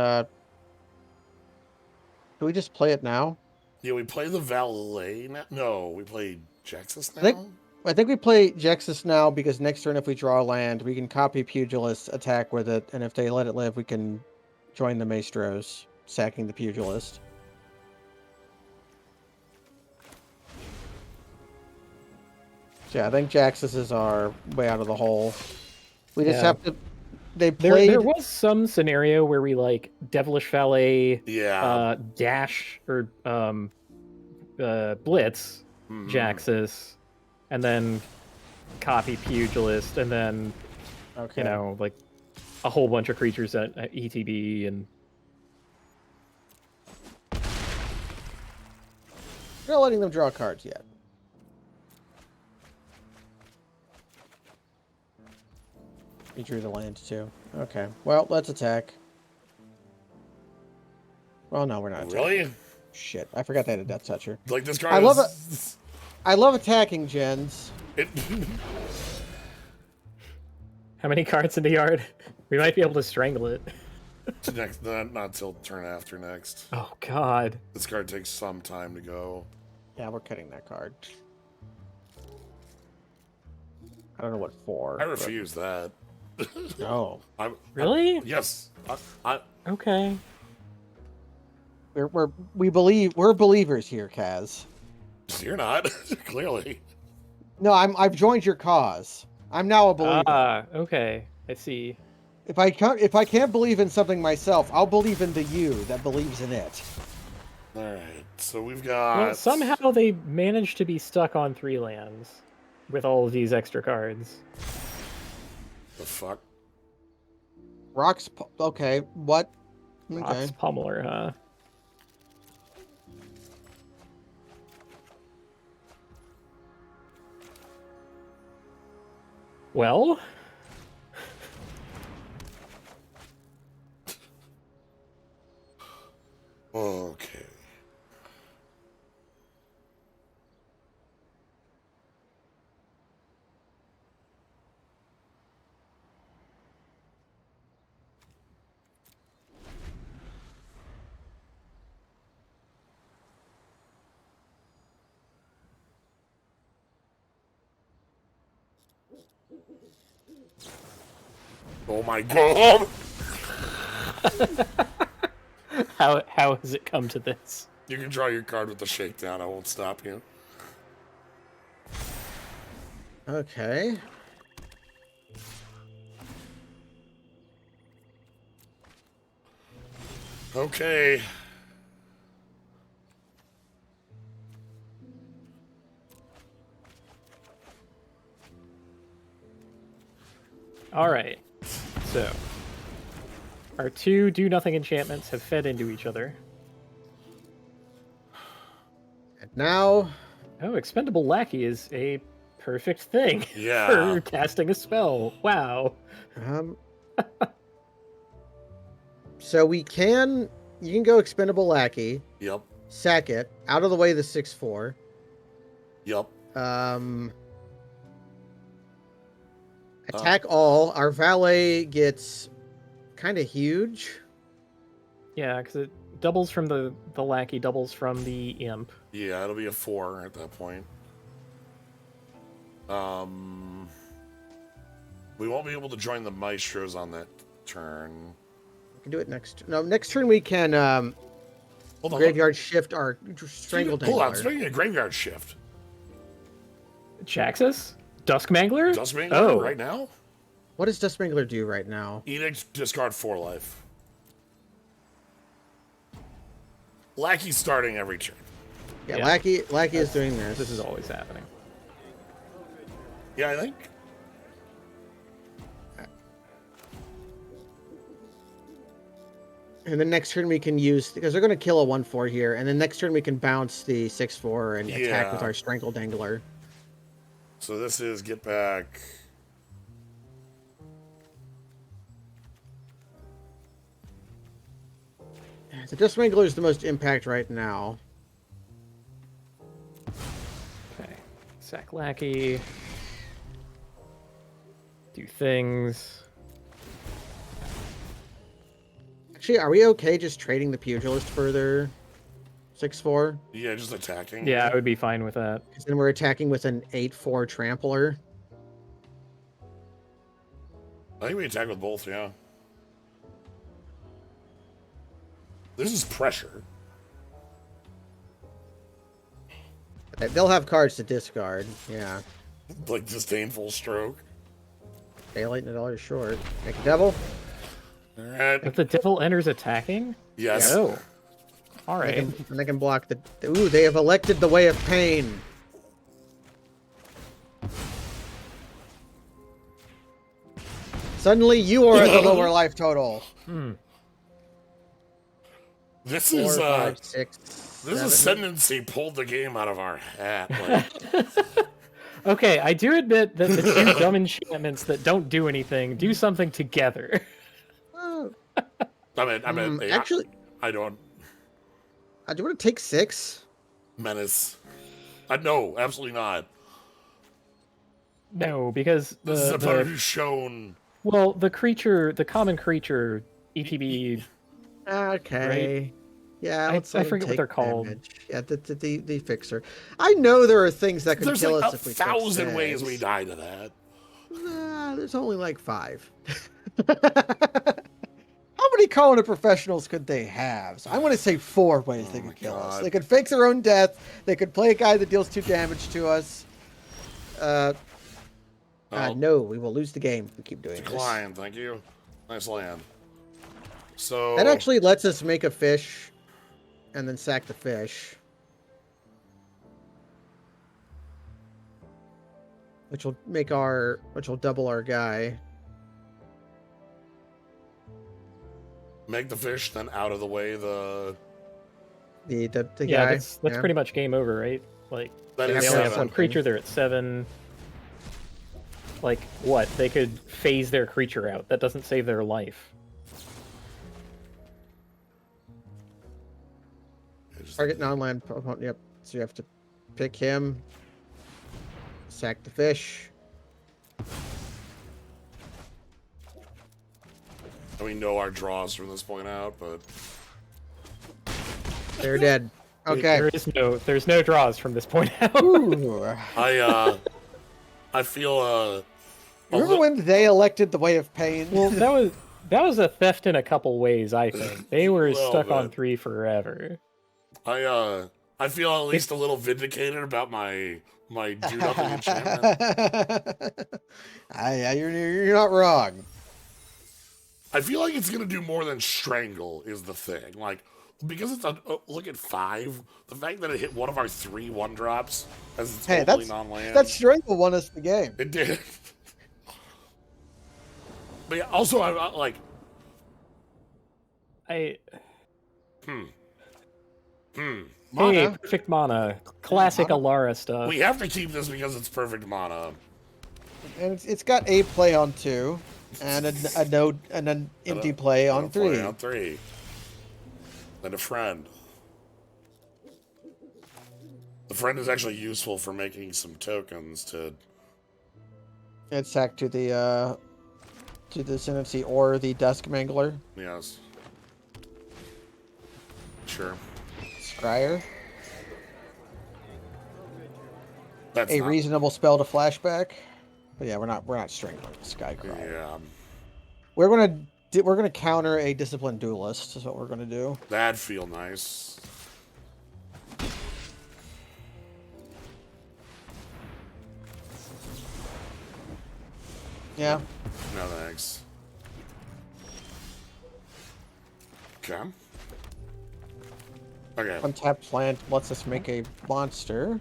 [SPEAKER 3] do we just play it now?
[SPEAKER 1] Yeah, we play the valet now. No, we play Jaxus
[SPEAKER 3] I think
[SPEAKER 1] now.
[SPEAKER 3] I think we play Jexus now because next turn if we draw land, we can copy Pugilist, attack with it, and if they let it live, we can join the Maestros, sacking the Pugilist. So yeah, I think Jaxus is our way out of the hole. We just
[SPEAKER 4] Yeah.
[SPEAKER 3] have to... They
[SPEAKER 4] There
[SPEAKER 3] played...
[SPEAKER 4] was some scenario where we like Devilish Valet,
[SPEAKER 1] Yeah.
[SPEAKER 4] Dash, or Blitz, Jaxus, and then copy Pugilist, and then
[SPEAKER 3] Okay.
[SPEAKER 4] you know, like a whole bunch of creatures at ETB, and
[SPEAKER 3] We're not letting them draw cards yet. We drew the land too. Okay. Well, let's attack. Well, no, we're not attacking.
[SPEAKER 1] Really?
[SPEAKER 3] Shit, I forgot they had a Death Toucher.
[SPEAKER 1] Like this card
[SPEAKER 3] I love
[SPEAKER 1] is...
[SPEAKER 3] I love attacking gens.
[SPEAKER 1] It...
[SPEAKER 4] how many cards in the yard? We might be able to strangle it.
[SPEAKER 1] next, not till turn after next.
[SPEAKER 4] Oh God.
[SPEAKER 1] This card takes some time to go.
[SPEAKER 3] Yeah, we're cutting that card. I don't know what for.
[SPEAKER 1] I refuse that.
[SPEAKER 3] No.
[SPEAKER 4] Really?
[SPEAKER 1] Yes.
[SPEAKER 4] Okay.
[SPEAKER 3] We're believers here, Kaz.
[SPEAKER 1] You're not, clearly.
[SPEAKER 3] No, I've joined your cause. I'm now a believer.
[SPEAKER 4] Ah, okay. I see.
[SPEAKER 3] If I can't believe in something myself, I'll believe in the you that believes in it.
[SPEAKER 1] All right, so we've got...
[SPEAKER 4] Well, somehow they managed to be stuck on 3 lands with all of these extra cards.
[SPEAKER 1] The fuck?
[SPEAKER 3] Okay, what? Okay.
[SPEAKER 4] Rocks Pummeler, huh? Well,
[SPEAKER 1] Okay. Oh my god!
[SPEAKER 4] how has it come to this?
[SPEAKER 1] You can draw your card with the shakedown. I won't stop you.
[SPEAKER 3] Okay.
[SPEAKER 1] Okay.
[SPEAKER 4] All right. So, our 2 do-nothing enchantments have fed into each other.
[SPEAKER 3] And now,
[SPEAKER 4] Oh, Expendable Lackey is a perfect thing
[SPEAKER 1] Yeah.
[SPEAKER 4] for casting a spell. Wow.
[SPEAKER 3] um, so you can go Expendable Lackey,
[SPEAKER 1] Yep.
[SPEAKER 3] sack it, out of the way the 6/4.
[SPEAKER 1] Yep.
[SPEAKER 3] I Attack all. Our valet gets kind of huge.
[SPEAKER 4] Yeah, because it doubles from the lackey, doubles from the imp.
[SPEAKER 1] Yeah, it'll be a 4 at that point. We won't be able to join the maestros on that turn.
[SPEAKER 3] We can do it next. No, next turn we can
[SPEAKER 1] Hold on,
[SPEAKER 3] graveyard shift our strangle
[SPEAKER 1] hold on,
[SPEAKER 3] dangler.
[SPEAKER 1] speaking of graveyard shift.
[SPEAKER 4] Jaxus? Duskmangler?
[SPEAKER 1] Duskmangler
[SPEAKER 4] Oh.
[SPEAKER 1] right now?
[SPEAKER 3] What does Duskmangler do right now?
[SPEAKER 1] Edict, discard 4 life. Lackey's starting every turn.
[SPEAKER 3] Yeah,
[SPEAKER 4] Yeah.
[SPEAKER 3] Lackey is doing this.
[SPEAKER 4] This is always happening.
[SPEAKER 1] Yeah, I think.
[SPEAKER 3] And then next turn we can use, because they're going to kill a 1/4 here, and then next turn we can bounce the 6/4 and attack with
[SPEAKER 1] Yeah.
[SPEAKER 3] our Strangle Dangler.
[SPEAKER 1] So this is get back.
[SPEAKER 3] The Duskmangler is the most impact right now.
[SPEAKER 4] Okay. Sack lackey. Do things.
[SPEAKER 3] Actually, are we okay just trading the Pugilist for their 6/4?
[SPEAKER 1] Yeah, just attacking.
[SPEAKER 4] Yeah, I would be fine with that.
[SPEAKER 3] Because then we're attacking with an 8/4 Trampler.
[SPEAKER 1] I think we attack with both, yeah. This is pressure.
[SPEAKER 3] They'll have cards to discard. Yeah.
[SPEAKER 1] Like disdainful stroke.
[SPEAKER 3] Daylight and $1 short. Make a devil.
[SPEAKER 1] Alright.
[SPEAKER 4] If the devil enters attacking?
[SPEAKER 1] Yes.
[SPEAKER 4] Oh. All
[SPEAKER 3] They
[SPEAKER 4] right.
[SPEAKER 3] can, and they can block the. Ooh, they have elected the Way of Pain. Suddenly, you are at the lower life total.
[SPEAKER 1] This
[SPEAKER 3] 4,
[SPEAKER 1] is
[SPEAKER 3] 5, 6,
[SPEAKER 1] this
[SPEAKER 3] 7.
[SPEAKER 1] ascendancy pulled the game out of our hat. Like,
[SPEAKER 4] Okay, I do admit that the two dumb enchantments that don't do anything do something together.
[SPEAKER 3] Oh,
[SPEAKER 1] I mean,
[SPEAKER 3] actually,
[SPEAKER 1] I don't
[SPEAKER 3] do you want to take 6?
[SPEAKER 1] menace. No, absolutely not.
[SPEAKER 4] No, because
[SPEAKER 1] This is a
[SPEAKER 4] the
[SPEAKER 1] opponent who's shown.
[SPEAKER 4] well, the common creature ETB.
[SPEAKER 3] Okay. Yeah,
[SPEAKER 4] I
[SPEAKER 3] let's let him
[SPEAKER 4] forget what
[SPEAKER 3] take
[SPEAKER 4] they're called.
[SPEAKER 3] damage. Yeah, the fixer. I know there are things that could
[SPEAKER 1] There's
[SPEAKER 3] kill
[SPEAKER 1] like
[SPEAKER 3] us
[SPEAKER 1] a
[SPEAKER 3] if we
[SPEAKER 1] thousand
[SPEAKER 3] took
[SPEAKER 1] ways
[SPEAKER 3] 6.
[SPEAKER 1] we die to that.
[SPEAKER 3] Nah, there's only like 5. How many Colony Professionals could they have? So I want to say 4 ways they
[SPEAKER 1] my
[SPEAKER 3] could kill us.
[SPEAKER 1] God.
[SPEAKER 3] They could fake their own death. They could play a guy that deals 2 damage to us. No, we will lose the game if we keep doing
[SPEAKER 1] Decline, thank you. Nice land. So
[SPEAKER 3] this. That actually lets us make a fish and then sack the fish. Which will double our guy.
[SPEAKER 1] make the fish, then out of the way
[SPEAKER 3] The
[SPEAKER 4] Yeah,
[SPEAKER 3] guy.
[SPEAKER 4] that's pretty much game over, right? Like
[SPEAKER 1] that
[SPEAKER 3] They
[SPEAKER 1] is
[SPEAKER 4] they
[SPEAKER 3] have
[SPEAKER 4] only have
[SPEAKER 1] 7.
[SPEAKER 4] one creature, they're at 7. Like what? They could phase their creature out. That doesn't save their life.
[SPEAKER 3] Target non-land opponent. Yep. So you have to pick him. Sack the fish.
[SPEAKER 1] And we know our draws from this point out, but
[SPEAKER 3] They're dead. Okay.
[SPEAKER 4] There's no draws from this point out.
[SPEAKER 3] Ooh.
[SPEAKER 1] I feel
[SPEAKER 3] Remember when they elected the Way of Pain?
[SPEAKER 4] Well, that was a theft in a couple ways, I think. They were
[SPEAKER 1] Well,
[SPEAKER 4] stuck on
[SPEAKER 1] but-
[SPEAKER 4] 3 forever.
[SPEAKER 1] I feel at least a little vindicated about my do nothing enchantment.
[SPEAKER 3] You're not wrong.
[SPEAKER 1] I feel like it's gonna do more than strangle is the thing. Like because it's look at 5. The fact that it hit one of our 3 1-drops as it's
[SPEAKER 3] Hey,
[SPEAKER 1] totally non-land.
[SPEAKER 3] that Strangle won us the game.
[SPEAKER 1] It did. But yeah, also I like.
[SPEAKER 4] Hey,
[SPEAKER 3] Mana.
[SPEAKER 4] perfect mana. Classic
[SPEAKER 3] Mana.
[SPEAKER 4] Alara stuff.
[SPEAKER 1] We have to keep this because it's perfect mana.
[SPEAKER 3] And it's got a play on 2, and an empty play on 3.
[SPEAKER 1] On 3. And a friend. The friend is actually useful for making some tokens to
[SPEAKER 3] It's sacked to the Ascendancy or the Dusk Mangler.
[SPEAKER 1] Yes. Sure.
[SPEAKER 3] Scryer.
[SPEAKER 1] That's
[SPEAKER 3] A
[SPEAKER 1] not.
[SPEAKER 3] reasonable spell to flashback. But yeah, we're not strangling the Sky Crier.
[SPEAKER 1] Yeah.
[SPEAKER 3] We're gonna counter a disciplined duelist. Is what we're gonna do.
[SPEAKER 1] That'd feel nice.
[SPEAKER 3] Yeah.
[SPEAKER 1] No thanks. Okay. Okay.
[SPEAKER 3] Untapped plant lets us make a monster.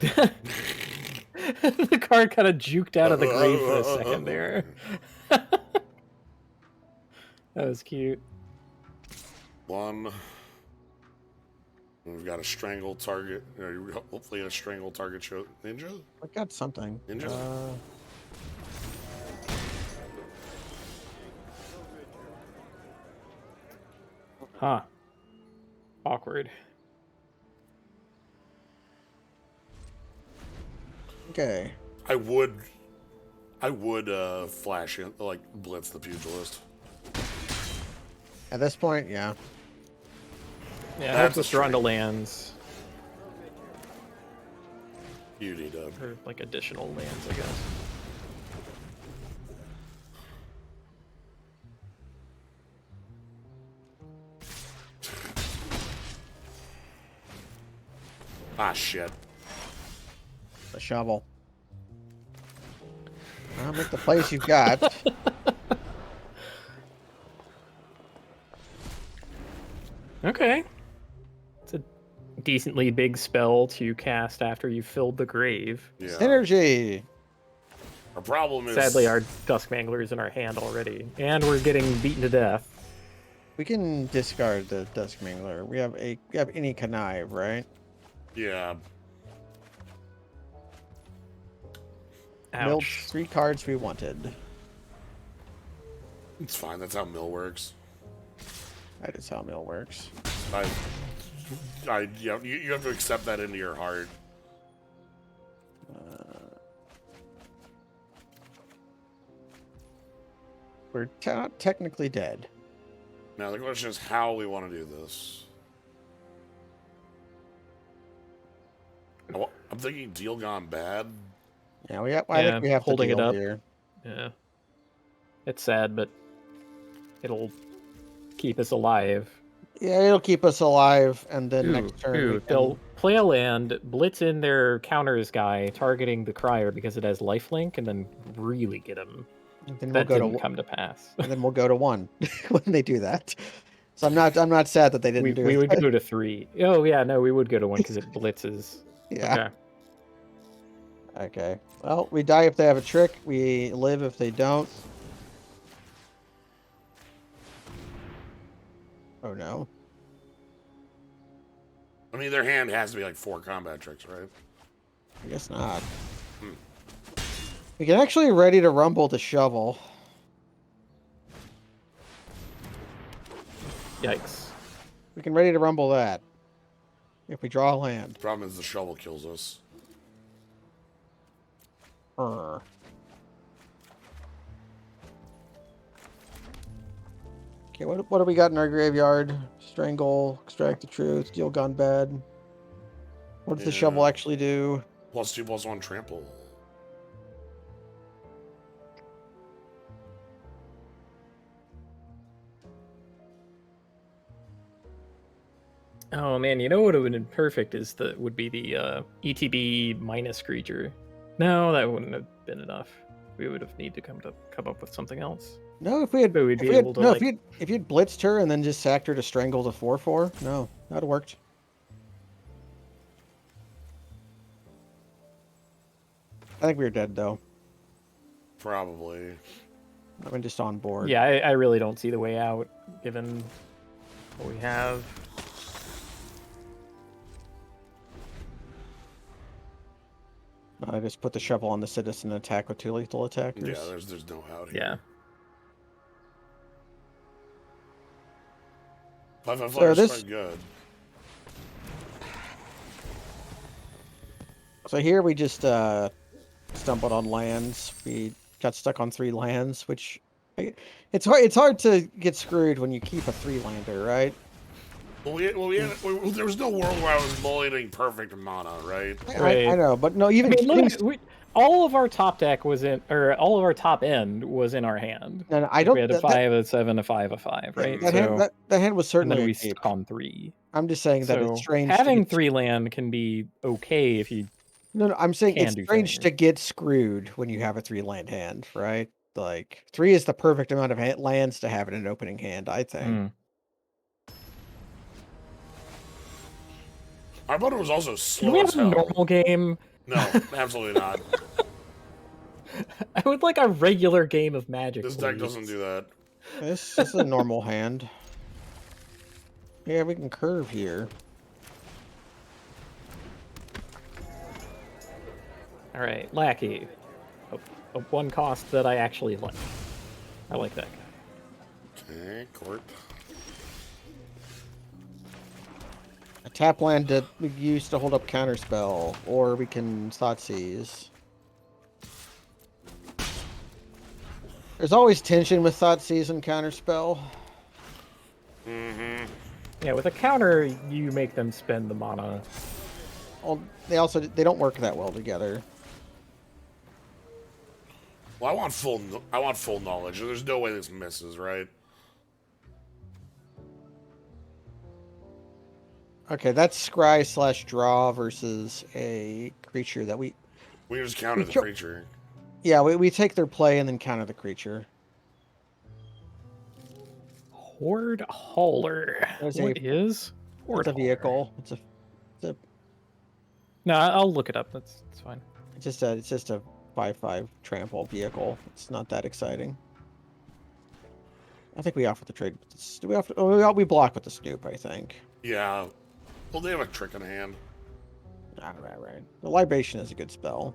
[SPEAKER 4] The card kind of juked out of the grave for a second there. That was cute.
[SPEAKER 1] One. We've got a strangle target. Hopefully a strangle target show. Ninja?
[SPEAKER 3] I got something.
[SPEAKER 1] Ninja?
[SPEAKER 4] Huh. Awkward.
[SPEAKER 3] Okay.
[SPEAKER 1] I would flash in, like, blitz the pugilist.
[SPEAKER 3] At this point, yeah.
[SPEAKER 4] Yeah,
[SPEAKER 1] That's
[SPEAKER 4] helps us draw into lands.
[SPEAKER 1] You need to.
[SPEAKER 4] Or, like, additional lands, I guess.
[SPEAKER 1] Ah, shit.
[SPEAKER 3] The shovel. I'll make the place you've got.
[SPEAKER 4] Okay. It's a decently big spell to cast after you've filled the grave.
[SPEAKER 1] Yeah.
[SPEAKER 3] Synergy.
[SPEAKER 1] Our problem is.
[SPEAKER 4] Sadly, our Dusk Mangler is in our hand already, and we're getting beaten to death.
[SPEAKER 3] We can discard the Dusk Mangler. We have any connive, right?
[SPEAKER 1] Yeah.
[SPEAKER 3] Milled
[SPEAKER 4] Ouch.
[SPEAKER 3] 3 cards we wanted.
[SPEAKER 1] It's fine. That's how mill works.
[SPEAKER 3] That is how mill works.
[SPEAKER 1] You have to accept that into your heart.
[SPEAKER 3] We're not technically dead.
[SPEAKER 1] Now the question is how we want to do this. I'm thinking deal gone bad.
[SPEAKER 3] Yeah, I think we have
[SPEAKER 4] holding
[SPEAKER 3] to
[SPEAKER 4] it
[SPEAKER 3] deal
[SPEAKER 4] up.
[SPEAKER 3] here.
[SPEAKER 4] Yeah. It's sad, but it'll keep us alive.
[SPEAKER 3] Yeah, it'll keep us alive, and then next turn we can...
[SPEAKER 4] They'll play a land, blitz in their counters guy, targeting the Crier because it has lifelink, and then really get him.
[SPEAKER 3] then
[SPEAKER 4] That
[SPEAKER 3] we'll
[SPEAKER 4] didn't come to pass.
[SPEAKER 3] and then we'll go to 1 when they do that. So I'm not sad that they didn't do it.
[SPEAKER 4] We would go to 3. Oh yeah, no, we would go to 1 because it blitzes.
[SPEAKER 3] Yeah.
[SPEAKER 4] Okay.
[SPEAKER 3] Okay. Well, we die if they have a trick. We live if they don't. Oh no.
[SPEAKER 1] I mean, their hand has to be like 4 combat tricks, right?
[SPEAKER 3] I guess not. We can actually ready to rumble the shovel.
[SPEAKER 4] Yikes.
[SPEAKER 3] We can ready to rumble that. If we draw a land.
[SPEAKER 1] Problem is the shovel kills us.
[SPEAKER 3] Okay, what do we got in our graveyard? Strangle, extract the truth, deal gone bad. What does the shovel actually do?
[SPEAKER 1] +2/+1 trample.
[SPEAKER 4] Oh man, you know what would have been perfect would be the ETB minus creature. No, that wouldn't have been enough. We would have need to come up with something else.
[SPEAKER 3] No, if we had,
[SPEAKER 4] But we'd be able to, like...
[SPEAKER 3] if you'd blitzed her and then just sacked her to strangle the 4/4, no, that'd have worked. I think we were dead though.
[SPEAKER 1] Probably.
[SPEAKER 3] I'm just on board.
[SPEAKER 4] Yeah, I really don't see the way out, given what we have.
[SPEAKER 3] I just put the shovel on the citizen and attack with 2 lethal attackers.
[SPEAKER 1] Yeah, there's no out here.
[SPEAKER 4] Yeah.
[SPEAKER 1] 5/5
[SPEAKER 3] So
[SPEAKER 1] is
[SPEAKER 3] this-
[SPEAKER 1] quite good.
[SPEAKER 3] So here we just stumbled on lands. We got stuck on 3 lands, which it's hard to get screwed when you keep a 3-lander, right?
[SPEAKER 1] Well, there was no world where I was mulliganing perfect mana, right?
[SPEAKER 3] I know, but no, even
[SPEAKER 4] all of our top deck was in, or all of our top end was in our hand.
[SPEAKER 3] no, I
[SPEAKER 4] Like,
[SPEAKER 3] don't.
[SPEAKER 4] we had a
[SPEAKER 3] That,
[SPEAKER 4] 5, a 7, a 5, a 5, right?
[SPEAKER 3] that,
[SPEAKER 4] So
[SPEAKER 3] that hand was
[SPEAKER 4] and then
[SPEAKER 3] certainly
[SPEAKER 4] we
[SPEAKER 3] a keep.
[SPEAKER 4] stuck on 3.
[SPEAKER 3] I'm just saying that it's
[SPEAKER 4] So
[SPEAKER 3] strange.
[SPEAKER 4] having 3 land can be okay if you.
[SPEAKER 3] No, I'm saying
[SPEAKER 4] can
[SPEAKER 3] it's
[SPEAKER 4] do
[SPEAKER 3] strange
[SPEAKER 4] things.
[SPEAKER 3] to get screwed when you have a 3-land hand, right? Like 3 is the perfect amount of lands to have in an opening hand, I think.
[SPEAKER 4] Mm.
[SPEAKER 1] Our opponent was also
[SPEAKER 4] Can
[SPEAKER 1] slow
[SPEAKER 4] we
[SPEAKER 1] as
[SPEAKER 4] have a
[SPEAKER 1] hell.
[SPEAKER 4] normal game?
[SPEAKER 1] No, absolutely not.
[SPEAKER 4] I would like a regular game of Magic.
[SPEAKER 1] This deck
[SPEAKER 4] please.
[SPEAKER 1] doesn't do that.
[SPEAKER 3] This is a normal hand. Yeah, we can curve here.
[SPEAKER 4] All right, Lackey. A 1 cost that I actually like. I like that guy.
[SPEAKER 1] Okay, court.
[SPEAKER 3] A tap land that we use to hold up counterspell, or we can Thoughtseize. There's always tension with Thoughtseize and counterspell.
[SPEAKER 1] Mm-hmm.
[SPEAKER 4] Yeah, with a counter, you make them spend the mana.
[SPEAKER 3] Well, they don't work that well together.
[SPEAKER 1] Well, I want full knowledge. There's no way this misses, right?
[SPEAKER 3] Okay, that's scry/draw versus a creature that we
[SPEAKER 1] just counter the creature.
[SPEAKER 3] Yeah, we take their play and then counter the creature.
[SPEAKER 4] Horde Hauler. What is Horde
[SPEAKER 3] It's a vehicle. It's a
[SPEAKER 4] No, I'll look it up. That's fine.
[SPEAKER 3] It's just a 5/5 trample vehicle. It's not that exciting. I think we offer the trade. Do we offer? Oh, we block with the Snoop, I think.
[SPEAKER 1] Yeah. Well, they have a trick in hand.
[SPEAKER 3] Right. The Libation is a good spell.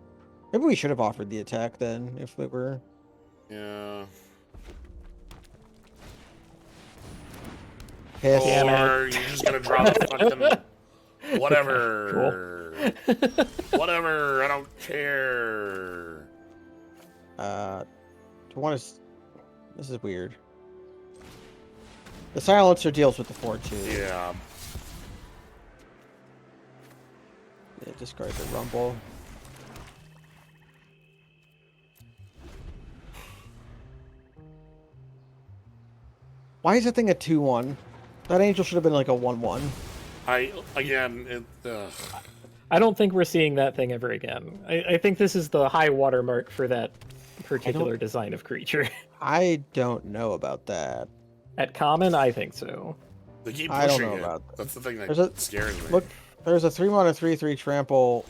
[SPEAKER 3] Maybe we should have offered the attack then, if we were.
[SPEAKER 1] Yeah.
[SPEAKER 3] Piss.
[SPEAKER 1] Or you're just gonna draw the fucking whatever. Cool. Whatever. I don't care.
[SPEAKER 3] Do you want to? This is weird. The Silencer deals with the 4/2.
[SPEAKER 1] Yeah.
[SPEAKER 3] Yeah, discard the Rumble. Why is that thing a 2/1? That angel should have been like a 1/1.
[SPEAKER 1] I
[SPEAKER 4] don't think we're seeing that thing ever again. I think this is the high watermark for that particular design of creature.
[SPEAKER 3] I don't know about that.
[SPEAKER 4] At common, I think so.
[SPEAKER 1] They keep
[SPEAKER 3] I don't
[SPEAKER 1] pushing
[SPEAKER 3] know
[SPEAKER 1] it.
[SPEAKER 3] about that.
[SPEAKER 1] That's the thing that scares me.
[SPEAKER 3] Look, there's a 3-mana 3/3 trample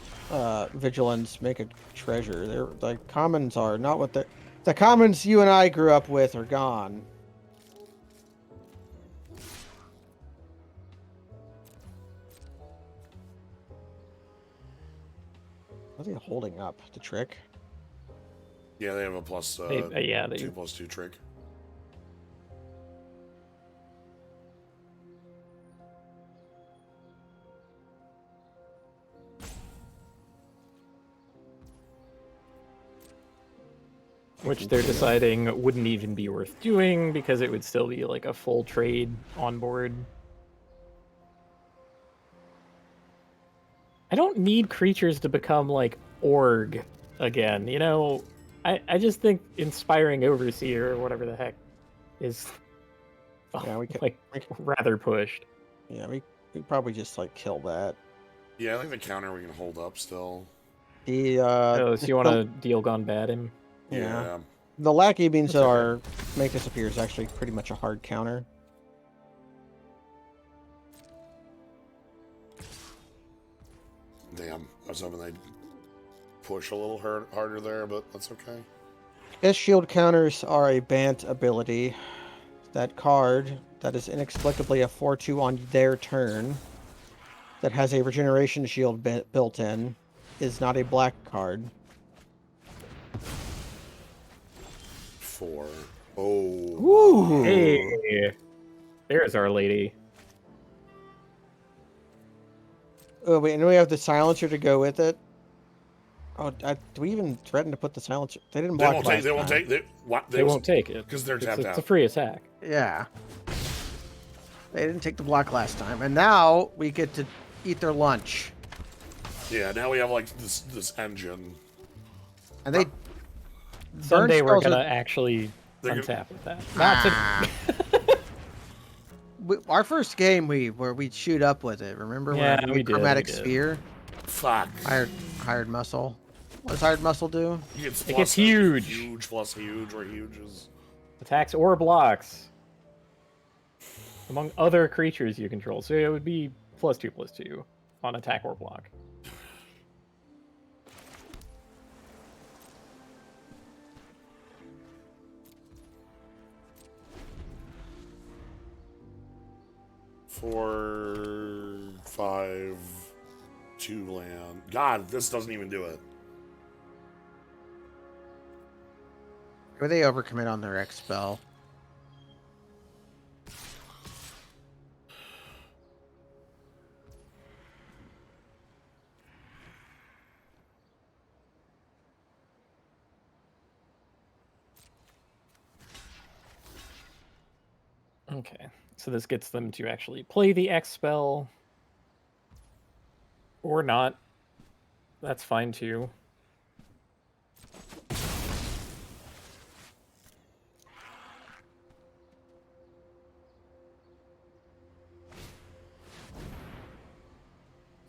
[SPEAKER 3] vigilance, make a treasure. They're like commons are not what the commons you and I grew up with are gone. What are they holding up? The trick?
[SPEAKER 1] Yeah, they have a plus 2/2 trick.
[SPEAKER 4] Which they're deciding wouldn't even be worth doing because it would still be like a full trade on board. I don't need creatures to become like Org again, you know? I just think Inspiring Overseer or whatever the heck is rather pushed.
[SPEAKER 3] Yeah, we probably just like kill that.
[SPEAKER 1] Yeah, I think the counter we can hold up still.
[SPEAKER 4] So you want to deal gone bad him?
[SPEAKER 3] Yeah. The Lackey means that our Make Disappear is actually pretty much a hard counter.
[SPEAKER 1] Damn, I was hoping they'd push a little harder there, but that's okay.
[SPEAKER 3] Guess shield counters are a Bant ability. That card that is inexplicably a 4/2 on their turn that has a regeneration shield built in is not a black card.
[SPEAKER 1] 4. Oh.
[SPEAKER 3] Ooh.
[SPEAKER 4] Hey, there's Our Lady.
[SPEAKER 3] Oh wait, and we have the Silencer to go with it. Oh, do we even threaten to put the silencer? They didn't
[SPEAKER 1] They
[SPEAKER 3] block
[SPEAKER 1] won't take.
[SPEAKER 3] last
[SPEAKER 1] They won't
[SPEAKER 3] time.
[SPEAKER 1] take.
[SPEAKER 4] They won't take it
[SPEAKER 1] because they're
[SPEAKER 4] It's
[SPEAKER 1] tapped
[SPEAKER 4] a
[SPEAKER 1] out.
[SPEAKER 4] free attack.
[SPEAKER 3] Yeah. They didn't take the block last time, and now we get to eat their lunch.
[SPEAKER 1] Yeah. Now we have like this engine.
[SPEAKER 3] And they
[SPEAKER 4] Someday we're
[SPEAKER 3] spells
[SPEAKER 4] gonna
[SPEAKER 3] are-
[SPEAKER 4] actually
[SPEAKER 1] They're
[SPEAKER 4] untap with that. Not to,
[SPEAKER 3] Ah. Our first game where we'd shoot up with it. Remember
[SPEAKER 4] Yeah,
[SPEAKER 3] when
[SPEAKER 4] we did,
[SPEAKER 3] chromatic
[SPEAKER 4] we did.
[SPEAKER 3] sphere?
[SPEAKER 1] Fuck.
[SPEAKER 3] Hired muscle. What does hired muscle do?
[SPEAKER 1] It
[SPEAKER 4] gets huge.
[SPEAKER 1] Huge plus huge, where huge is.
[SPEAKER 4] attacks or blocks, among other creatures you control. So it would be +2/+2 on attack or block.
[SPEAKER 1] Four, 5, 2 land. God, this doesn't even do it.
[SPEAKER 3] Or they overcommit on their X spell.
[SPEAKER 4] Okay, so this gets them to actually play the X spell. Or not. That's fine too.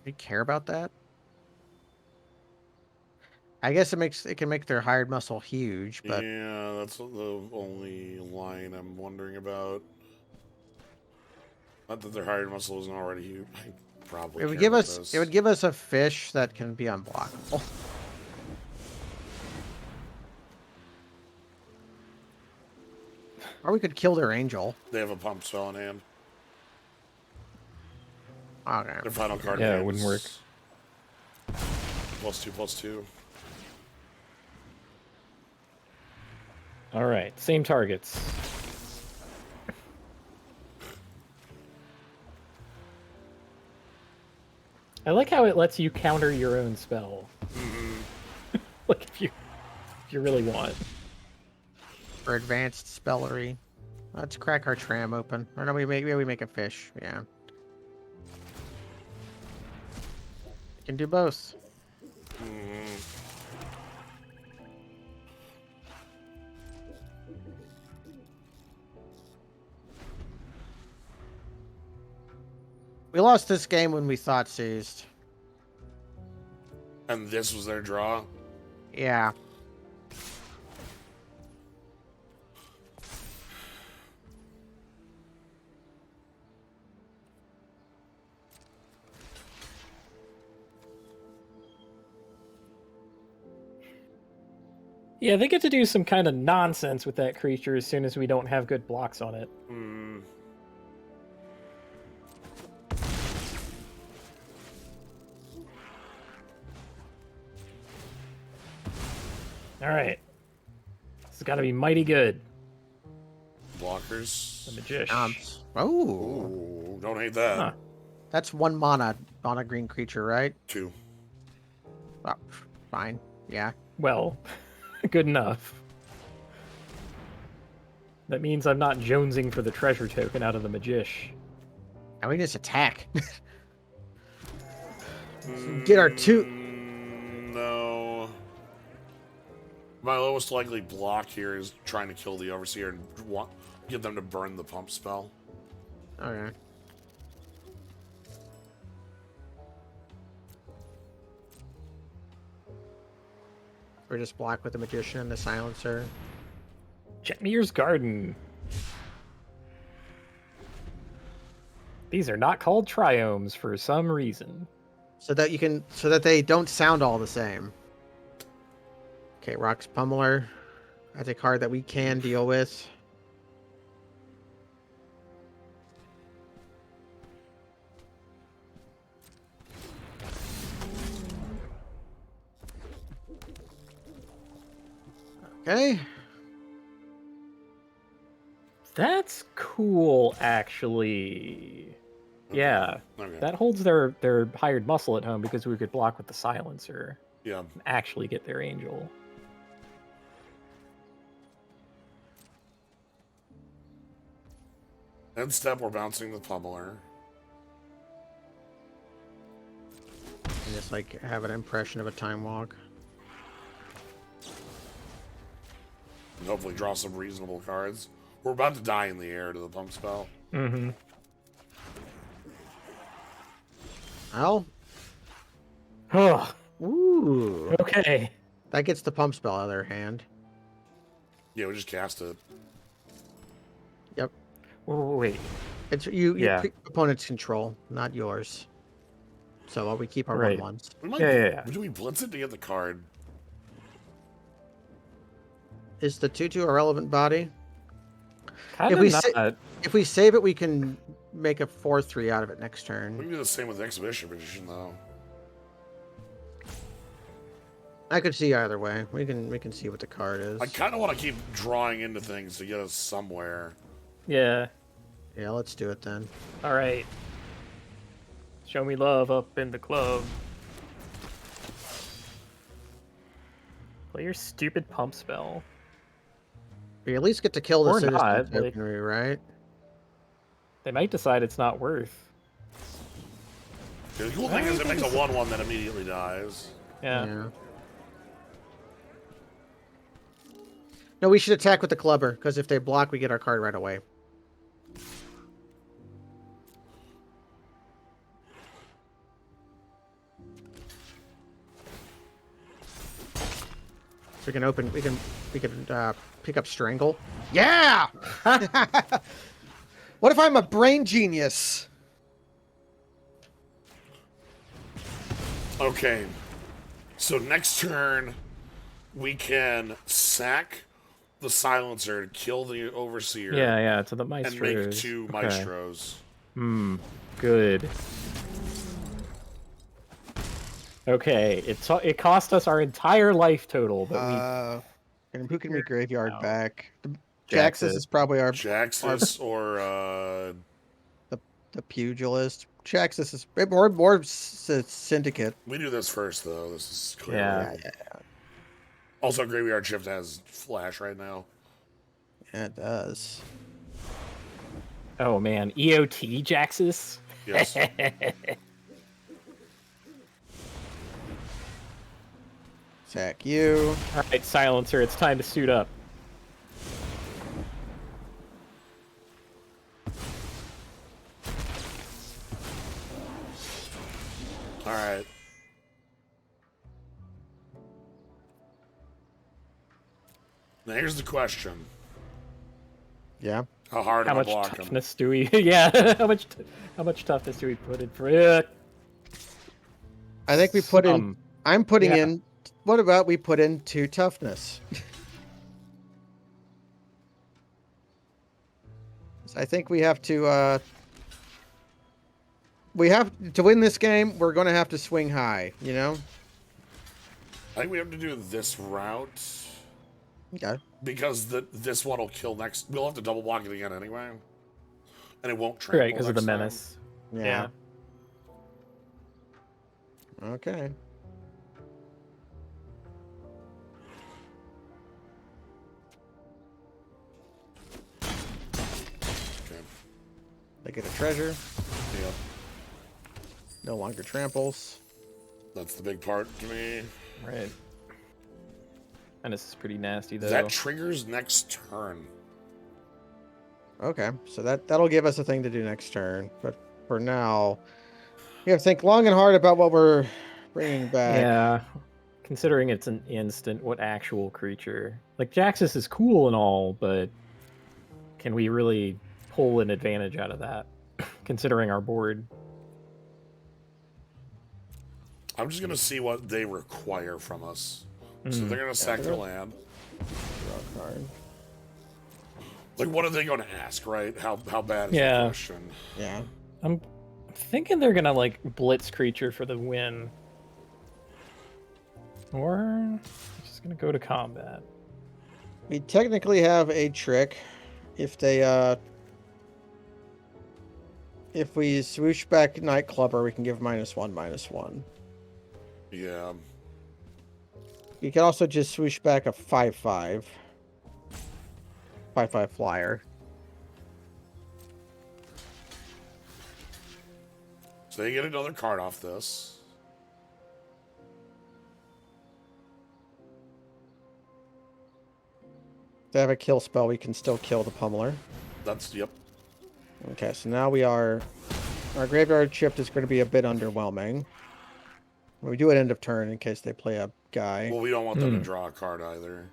[SPEAKER 3] Do you care about that? I guess it can make their hired muscle huge, but
[SPEAKER 1] Yeah, that's the only line I'm wondering about. Not that their hired muscle isn't already huge. I probably
[SPEAKER 3] it would
[SPEAKER 1] care
[SPEAKER 3] give
[SPEAKER 1] about
[SPEAKER 3] us
[SPEAKER 1] this.
[SPEAKER 3] it would give us a fish that can be unblockable. Or we could kill their angel.
[SPEAKER 1] They have a pump spell in hand.
[SPEAKER 3] Okay.
[SPEAKER 1] Their final card.
[SPEAKER 4] Yeah,
[SPEAKER 1] in
[SPEAKER 4] it wouldn't work.
[SPEAKER 1] is +2/+2.
[SPEAKER 4] All right, same targets. I like how it lets you counter your own spell. Like if you really want.
[SPEAKER 3] For advanced spellery. Let's crack our tram open. Or no, maybe we make a fish. Yeah. We can do both. We lost this game when we thought seized.
[SPEAKER 1] And this was their draw.
[SPEAKER 3] Yeah.
[SPEAKER 4] Yeah, they get to do some kind of nonsense with that creature as soon as we don't have good blocks on it.
[SPEAKER 1] Hmm.
[SPEAKER 4] All right. This has got to be mighty good.
[SPEAKER 1] Blockers.
[SPEAKER 4] The Magician.
[SPEAKER 3] Oh.
[SPEAKER 1] Ooh, don't hate that.
[SPEAKER 4] Huh.
[SPEAKER 3] That's one mana green creature, right?
[SPEAKER 1] 2.
[SPEAKER 3] Oh, fine. Yeah.
[SPEAKER 4] Well, good enough. That means I'm not jonesing for the treasure token out of the Magician.
[SPEAKER 3] And we just attack. Get our two.
[SPEAKER 1] No. My lowest likely block here is trying to kill the Overseer and get them to burn the pump spell.
[SPEAKER 3] Okay. We're just block with the Magician and the Silencer.
[SPEAKER 4] Jetmir's Garden. These are not called triomes for some reason.
[SPEAKER 3] So that they don't sound all the same. Okay, Rock's Pummeler. That's a card that we can deal with. Okay.
[SPEAKER 4] That's cool, actually. Yeah,
[SPEAKER 1] Okay.
[SPEAKER 4] that holds their hired muscle at home because we could block with the silencer.
[SPEAKER 1] Yeah.
[SPEAKER 4] and actually get their angel.
[SPEAKER 1] End step, we're bouncing the pummeler.
[SPEAKER 3] And just like have an impression of a time walk.
[SPEAKER 1] And hopefully draw some reasonable cards. We're about to die in the air to the pump spell.
[SPEAKER 4] Mm-hmm.
[SPEAKER 3] Well,
[SPEAKER 4] Oh,
[SPEAKER 3] ooh.
[SPEAKER 4] okay.
[SPEAKER 3] That gets the pump spell out of their hand.
[SPEAKER 1] Yeah, we just cast it.
[SPEAKER 3] Yep.
[SPEAKER 4] Wait.
[SPEAKER 3] It's you
[SPEAKER 4] Yeah.
[SPEAKER 3] opponent's control, not yours. So we keep our
[SPEAKER 4] Right.
[SPEAKER 3] 1/1s.
[SPEAKER 1] We might,
[SPEAKER 4] Yeah.
[SPEAKER 1] Do we blitz it to get the card?
[SPEAKER 3] Is the 2/2 a relevant body?
[SPEAKER 4] Kind
[SPEAKER 3] If
[SPEAKER 4] of
[SPEAKER 3] we
[SPEAKER 4] not.
[SPEAKER 3] if we save it, we can make a 4/3 out of it next
[SPEAKER 1] We
[SPEAKER 3] turn.
[SPEAKER 1] can do the same with Exhibition Magician, though.
[SPEAKER 3] I could see either way. We can see what the card is.
[SPEAKER 1] I kind of want to keep drawing into things to get us somewhere.
[SPEAKER 4] Yeah.
[SPEAKER 3] Yeah, let's do it then.
[SPEAKER 4] All right. Show me love up in the club. Play your stupid pump spell.
[SPEAKER 3] We at least get to kill the
[SPEAKER 4] Or
[SPEAKER 3] citizen
[SPEAKER 4] not, like-
[SPEAKER 3] tokenry, right?
[SPEAKER 4] They might decide it's not worth.
[SPEAKER 1] The cool thing is it makes a 1/1 that immediately dies.
[SPEAKER 4] Yeah.
[SPEAKER 3] No, we should attack with the clubber, because if they block, we get our card right away. So we can open. We can pick up strangle. Yeah. What if I'm a brain genius?
[SPEAKER 1] Okay. So next turn, we can sack the silencer to kill the overseer.
[SPEAKER 4] Yeah, to the maestros.
[SPEAKER 1] And make 2 maestros.
[SPEAKER 4] Good. Okay, it cost us our entire life total, but
[SPEAKER 3] And who can we graveyard
[SPEAKER 4] No.
[SPEAKER 3] back?
[SPEAKER 4] Jaxus.
[SPEAKER 3] Jaxus is probably our
[SPEAKER 1] Jaxus or
[SPEAKER 3] the pugilist. Jaxus is more syndicate.
[SPEAKER 1] we do this first though. This is clear.
[SPEAKER 4] Yeah.
[SPEAKER 1] Also, Graveyard Shift has flash right now.
[SPEAKER 3] Yeah, it does.
[SPEAKER 4] oh man, EOT Jaxus.
[SPEAKER 1] Yes.
[SPEAKER 3] Sack you.
[SPEAKER 4] All right, silencer, it's time to suit up.
[SPEAKER 1] All right. Now here's the question:
[SPEAKER 3] Yeah.
[SPEAKER 1] how hard
[SPEAKER 4] How
[SPEAKER 1] am I
[SPEAKER 4] much
[SPEAKER 1] blocking?
[SPEAKER 4] toughness do we? Yeah, how much toughness do we put in for it?
[SPEAKER 3] I think we put in. I'm putting
[SPEAKER 4] yeah.
[SPEAKER 3] in. What about we put in 2 toughness? I think we have to. We have to win this game. We're going to have to swing high. You know.
[SPEAKER 1] I think we have to do this route
[SPEAKER 3] Okay.
[SPEAKER 1] because this one will kill next. We'll have to double block it again anyway, and it won't trample
[SPEAKER 4] Right, because of the
[SPEAKER 1] next time.
[SPEAKER 4] menace.
[SPEAKER 3] Yeah. Okay.
[SPEAKER 1] Okay.
[SPEAKER 3] They get a treasure.
[SPEAKER 1] Yeah,
[SPEAKER 3] No longer tramples.
[SPEAKER 1] that's the big part to me.
[SPEAKER 4] Right. Menace is pretty nasty though.
[SPEAKER 1] That triggers next turn.
[SPEAKER 3] Okay, so that'll give us a thing to do next turn. But for now, we have to think long and hard about what we're bringing back.
[SPEAKER 4] Yeah. Considering it's an instant, what actual creature? Like Jaxus is cool and all, but can we really pull an advantage out of that? Considering our board.
[SPEAKER 1] I'm just gonna see what they require from us. So they're gonna sack their land.
[SPEAKER 3] Draw a card.
[SPEAKER 1] Like, what are they gonna ask, right? How bad is
[SPEAKER 4] Yeah.
[SPEAKER 1] the question?
[SPEAKER 3] Yeah.
[SPEAKER 4] I'm thinking they're gonna like blitz creature for the win. Or just gonna go to combat.
[SPEAKER 3] We technically have a trick. If they if we swoosh back Nightclubber, we can give -1/-1.
[SPEAKER 1] Yeah.
[SPEAKER 3] You can also just swoosh back a 5/5. 5/5 flyer.
[SPEAKER 1] So you get another card off this.
[SPEAKER 3] If they have a kill spell, we can still kill the pummeler.
[SPEAKER 1] That's, yep.
[SPEAKER 3] Okay, so now we are... Our graveyard shift is going to be a bit underwhelming. We do it end of turn in case they play a guy.
[SPEAKER 1] Well, we don't want them to draw a card either.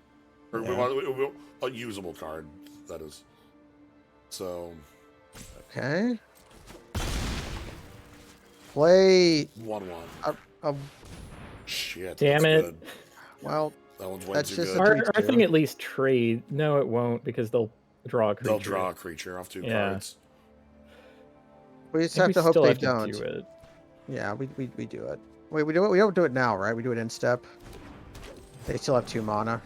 [SPEAKER 1] Or we
[SPEAKER 3] Yeah.
[SPEAKER 1] want a usable card, that is. So...
[SPEAKER 3] Okay. Play...
[SPEAKER 1] 1/1. Shit.
[SPEAKER 4] Damn
[SPEAKER 1] that's
[SPEAKER 4] it.
[SPEAKER 1] Good.
[SPEAKER 3] Well,
[SPEAKER 1] That one's way
[SPEAKER 3] that's
[SPEAKER 1] too
[SPEAKER 3] just
[SPEAKER 1] good.
[SPEAKER 3] a-
[SPEAKER 4] Our thing at least trade. No, it won't because they'll draw a creature.
[SPEAKER 1] They'll draw a creature off 2
[SPEAKER 4] Yeah.
[SPEAKER 1] cards.
[SPEAKER 3] we just
[SPEAKER 4] I
[SPEAKER 3] have
[SPEAKER 4] think
[SPEAKER 3] to
[SPEAKER 4] we
[SPEAKER 3] hope
[SPEAKER 4] still
[SPEAKER 3] they
[SPEAKER 4] have to
[SPEAKER 3] don't.
[SPEAKER 4] do it.
[SPEAKER 3] Yeah, we do it. Wait, we don't do it now, right? We do it in step. They still have 2 mana.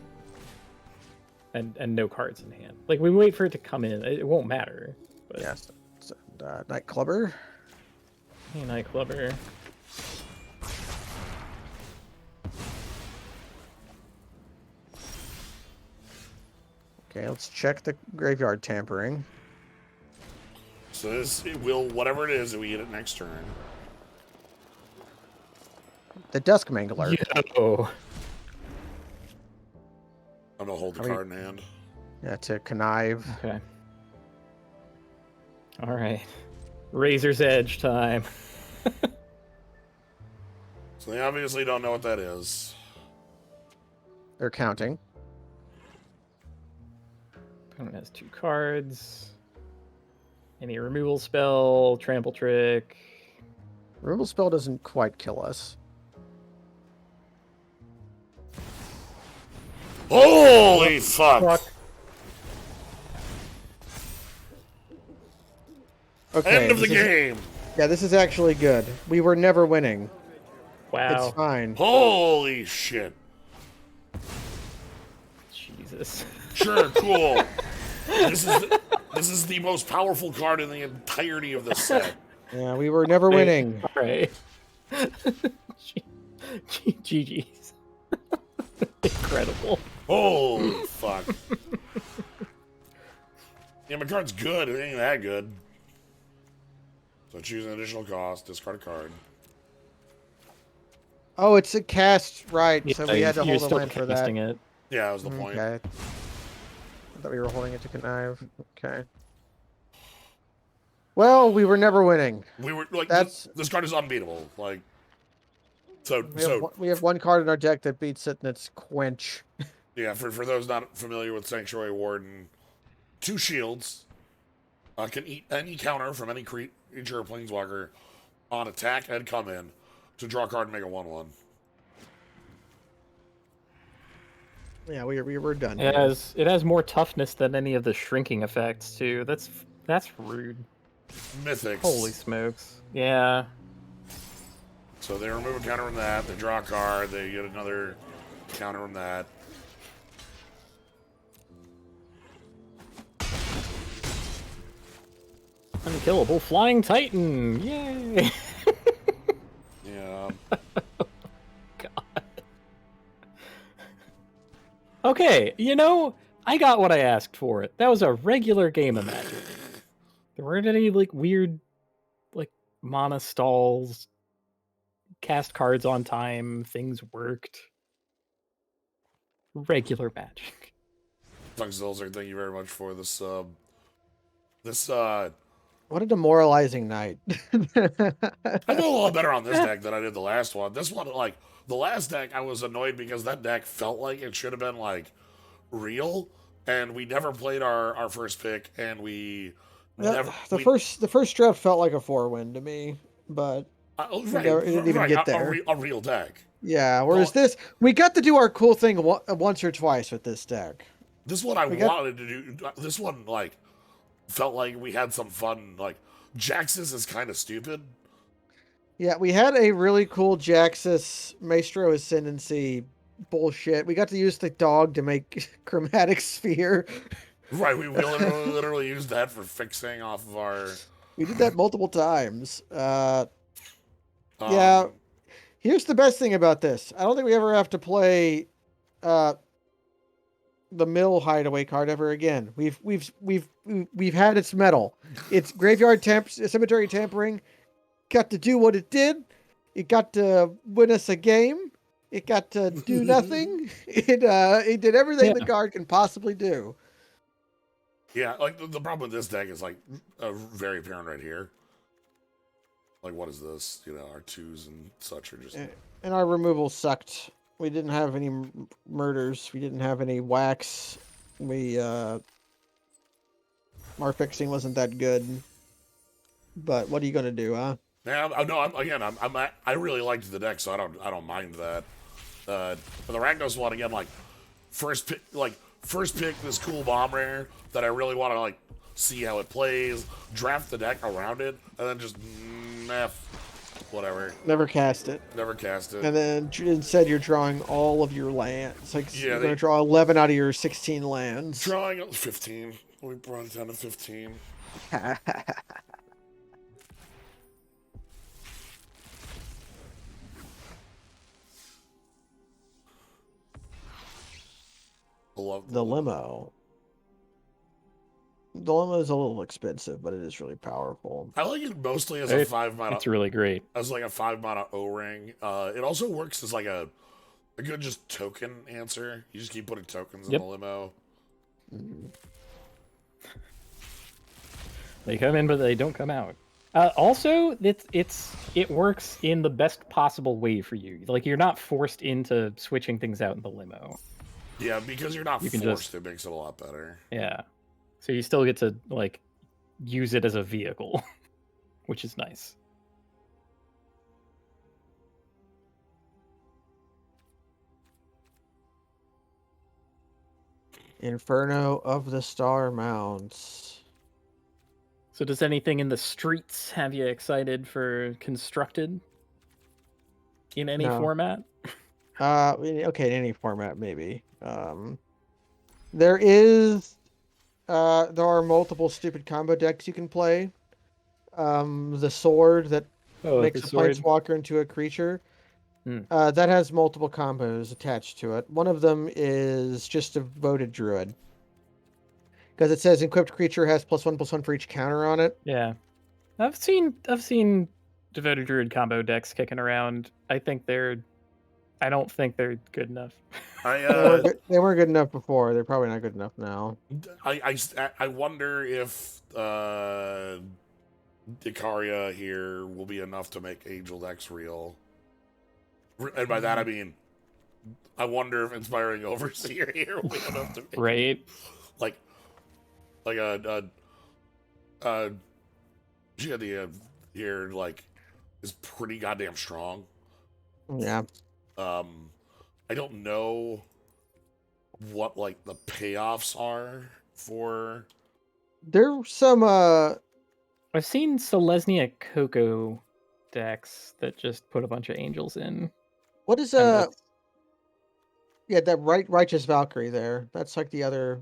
[SPEAKER 4] And no cards in hand. Like we wait for it to come in. It won't matter. But
[SPEAKER 3] Yes. So, Night Clubber.
[SPEAKER 4] Hey, Night Clubber.
[SPEAKER 3] Okay, let's check the graveyard tampering.
[SPEAKER 1] So this, it will, whatever it is, we get it next turn.
[SPEAKER 3] The Dusk Mangler.
[SPEAKER 4] Yo.
[SPEAKER 1] I'm gonna hold the
[SPEAKER 3] Are we-
[SPEAKER 1] card in hand.
[SPEAKER 3] Yeah, to connive.
[SPEAKER 4] Okay. All right. Razor's Edge time.
[SPEAKER 1] So they obviously don't know what that is.
[SPEAKER 3] They're counting.
[SPEAKER 4] Opponent has 2 cards. Any removal spell, trample trick.
[SPEAKER 3] Removal spell doesn't quite kill us.
[SPEAKER 1] Holy fuck!
[SPEAKER 4] Fuck.
[SPEAKER 3] Okay.
[SPEAKER 1] End of the
[SPEAKER 3] this is-
[SPEAKER 1] game!
[SPEAKER 3] Yeah, this is actually good. We were never winning.
[SPEAKER 4] Wow.
[SPEAKER 3] It's fine.
[SPEAKER 1] Holy shit.
[SPEAKER 4] Jesus.
[SPEAKER 1] Sure, cool. This is the most powerful card in the entirety of the set.
[SPEAKER 3] Yeah, we were never winning.
[SPEAKER 4] All right. GG's. Incredible.
[SPEAKER 1] Holy fuck. Yeah, my card's good. It ain't that good. So choose an additional cost, discard a card.
[SPEAKER 3] Oh, it's a cast, right?
[SPEAKER 4] Yeah,
[SPEAKER 3] So we had to
[SPEAKER 4] you're
[SPEAKER 3] hold a
[SPEAKER 4] still
[SPEAKER 3] land for that.
[SPEAKER 4] casting it.
[SPEAKER 1] Yeah, that was the point.
[SPEAKER 3] Okay. I thought we were holding it to connive. Okay. Well, we were never winning.
[SPEAKER 1] We were like,
[SPEAKER 3] That's-
[SPEAKER 1] this card is unbeatable. Like, so
[SPEAKER 3] We have 1 card in our deck that beats it, and it's Quench.
[SPEAKER 1] yeah. For those not familiar with Sanctuary Warden, 2 shields can eat any counter from any creature or planeswalker on attack and come in to draw a card and make a 1/1.
[SPEAKER 3] Yeah, we were done.
[SPEAKER 4] It
[SPEAKER 3] here.
[SPEAKER 4] has more toughness than any of the shrinking effects too. That's rude.
[SPEAKER 1] Mythics.
[SPEAKER 4] Holy smokes. Yeah.
[SPEAKER 1] So they remove a counter from that. They draw a card. They get another counter from that.
[SPEAKER 4] Unkillable Flying Titan. Yay.
[SPEAKER 1] Yeah.
[SPEAKER 4] God. Okay, I got what I asked for. That was a regular game of Magic. There weren't any weird mana stalls, cast cards on time, things worked. Regular Magic.
[SPEAKER 1] Thanks, Zolzer. Thank you very much for this.
[SPEAKER 3] What a demoralizing night.
[SPEAKER 1] I did a lot better on this deck than I did the last one. This one, the last deck, I was annoyed because that deck felt like it should have been real, and we never played our first pick, and we never.
[SPEAKER 3] The first draft felt like a 4-win to me, but
[SPEAKER 1] Right,
[SPEAKER 3] it didn't even get there.
[SPEAKER 1] A real deck.
[SPEAKER 3] Yeah, whereas we got to do our cool thing once or twice with this deck.
[SPEAKER 1] This one wanted to do. This one felt like we had some fun. Jaxus is kind of stupid.
[SPEAKER 3] Yeah, we had a really cool Jaxus Maestro Ascendancy bullshit. We got to use the dog to make Chromatic Sphere.
[SPEAKER 1] Right, we literally used that for fixing off of our.
[SPEAKER 3] We did that multiple times. Yeah. Here's the best thing about this. I don't think we ever have to play the mill hideaway card ever again. We've had its medal. It's graveyard cemetery tampering. Got to do what it did. It got to win us a game. It got to do nothing. It did everything the card can possibly do.
[SPEAKER 1] Yeah, like the problem with this deck is like very apparent right here. Like, what is this? You know, our twos and such are just.
[SPEAKER 3] And our removal sucked. We didn't have any murders. We didn't have any wax. Our fixing wasn't that good. But what are you gonna do, huh?
[SPEAKER 1] Yeah, I really liked the deck, so I don't mind that. But the Ragnos one again, like first pick this cool bomb rare that I really want to like see how it plays, draft the deck around it, and then just whatever.
[SPEAKER 3] Never cast it.
[SPEAKER 1] Never cast it.
[SPEAKER 3] And then instead you're drawing all of your lands. Like
[SPEAKER 1] Yeah,
[SPEAKER 3] you're gonna draw 11 out of your 16 lands.
[SPEAKER 1] Drawing 15. We brought it down to 15.
[SPEAKER 3] The limo. The limo is a little expensive, but it is really powerful.
[SPEAKER 1] I like it mostly as a 5 mana.
[SPEAKER 4] It's really great.
[SPEAKER 1] As like a 5 mana O-ring. It also works as like a good just token answer. You just keep putting tokens in the limo.
[SPEAKER 4] They come in, but they don't come out. Also, it works in the best possible way for you. Like you're not forced into switching things out in the limo.
[SPEAKER 1] Yeah, because you're not forced, it makes it a lot better.
[SPEAKER 4] Yeah. So you still get to like use it as a vehicle, which is nice.
[SPEAKER 3] Inferno of the Star Mounds.
[SPEAKER 4] So does anything in the streets have you excited for Constructed? In any format?
[SPEAKER 3] Okay, in any format maybe. There are multiple stupid combo decks you can play. The sword that makes a planeswalker into a creature. That has multiple combos attached to it. One of them is just a voted druid. Because it says equipped creature has +1/+1 for each counter on it.
[SPEAKER 4] Yeah. I've seen devoted druid combo decks kicking around. I don't think they're good enough.
[SPEAKER 3] They weren't good enough before. They're probably not good enough now.
[SPEAKER 1] I wonder if Icaria here will be enough to make Angel decks real. And by that I mean, I wonder if Inspiring Overseer here will be enough to make
[SPEAKER 4] right.
[SPEAKER 1] Like Gideon here like is pretty goddamn strong.
[SPEAKER 3] Yeah.
[SPEAKER 1] I don't know what like the payoffs are for.
[SPEAKER 3] There's some
[SPEAKER 4] I've seen Selesnya Coco decks that just put a bunch of angels in.
[SPEAKER 3] What is that Righteous Valkyrie there. That's like the other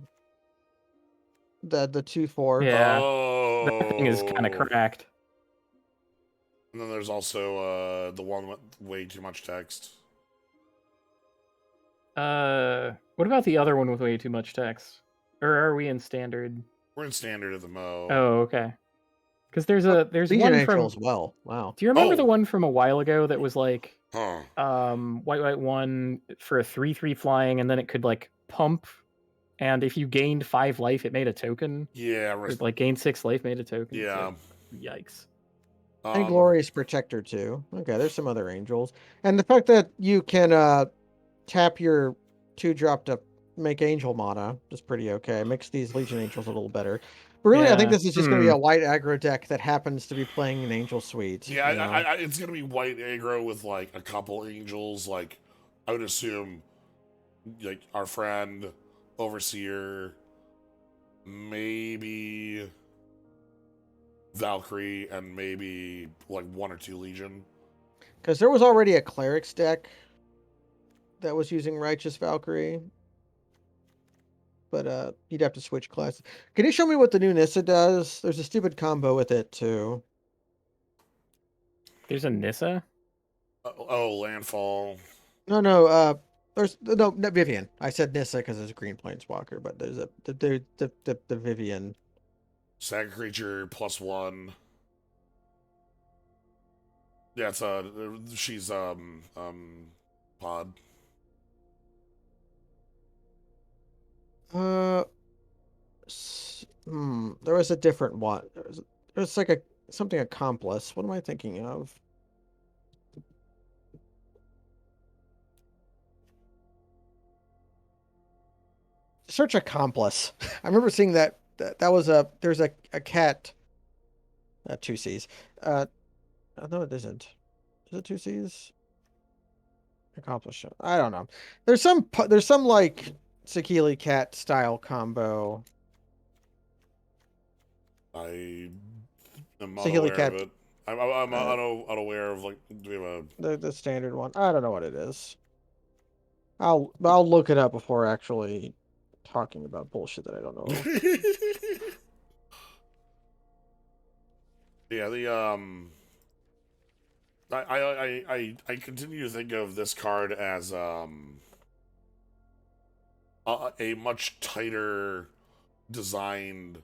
[SPEAKER 3] the 2/4.
[SPEAKER 4] Yeah.
[SPEAKER 1] Oh,
[SPEAKER 4] that thing is kind of cracked.
[SPEAKER 1] And then there's also the one with way too much text.
[SPEAKER 4] What about the other one with way too much text? Or are we in standard?
[SPEAKER 1] We're in standard at the Mo.
[SPEAKER 4] Oh, okay. Because there's
[SPEAKER 3] Legion
[SPEAKER 4] one
[SPEAKER 3] Angel
[SPEAKER 4] from
[SPEAKER 3] as well. Wow.
[SPEAKER 4] Do you remember the one from a while ago that was like
[SPEAKER 1] Huh.
[SPEAKER 4] white one for a 3/3 flying, and then it could like pump, and if you gained 5 life, it made a token.
[SPEAKER 1] Yeah,
[SPEAKER 4] or, like gained 6 life, made a token.
[SPEAKER 1] Yeah.
[SPEAKER 4] So, yikes.
[SPEAKER 3] And Glorious Protector too. Okay, there's some other angels, and the fact that you can tap your 2-drop to make angel mana is pretty okay. It makes these Legion Angels a little better. But really, I think this is just going to be a white aggro deck that happens to be playing an Angel Suite.
[SPEAKER 1] Yeah, it's going to be white aggro with like a couple angels. Like I would assume, like our friend Overseer, maybe Valkyrie, and maybe like 1 or 2 Legion.
[SPEAKER 3] Because there was already a Clerics deck that was using Righteous Valkyrie. But you'd have to switch classes. Can you show me what the new Nissa does? There's a stupid combo with it too.
[SPEAKER 4] There's a Nissa?
[SPEAKER 1] Oh, Landfall.
[SPEAKER 3] No. There's no, not Vivian. I said Nissa because there's a green planeswalker, but there's the Vivian.
[SPEAKER 1] Sack creature +1. Yeah, it's she's pod.
[SPEAKER 3] There was a different one. There's like something accomplice. What am I thinking of? Search accomplice. I remember seeing that. That was there's a cat. Two C's. No, it isn't. Is it two C's? Accomplish. I don't know. There's some like Sakili cat style combo.
[SPEAKER 1] I am
[SPEAKER 3] Sakili
[SPEAKER 1] unaware of
[SPEAKER 3] cat.
[SPEAKER 1] it. I'm unaware of, like, do we have
[SPEAKER 3] The standard one. I don't know what it is. I'll look it up before actually talking about bullshit that I don't know.
[SPEAKER 1] a... Yeah, I continue to think of this card as a much tighter designed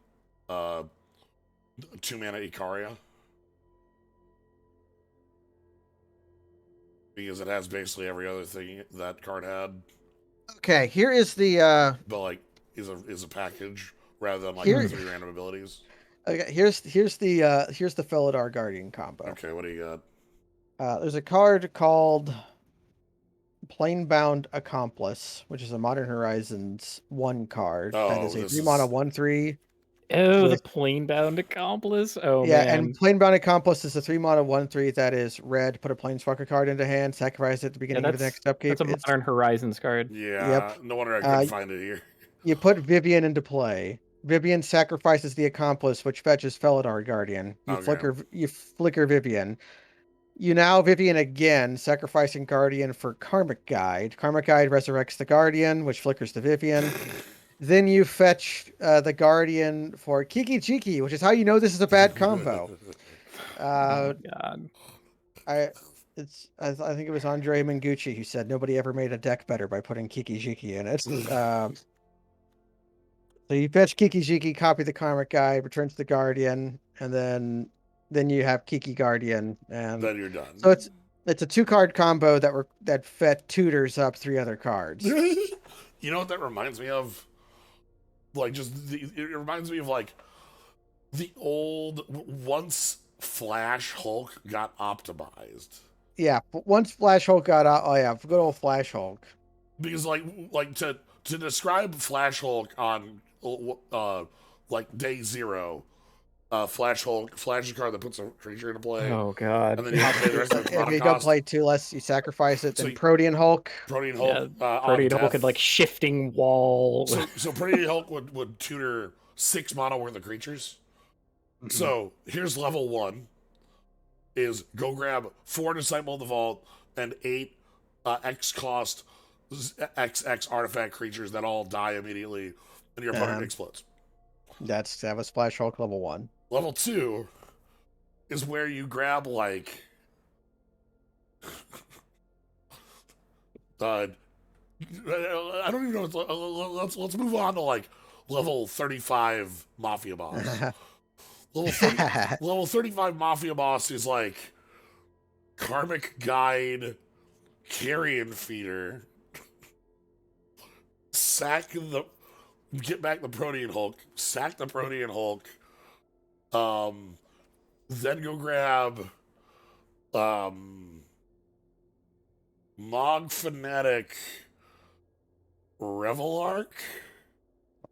[SPEAKER 1] 2-mana Icaria, because it has basically every other thing that card had,
[SPEAKER 3] Okay, here is the
[SPEAKER 1] but like is a package rather than like
[SPEAKER 3] Here-
[SPEAKER 1] 3 random abilities.
[SPEAKER 3] okay, here's the Felidar Guardian combo.
[SPEAKER 1] Okay, what do you got?
[SPEAKER 3] There's a card called Planebound Accomplice, which is a Modern Horizons 1 card that is a
[SPEAKER 1] this
[SPEAKER 3] 3-mana
[SPEAKER 1] is-
[SPEAKER 3] 1/3.
[SPEAKER 4] Oh, the
[SPEAKER 3] With-
[SPEAKER 4] Planebound Accomplice. Oh
[SPEAKER 3] Yeah,
[SPEAKER 4] man.
[SPEAKER 3] and Planebound Accomplice is a 3-mana 1/3 that is red. Put a Planeswalker card into hand, sacrifice it at the beginning of the next upkeep.
[SPEAKER 4] That's a Modern Horizons card.
[SPEAKER 1] Yeah, no wonder I couldn't find it here.
[SPEAKER 3] You put Vivian into play. Vivian sacrifices the Accomplice, which fetches Felidar Guardian. You flicker Vivian. You now Vivian again, sacrificing Guardian for Karmic Guide. Karmic Guide resurrects the Guardian, which flickers the Vivian. Then you fetch the Guardian for Kiki Jiki, which is how you know this is a bad combo.
[SPEAKER 4] Oh god.
[SPEAKER 3] I think it was Andre Mengucci who said nobody ever made a deck better by putting Kiki Jiki in it. So you fetch Kiki Jiki, copy the Karmic Guide, returns the Guardian, and then you have Kiki Guardian, and
[SPEAKER 1] Then you're done.
[SPEAKER 3] so it's a 2-card combo that fed tutors up 3 other cards.
[SPEAKER 1] You know what that reminds me of? Like, it reminds me of like the old, once Flash Hulk got optimized.
[SPEAKER 3] Yeah, but once Flash Hulk got out, oh yeah, good old Flash Hulk.
[SPEAKER 1] Because like to describe Flash Hulk on like day 0, Flash Hulk, Flash card that puts a creature into play.
[SPEAKER 4] Oh god.
[SPEAKER 1] And then you have to pay the rest of the
[SPEAKER 3] If you don't play 2 less, you sacrifice it.
[SPEAKER 1] So
[SPEAKER 3] Then Protean Hulk.
[SPEAKER 1] Protean Hulk,
[SPEAKER 4] Protean Hulk had like shifting wall.
[SPEAKER 1] So Protean Hulk would tutor 6 mana worth of creatures. Mm-hmm. So here's level 1: is go grab 4 Disciple of the Vault and 8 X cost XX artifact creatures that all die immediately, and your opponent explodes.
[SPEAKER 3] That was Flash Hulk level 1.
[SPEAKER 1] Level 2 is where you grab like I don't even know. Let's move on to like level 35 Mafia Boss. Level 35 Mafia Boss is like Karmic Guide, Carrion Feeder, get back the Protean Hulk, sack the Protean Hulk, then go grab Mog Fanatic Revelark.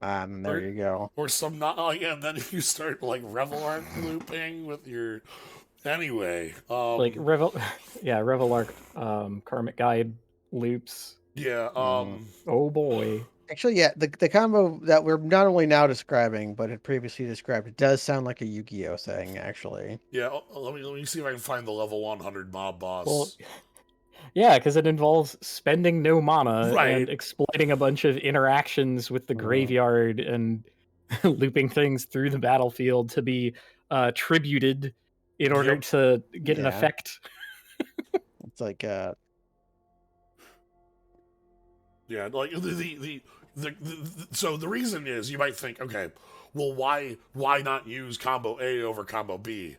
[SPEAKER 3] There you go.
[SPEAKER 1] Or some not again, then you start like Revelark looping with your anyway.
[SPEAKER 4] Like Revelark Karmic Guide loops.
[SPEAKER 1] Yeah,
[SPEAKER 4] Oh boy.
[SPEAKER 3] Actually, yeah, the combo that we're not only now describing, but had previously described, it does sound like a Yu-Gi-Oh thing, actually.
[SPEAKER 1] yeah, let me see if I can find the level 100 mob boss.
[SPEAKER 4] Well, yeah, because it involves spending no mana
[SPEAKER 1] Right.
[SPEAKER 4] and exploiting a bunch of interactions with the graveyard and looping things through the battlefield to be tributed in order to get an effect.
[SPEAKER 3] It's like
[SPEAKER 1] Yeah, like so the reason is you might think, okay, well, why not use combo A over combo B?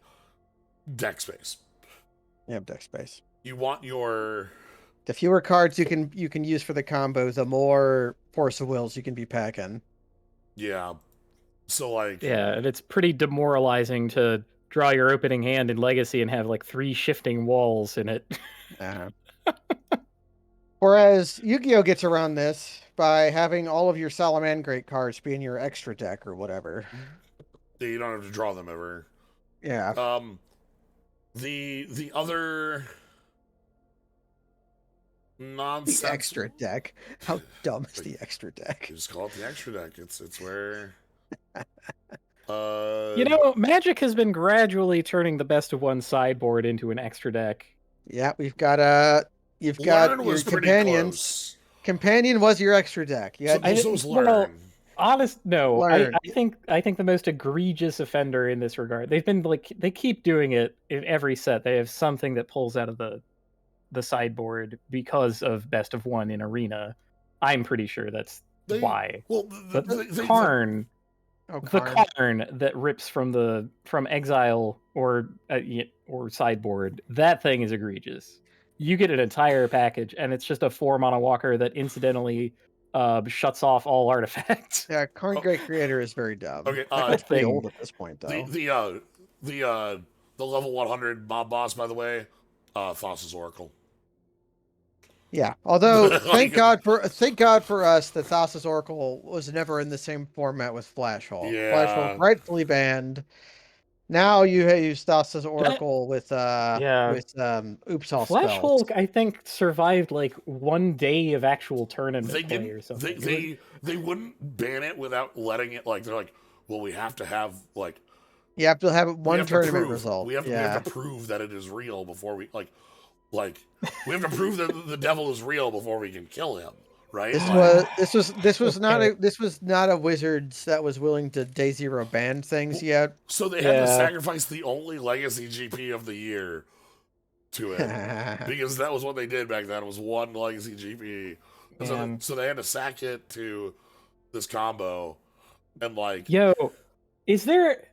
[SPEAKER 1] Deck space.
[SPEAKER 3] You have deck space.
[SPEAKER 1] You want your
[SPEAKER 3] The fewer cards you can use for the combo, the more Force of Wills you can be packing.
[SPEAKER 1] yeah. So like
[SPEAKER 4] Yeah, and it's pretty demoralizing to draw your opening hand in Legacy and have like 3 shifting walls in it.
[SPEAKER 3] Uh-huh. Whereas Yu-Gi-Oh gets around this by having all of your Salamangreat cards be in your extra deck or whatever.
[SPEAKER 1] you don't have to draw them ever.
[SPEAKER 3] Yeah.
[SPEAKER 1] The other
[SPEAKER 3] The
[SPEAKER 1] nonsense.
[SPEAKER 3] extra deck. How dumb is the extra deck?
[SPEAKER 1] You just call it the extra deck. It's where.
[SPEAKER 4] You know, Magic has been gradually turning the best of one sideboard into an extra deck.
[SPEAKER 3] Yeah, you've got
[SPEAKER 1] Learn
[SPEAKER 3] your
[SPEAKER 1] was pretty
[SPEAKER 3] companions.
[SPEAKER 1] close.
[SPEAKER 3] Companion was your extra deck. You had
[SPEAKER 1] So was Learn.
[SPEAKER 4] Well, no,
[SPEAKER 3] Learn.
[SPEAKER 4] I think the most egregious offender in this regard. They've been like they keep doing it in every set. They have something that pulls out of the sideboard because of best of one in Arena. I'm pretty sure that's why.
[SPEAKER 1] Well,
[SPEAKER 4] But Karn,
[SPEAKER 3] Oh,
[SPEAKER 4] the
[SPEAKER 3] Karn.
[SPEAKER 4] Karn that rips from exile or sideboard, that thing is egregious. You get an entire package, and it's just a 4-mana walker that incidentally shuts off all artifacts.
[SPEAKER 3] Yeah, Karn Great Creator is very dumb.
[SPEAKER 1] Okay,
[SPEAKER 3] That card's pretty
[SPEAKER 4] thing-
[SPEAKER 3] old at this point, though.
[SPEAKER 1] the level 100 mob boss, by the way, Thassa's Oracle.
[SPEAKER 3] Yeah, although
[SPEAKER 1] Like-
[SPEAKER 3] thank God for us that Thassa's Oracle was never in the same format with Flash Hulk.
[SPEAKER 1] Yeah.
[SPEAKER 3] Flash Hulk rightfully banned. Now you use Thassa's Oracle with Oops All
[SPEAKER 4] Flash
[SPEAKER 3] Spells.
[SPEAKER 4] Hulk, I think, survived like 1 day of actual tournament
[SPEAKER 1] They
[SPEAKER 4] play
[SPEAKER 1] didn't.
[SPEAKER 4] or something.
[SPEAKER 1] They wouldn't ban it without letting it. Like they're like, well, we have to have like
[SPEAKER 3] You have to have
[SPEAKER 1] we
[SPEAKER 3] one
[SPEAKER 1] have to
[SPEAKER 3] tournament
[SPEAKER 1] prove-
[SPEAKER 3] result.
[SPEAKER 1] We have to prove that it is real before we like we have to prove that the devil is real before we can kill him. Right?
[SPEAKER 3] This was not a Wizards that was willing to day zero ban things yet.
[SPEAKER 1] So they had to sacrifice the only legacy GP of the year to it because that was what they did back then. It was one legacy GP, and so they had to sack it to this combo, and like,
[SPEAKER 4] yo, is there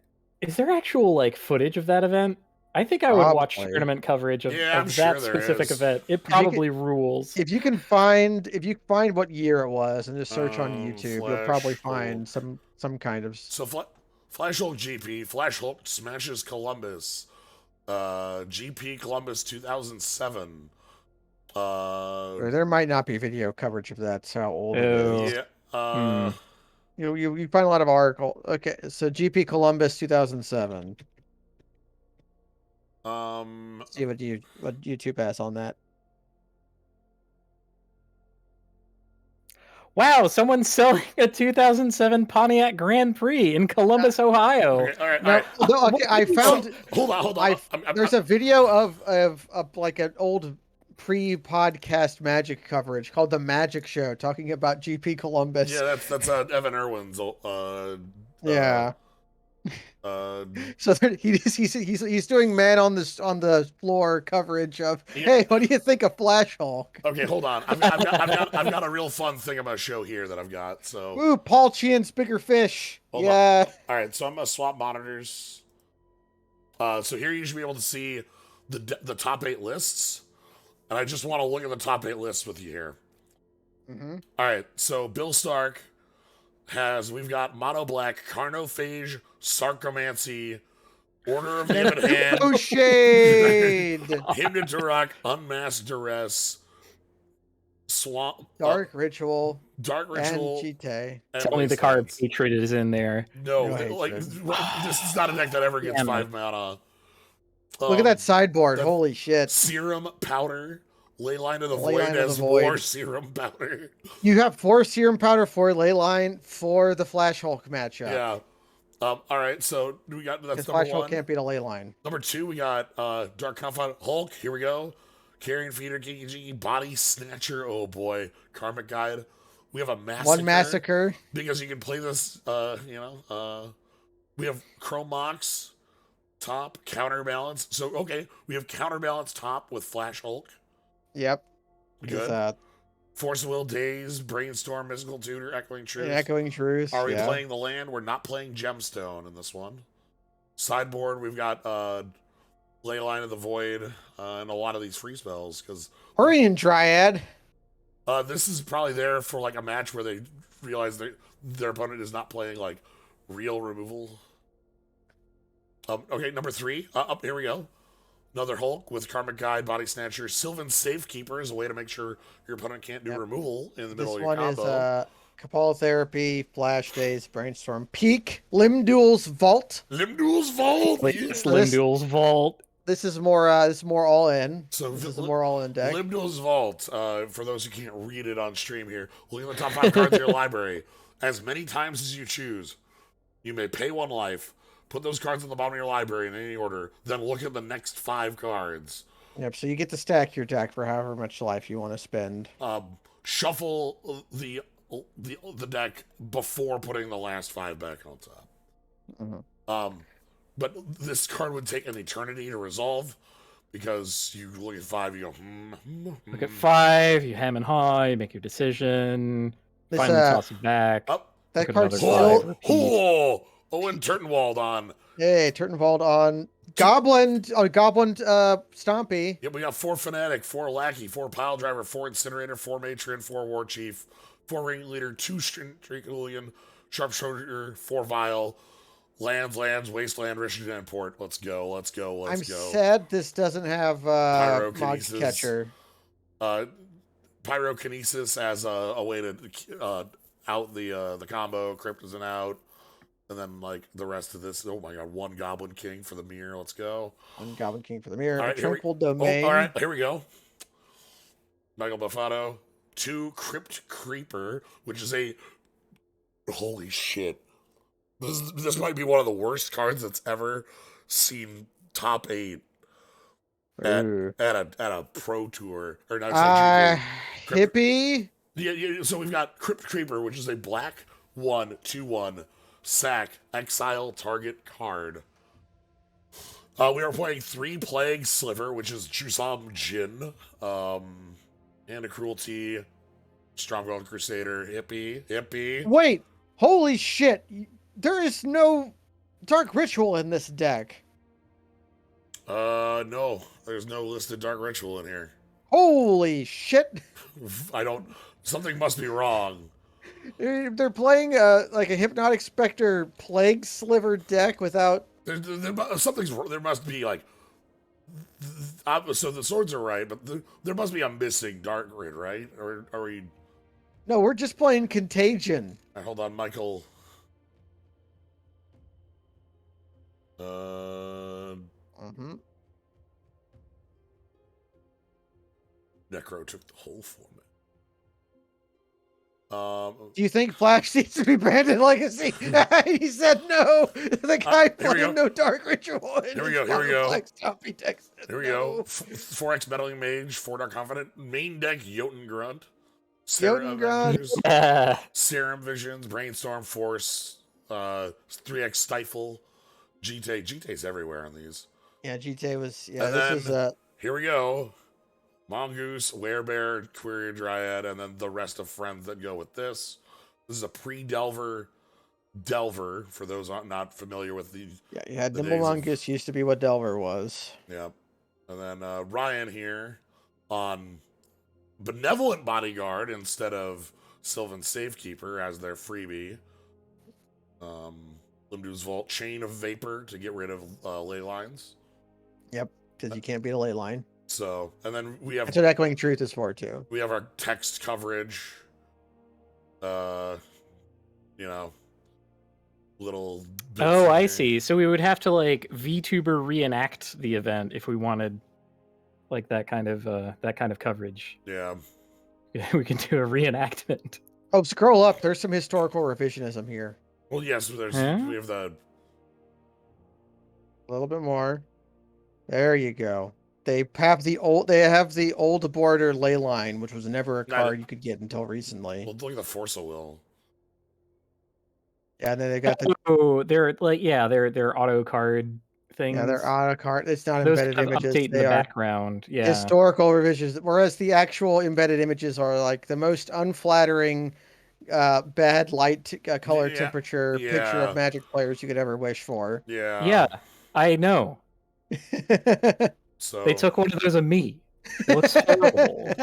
[SPEAKER 4] actual like footage of that event? I think I would watch
[SPEAKER 3] Probably.
[SPEAKER 4] tournament coverage of
[SPEAKER 1] I'm
[SPEAKER 4] that
[SPEAKER 1] sure there
[SPEAKER 4] specific
[SPEAKER 1] is.
[SPEAKER 4] event. It probably rules.
[SPEAKER 3] If you find what year it was and just search on YouTube, you'll probably
[SPEAKER 1] Flash
[SPEAKER 3] find some kind of.
[SPEAKER 1] So Flash Hulk GP, Flash Hulk smashes Columbus, GP Columbus 2007.
[SPEAKER 3] There might not be video coverage of that. That's how old it is.
[SPEAKER 1] Yeah.
[SPEAKER 3] You find a lot of article. Okay, so GP Columbus 2007. See what YouTube has on that.
[SPEAKER 4] Wow, someone's selling a 2007 Pontiac Grand Prix in Columbus, Ohio.
[SPEAKER 1] Okay, all right.
[SPEAKER 3] No, okay, I found.
[SPEAKER 1] So, hold on.
[SPEAKER 3] There's a video of like an old pre-podcast Magic coverage called The Magic Show, talking about GP Columbus.
[SPEAKER 1] Yeah, that's Evan Irwin's.
[SPEAKER 3] Yeah. So he's doing man on the floor coverage of hey, what do you think of Flash Hulk?
[SPEAKER 1] Okay, hold on. I've got a real fun thing about show here that I've got. So
[SPEAKER 3] Ooh, Paul Chian's bigger fish.
[SPEAKER 1] Hold
[SPEAKER 3] yeah.
[SPEAKER 1] on. All right, so I'm gonna swap monitors. So here you should be able to see the top 8 lists, and I just want to look at the top 8 lists with you here.
[SPEAKER 3] Mm-hmm.
[SPEAKER 1] All right, so Bill Stark we've got Mono Black, Carnophage, Sarcomancy, Order of Human Hand,
[SPEAKER 3] Oh shade.
[SPEAKER 1] Hymn to Turok, Unmasked Duress, Swamp,
[SPEAKER 3] Dark Ritual,
[SPEAKER 1] Dark Ritual,
[SPEAKER 3] and Chite.
[SPEAKER 4] Tell me the card Hatred is in there.
[SPEAKER 1] No,
[SPEAKER 3] No
[SPEAKER 1] like
[SPEAKER 3] hatred.
[SPEAKER 1] this is not a deck that ever gets
[SPEAKER 4] Damn it.
[SPEAKER 1] 5 mana.
[SPEAKER 3] Look at that sideboard.
[SPEAKER 1] that-
[SPEAKER 3] Holy shit.
[SPEAKER 1] Serum Powder, Leyline of the
[SPEAKER 3] Leyline
[SPEAKER 1] Void
[SPEAKER 3] of the
[SPEAKER 1] as
[SPEAKER 3] Void.
[SPEAKER 1] more Serum Powder.
[SPEAKER 3] You have 4 Serum Powder, 4 Leyline, for the Flash Hulk matchup.
[SPEAKER 1] Yeah. All right, so we got that's
[SPEAKER 3] Because
[SPEAKER 1] number
[SPEAKER 3] Flash Hulk
[SPEAKER 1] 1.
[SPEAKER 3] can't beat a Leyline.
[SPEAKER 1] Number 2, we got Dark Confidant Hulk. Here we go. Carrion Feeder, Kiki Jiki, Body Snatcher. Oh boy, Karmic Guide. We have a Massacre.
[SPEAKER 3] One Massacre.
[SPEAKER 1] Because you can play this, we have Chrome Mox top, Counterbalance. So, okay, we have Counterbalance top with Flash Hulk.
[SPEAKER 3] Yep.
[SPEAKER 1] Good. Force of Will, Daze, Brainstorm, Mystical Tutor, Echoing Truth.
[SPEAKER 3] Echoing Truth.
[SPEAKER 1] Are we
[SPEAKER 3] yeah.
[SPEAKER 1] playing the land? We're not playing Gemstone in this one. Sideboard, we've got Leyline of the Void and a lot of these free spells because
[SPEAKER 3] Hurrying Dryad.
[SPEAKER 1] this is probably there for like a match where they realize their opponent is not playing like real removal. Okay, number 3. Up here we go. Another Hulk with Karmic Guide, Body Snatcher, Sylvan Safekeeper is a way to make sure your opponent can't do removal in the middle of your combo.
[SPEAKER 3] This one is Cabal Therapy, Flash Days, Brainstorm, Peak, Limduel's Vault.
[SPEAKER 1] Limduel's Vault.
[SPEAKER 4] It's Limduel's Vault.
[SPEAKER 3] This is more all in.
[SPEAKER 1] So
[SPEAKER 3] this is a more all in deck.
[SPEAKER 1] Limduel's Vault. For those who can't read it on stream here, look at the top 5 cards of your library. As many times as you choose, you may pay 1 life. Put those cards on the bottom of your library in any order. Then look at the next 5 cards.
[SPEAKER 3] Yep. So you get to stack your deck for however much life you want to spend.
[SPEAKER 1] Shuffle the deck before putting the last 5 back on top.
[SPEAKER 3] Mm-hmm.
[SPEAKER 1] But this card would take an eternity to resolve because you look at 5, you go,
[SPEAKER 4] Look at 5, you ham and haw, you make your decision, finally toss it back.
[SPEAKER 3] That card's still...
[SPEAKER 1] Owen Turtenwald on.
[SPEAKER 3] Hey, Turtenwald on Goblin Stompy.
[SPEAKER 1] Yep, we got 4 Fanatic, 4 Lackey, 4 Pile Driver, 4 Incinerator, 4 Matron, 4 War Chief, 4 Ringleader, 2 Strickulian, Sharpshooter, 4 Vial, Lands, Wasteland, Richard and Port. Let's go.
[SPEAKER 3] I'm sad this doesn't have Mod Catcher.
[SPEAKER 1] Pyrokinesis as a way to out the combo. Crypt isn't out. And then, like, the rest of this, oh my god, 1 Goblin King for the mirror. Let's go.
[SPEAKER 3] 1 Goblin King for the mirror.
[SPEAKER 1] All right,
[SPEAKER 3] Tranquil Domain.
[SPEAKER 1] All right, here we go. Michael Buffado. 2 Crypt Creeper, which is a... Holy shit. This might be one of the worst cards that's ever seen top 8 at a pro tour. Or not,
[SPEAKER 3] Hippie?
[SPEAKER 1] Yeah, so we've got Crypt Creeper, which is a black 1/2/1 sack, exile target card. We are playing 3 Plague Sliver, which is Chusam Jin, and a Cruelty, Stronghold Crusader, Hippie.
[SPEAKER 3] Wait, holy shit! There is no Dark Ritual in this deck.
[SPEAKER 1] No, there's no listed Dark Ritual in here.
[SPEAKER 3] Holy shit!
[SPEAKER 1] Something must be wrong.
[SPEAKER 3] They're playing like a Hypnotic Spectre Plague Sliver deck without...
[SPEAKER 1] There must be like... So the swords are right, but there must be a missing Dark Grid, right? Or are we...
[SPEAKER 3] No, we're just playing Contagion.
[SPEAKER 1] Right, hold on, Michael. Necro took the whole format.
[SPEAKER 3] Do you think Flash needs to be banned in Legacy? He said no. The guy playing no Dark Ritual.
[SPEAKER 1] Here we go. Here we go. 4X
[SPEAKER 3] 4X
[SPEAKER 1] Meddling Mage, 4 Dark Confident, main deck Jotun Grunt,
[SPEAKER 3] Jotun Grunt,
[SPEAKER 1] Serum Visions, Brainstorm Force, 3X Stifle, GTA's everywhere on these.
[SPEAKER 3] Yeah, GTA was. Yeah,
[SPEAKER 1] and
[SPEAKER 3] this
[SPEAKER 1] then,
[SPEAKER 3] is.
[SPEAKER 1] Here we go. Mongoose, Werebear, Query Dryad, and then the rest of friends that go with this. This is a pre-Delver for those not familiar with the...
[SPEAKER 3] Yeah, you had Nimble Mongoose used to be what Delver was.
[SPEAKER 1] Yeah. And then Ryan here on Benevolent Bodyguard instead of Sylvan Safekeeper as their freebie. Limdu's Vault, Chain of Vapor to get rid of ley lines.
[SPEAKER 3] Yep, because you can't beat a ley line.
[SPEAKER 1] So, and then we have...
[SPEAKER 3] That's what Echoing Truth is for, too.
[SPEAKER 1] We have our text coverage. Little...
[SPEAKER 4] Oh, I see. So we would have to, like, VTuber reenact the event if we wanted, like, that kind of coverage.
[SPEAKER 1] Yeah.
[SPEAKER 4] We can do a reenactment.
[SPEAKER 3] Oh, scroll up. There's some historical revisionism here.
[SPEAKER 1] Well, yes, we have the...
[SPEAKER 3] A little bit more. There you go. They have the old border ley line, which was never a card you could get until recently.
[SPEAKER 1] Well, look at the Force of Will.
[SPEAKER 3] Yeah, and then they got the...
[SPEAKER 4] Oh, they're auto card things.
[SPEAKER 3] Yeah, they're on a cart. It's not
[SPEAKER 4] Those
[SPEAKER 3] embedded
[SPEAKER 4] kind of
[SPEAKER 3] images.
[SPEAKER 4] update in
[SPEAKER 3] They
[SPEAKER 4] the
[SPEAKER 3] are
[SPEAKER 4] background. Yeah.
[SPEAKER 3] historical revisions, whereas the actual embedded images are like the most unflattering, bad light, color
[SPEAKER 1] Yeah,
[SPEAKER 3] temperature picture of
[SPEAKER 1] yeah,
[SPEAKER 3] Magic players you could ever wish for.
[SPEAKER 1] yeah.
[SPEAKER 4] Yeah, I know. They
[SPEAKER 1] So,
[SPEAKER 4] took one of those of me. It looks horrible.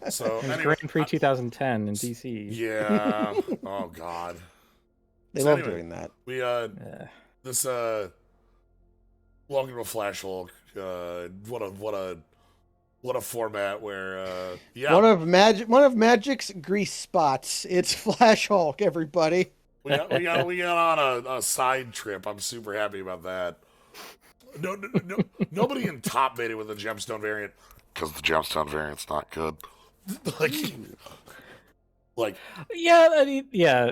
[SPEAKER 1] so
[SPEAKER 4] It was
[SPEAKER 1] anyway,
[SPEAKER 4] Grand Prix 2010 in DC.
[SPEAKER 1] yeah. Oh God.
[SPEAKER 3] They
[SPEAKER 1] So
[SPEAKER 3] love
[SPEAKER 1] anyway,
[SPEAKER 3] doing that.
[SPEAKER 1] we this welcome to Flash Hulk. What a format where yeah,
[SPEAKER 3] One of Magic's grease spots. It's Flash Hulk, everybody.
[SPEAKER 1] we got on a side trip. I'm super happy about that. Nobody in top made it with the gemstone variant because the gemstone variant's not good. like like
[SPEAKER 4] Yeah, I mean, yeah.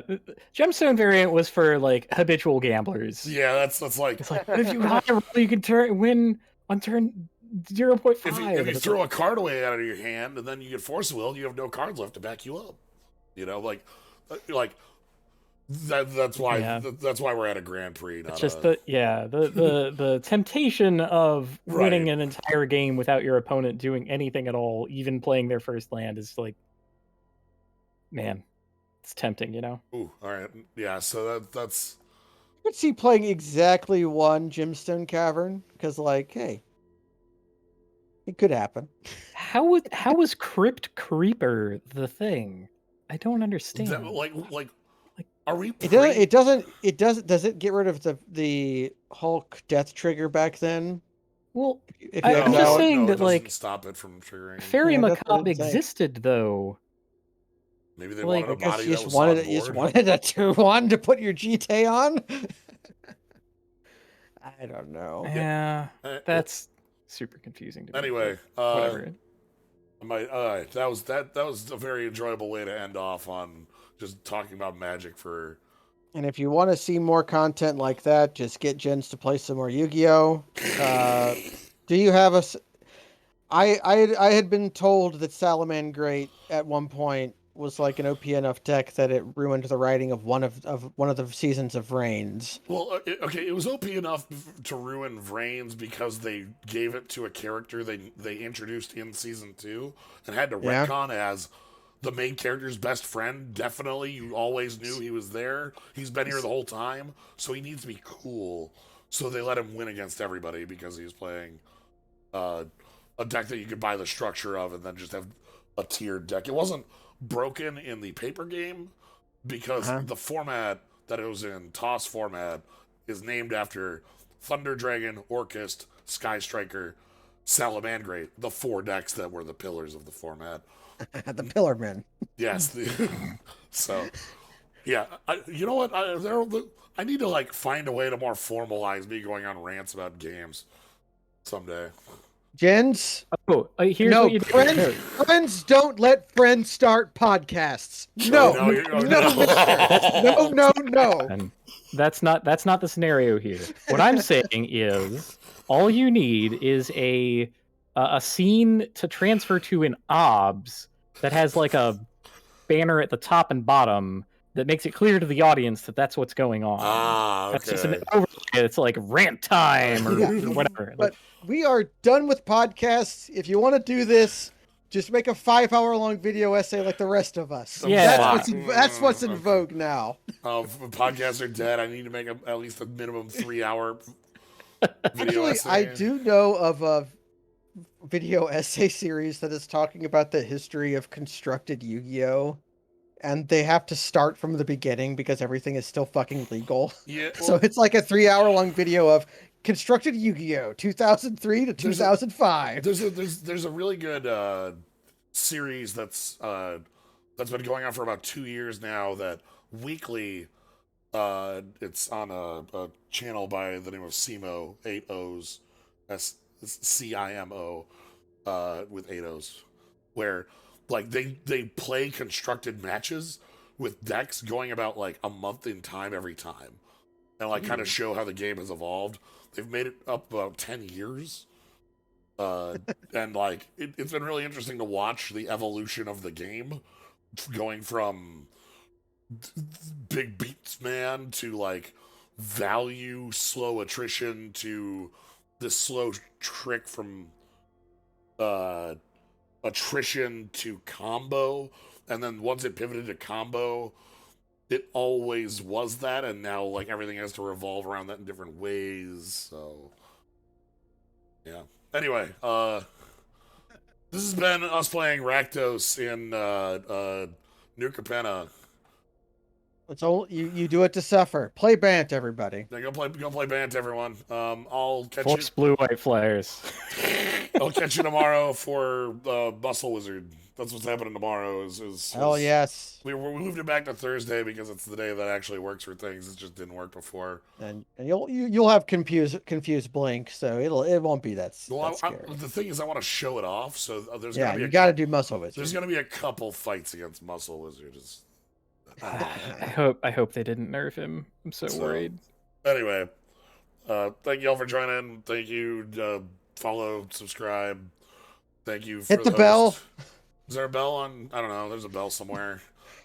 [SPEAKER 4] Gemstone variant was for like habitual gamblers.
[SPEAKER 1] yeah, that's like
[SPEAKER 4] It's like if you high roll, you can win on turn 0.5.
[SPEAKER 1] if you
[SPEAKER 4] It's
[SPEAKER 1] throw
[SPEAKER 4] like,
[SPEAKER 1] a card away out of your hand and then you get force will, you have no cards left to back you up. You know, like that's why
[SPEAKER 4] yeah.
[SPEAKER 1] that's why we're at a Grand Prix. Not
[SPEAKER 4] It's just
[SPEAKER 1] a,
[SPEAKER 4] the temptation of winning
[SPEAKER 1] Right.
[SPEAKER 4] an entire game without your opponent doing anything at all, even playing their first land, is like, man, it's tempting, you know.
[SPEAKER 1] Ooh, all right, yeah. So that's
[SPEAKER 3] I could see playing exactly one Gemstone Cavern because, like, hey, it could happen.
[SPEAKER 4] How was Crypt Creeper the thing? I don't understand.
[SPEAKER 1] that, like are we
[SPEAKER 3] It
[SPEAKER 1] pre?
[SPEAKER 3] doesn't. It doesn't. It doesn't. Does it get rid of the Hulk death trigger back then?
[SPEAKER 4] Well,
[SPEAKER 3] If you
[SPEAKER 4] I'm just
[SPEAKER 3] exile it?
[SPEAKER 4] saying
[SPEAKER 1] no,
[SPEAKER 4] that
[SPEAKER 1] it doesn't
[SPEAKER 4] like
[SPEAKER 1] stop it from triggering.
[SPEAKER 4] Fairy
[SPEAKER 3] Yeah, that's what
[SPEAKER 4] Macabre
[SPEAKER 3] it's saying.
[SPEAKER 4] existed though.
[SPEAKER 1] Maybe they
[SPEAKER 4] Like,
[SPEAKER 1] wanted a
[SPEAKER 3] Because
[SPEAKER 1] body
[SPEAKER 3] you
[SPEAKER 1] that
[SPEAKER 3] just
[SPEAKER 1] was
[SPEAKER 3] wanted
[SPEAKER 1] on
[SPEAKER 3] you just
[SPEAKER 1] board.
[SPEAKER 3] wanted a 2/1 to put your GT on. I don't know.
[SPEAKER 4] Yeah,
[SPEAKER 1] Well,
[SPEAKER 4] that's super confusing to me.
[SPEAKER 1] anyway,
[SPEAKER 4] but whatever.
[SPEAKER 1] that was a very enjoyable way to end off on just talking about Magic for.
[SPEAKER 3] And if you want to see more content like that, just get Jens to play some more Yu-Gi-Oh. Do you have a? I had been told that Salamangreat at one point was like an OP enough deck that it ruined the writing of one of the seasons of Reigns.
[SPEAKER 1] Well, okay, it was OP enough to ruin Vrains because they gave it to a character they introduced in season 2 and had to
[SPEAKER 3] Yeah.
[SPEAKER 1] retcon as the main character's best friend. Definitely, you always knew he was there. He's been here the whole time, so he needs to be cool. So they let him win against everybody because he was playing uh, a deck that you could buy the structure of and then just have a tiered deck. It wasn't broken in the paper game because
[SPEAKER 3] Uh-huh.
[SPEAKER 1] the format that it was in, Toss format, is named after Thunder Dragon, Orchist, Sky Striker, Salamangreat, the 4 decks that were the pillars of the format.
[SPEAKER 3] The Pillarman.
[SPEAKER 1] Yes. So, yeah. You know what? I need to like find a way to more formalize me going on rants about games someday.
[SPEAKER 3] Jens?
[SPEAKER 4] Oh, here's
[SPEAKER 3] No,
[SPEAKER 4] what you do.
[SPEAKER 3] friends don't let friends start podcasts. No,
[SPEAKER 1] No,
[SPEAKER 3] no.
[SPEAKER 4] And that's not the scenario here. What I'm saying is, all you need is a scene to transfer to an OBS that has like a banner at the top and bottom that makes it clear to the audience that that's what's going on.
[SPEAKER 1] Ah,
[SPEAKER 4] That's just an
[SPEAKER 1] okay.
[SPEAKER 4] overlay. It's like rant time or whatever.
[SPEAKER 3] But we are done with podcasts. If you want to do this, just make a 5-hour long video essay like the rest of us.
[SPEAKER 4] Yeah.
[SPEAKER 3] That's what's in vogue now.
[SPEAKER 1] Podcasts are dead. I need to make at least a minimum 3-hour video
[SPEAKER 3] Actually,
[SPEAKER 1] essay.
[SPEAKER 3] I do know of a video essay series that is talking about the history of constructed Yu-Gi-Oh! And they have to start from the beginning because everything is still fucking legal.
[SPEAKER 1] Yeah,
[SPEAKER 3] So it's like a 3-hour long video of constructed Yu-Gi-Oh! 2003 to 2005.
[SPEAKER 1] There's a really good series that's been going on for about 2 years now. That weekly, it's on a channel by the name of Cimo, 8 O's, CIMO, with 8 O's, where like they play constructed matches with decks going about like a month in time every time, and like kind of show how the game has evolved. They've made it up about 10 years. And like it's been really interesting to watch the evolution of the game, going from big beats man to like value slow attrition to this slow trick from attrition to combo, and then once it pivoted to combo, it always was that, and now like everything has to revolve around that in different ways. So yeah. Anyway, this has been us playing Rakdos in New Capenna.
[SPEAKER 3] It's all you do it to suffer. Play Bant, everybody.
[SPEAKER 1] Yeah, go play Bant, everyone. I'll catch you.
[SPEAKER 4] Force blue white flares.
[SPEAKER 1] I'll catch you tomorrow for Muscle Wizard. That's what's happening tomorrow.
[SPEAKER 3] Hell yes.
[SPEAKER 1] We moved it back to Thursday because it's the day that actually works for things. It just didn't work before.
[SPEAKER 3] And you'll have confused blink, so it won't be that scary.
[SPEAKER 1] The thing is, I want to show it off. So there's
[SPEAKER 3] Yeah,
[SPEAKER 1] gonna be
[SPEAKER 3] you got to do Muscle Wizard.
[SPEAKER 1] There's gonna be a couple fights against Muscle Wizard.
[SPEAKER 4] I hope they didn't nerf him. I'm so worried.
[SPEAKER 1] Anyway, thank you all for joining. Thank you. Follow, subscribe. Thank you for
[SPEAKER 3] hit the bell.
[SPEAKER 1] Is there a bell on? I don't know. There's a bell somewhere.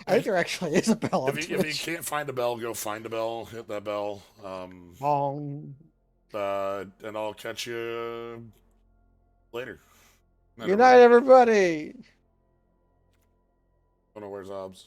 [SPEAKER 3] I think there actually is a bell on
[SPEAKER 1] if you can't find a bell, go find a bell. Hit that bell. And I'll catch you later.
[SPEAKER 3] Good night, everybody.
[SPEAKER 1] I don't know where's Obs.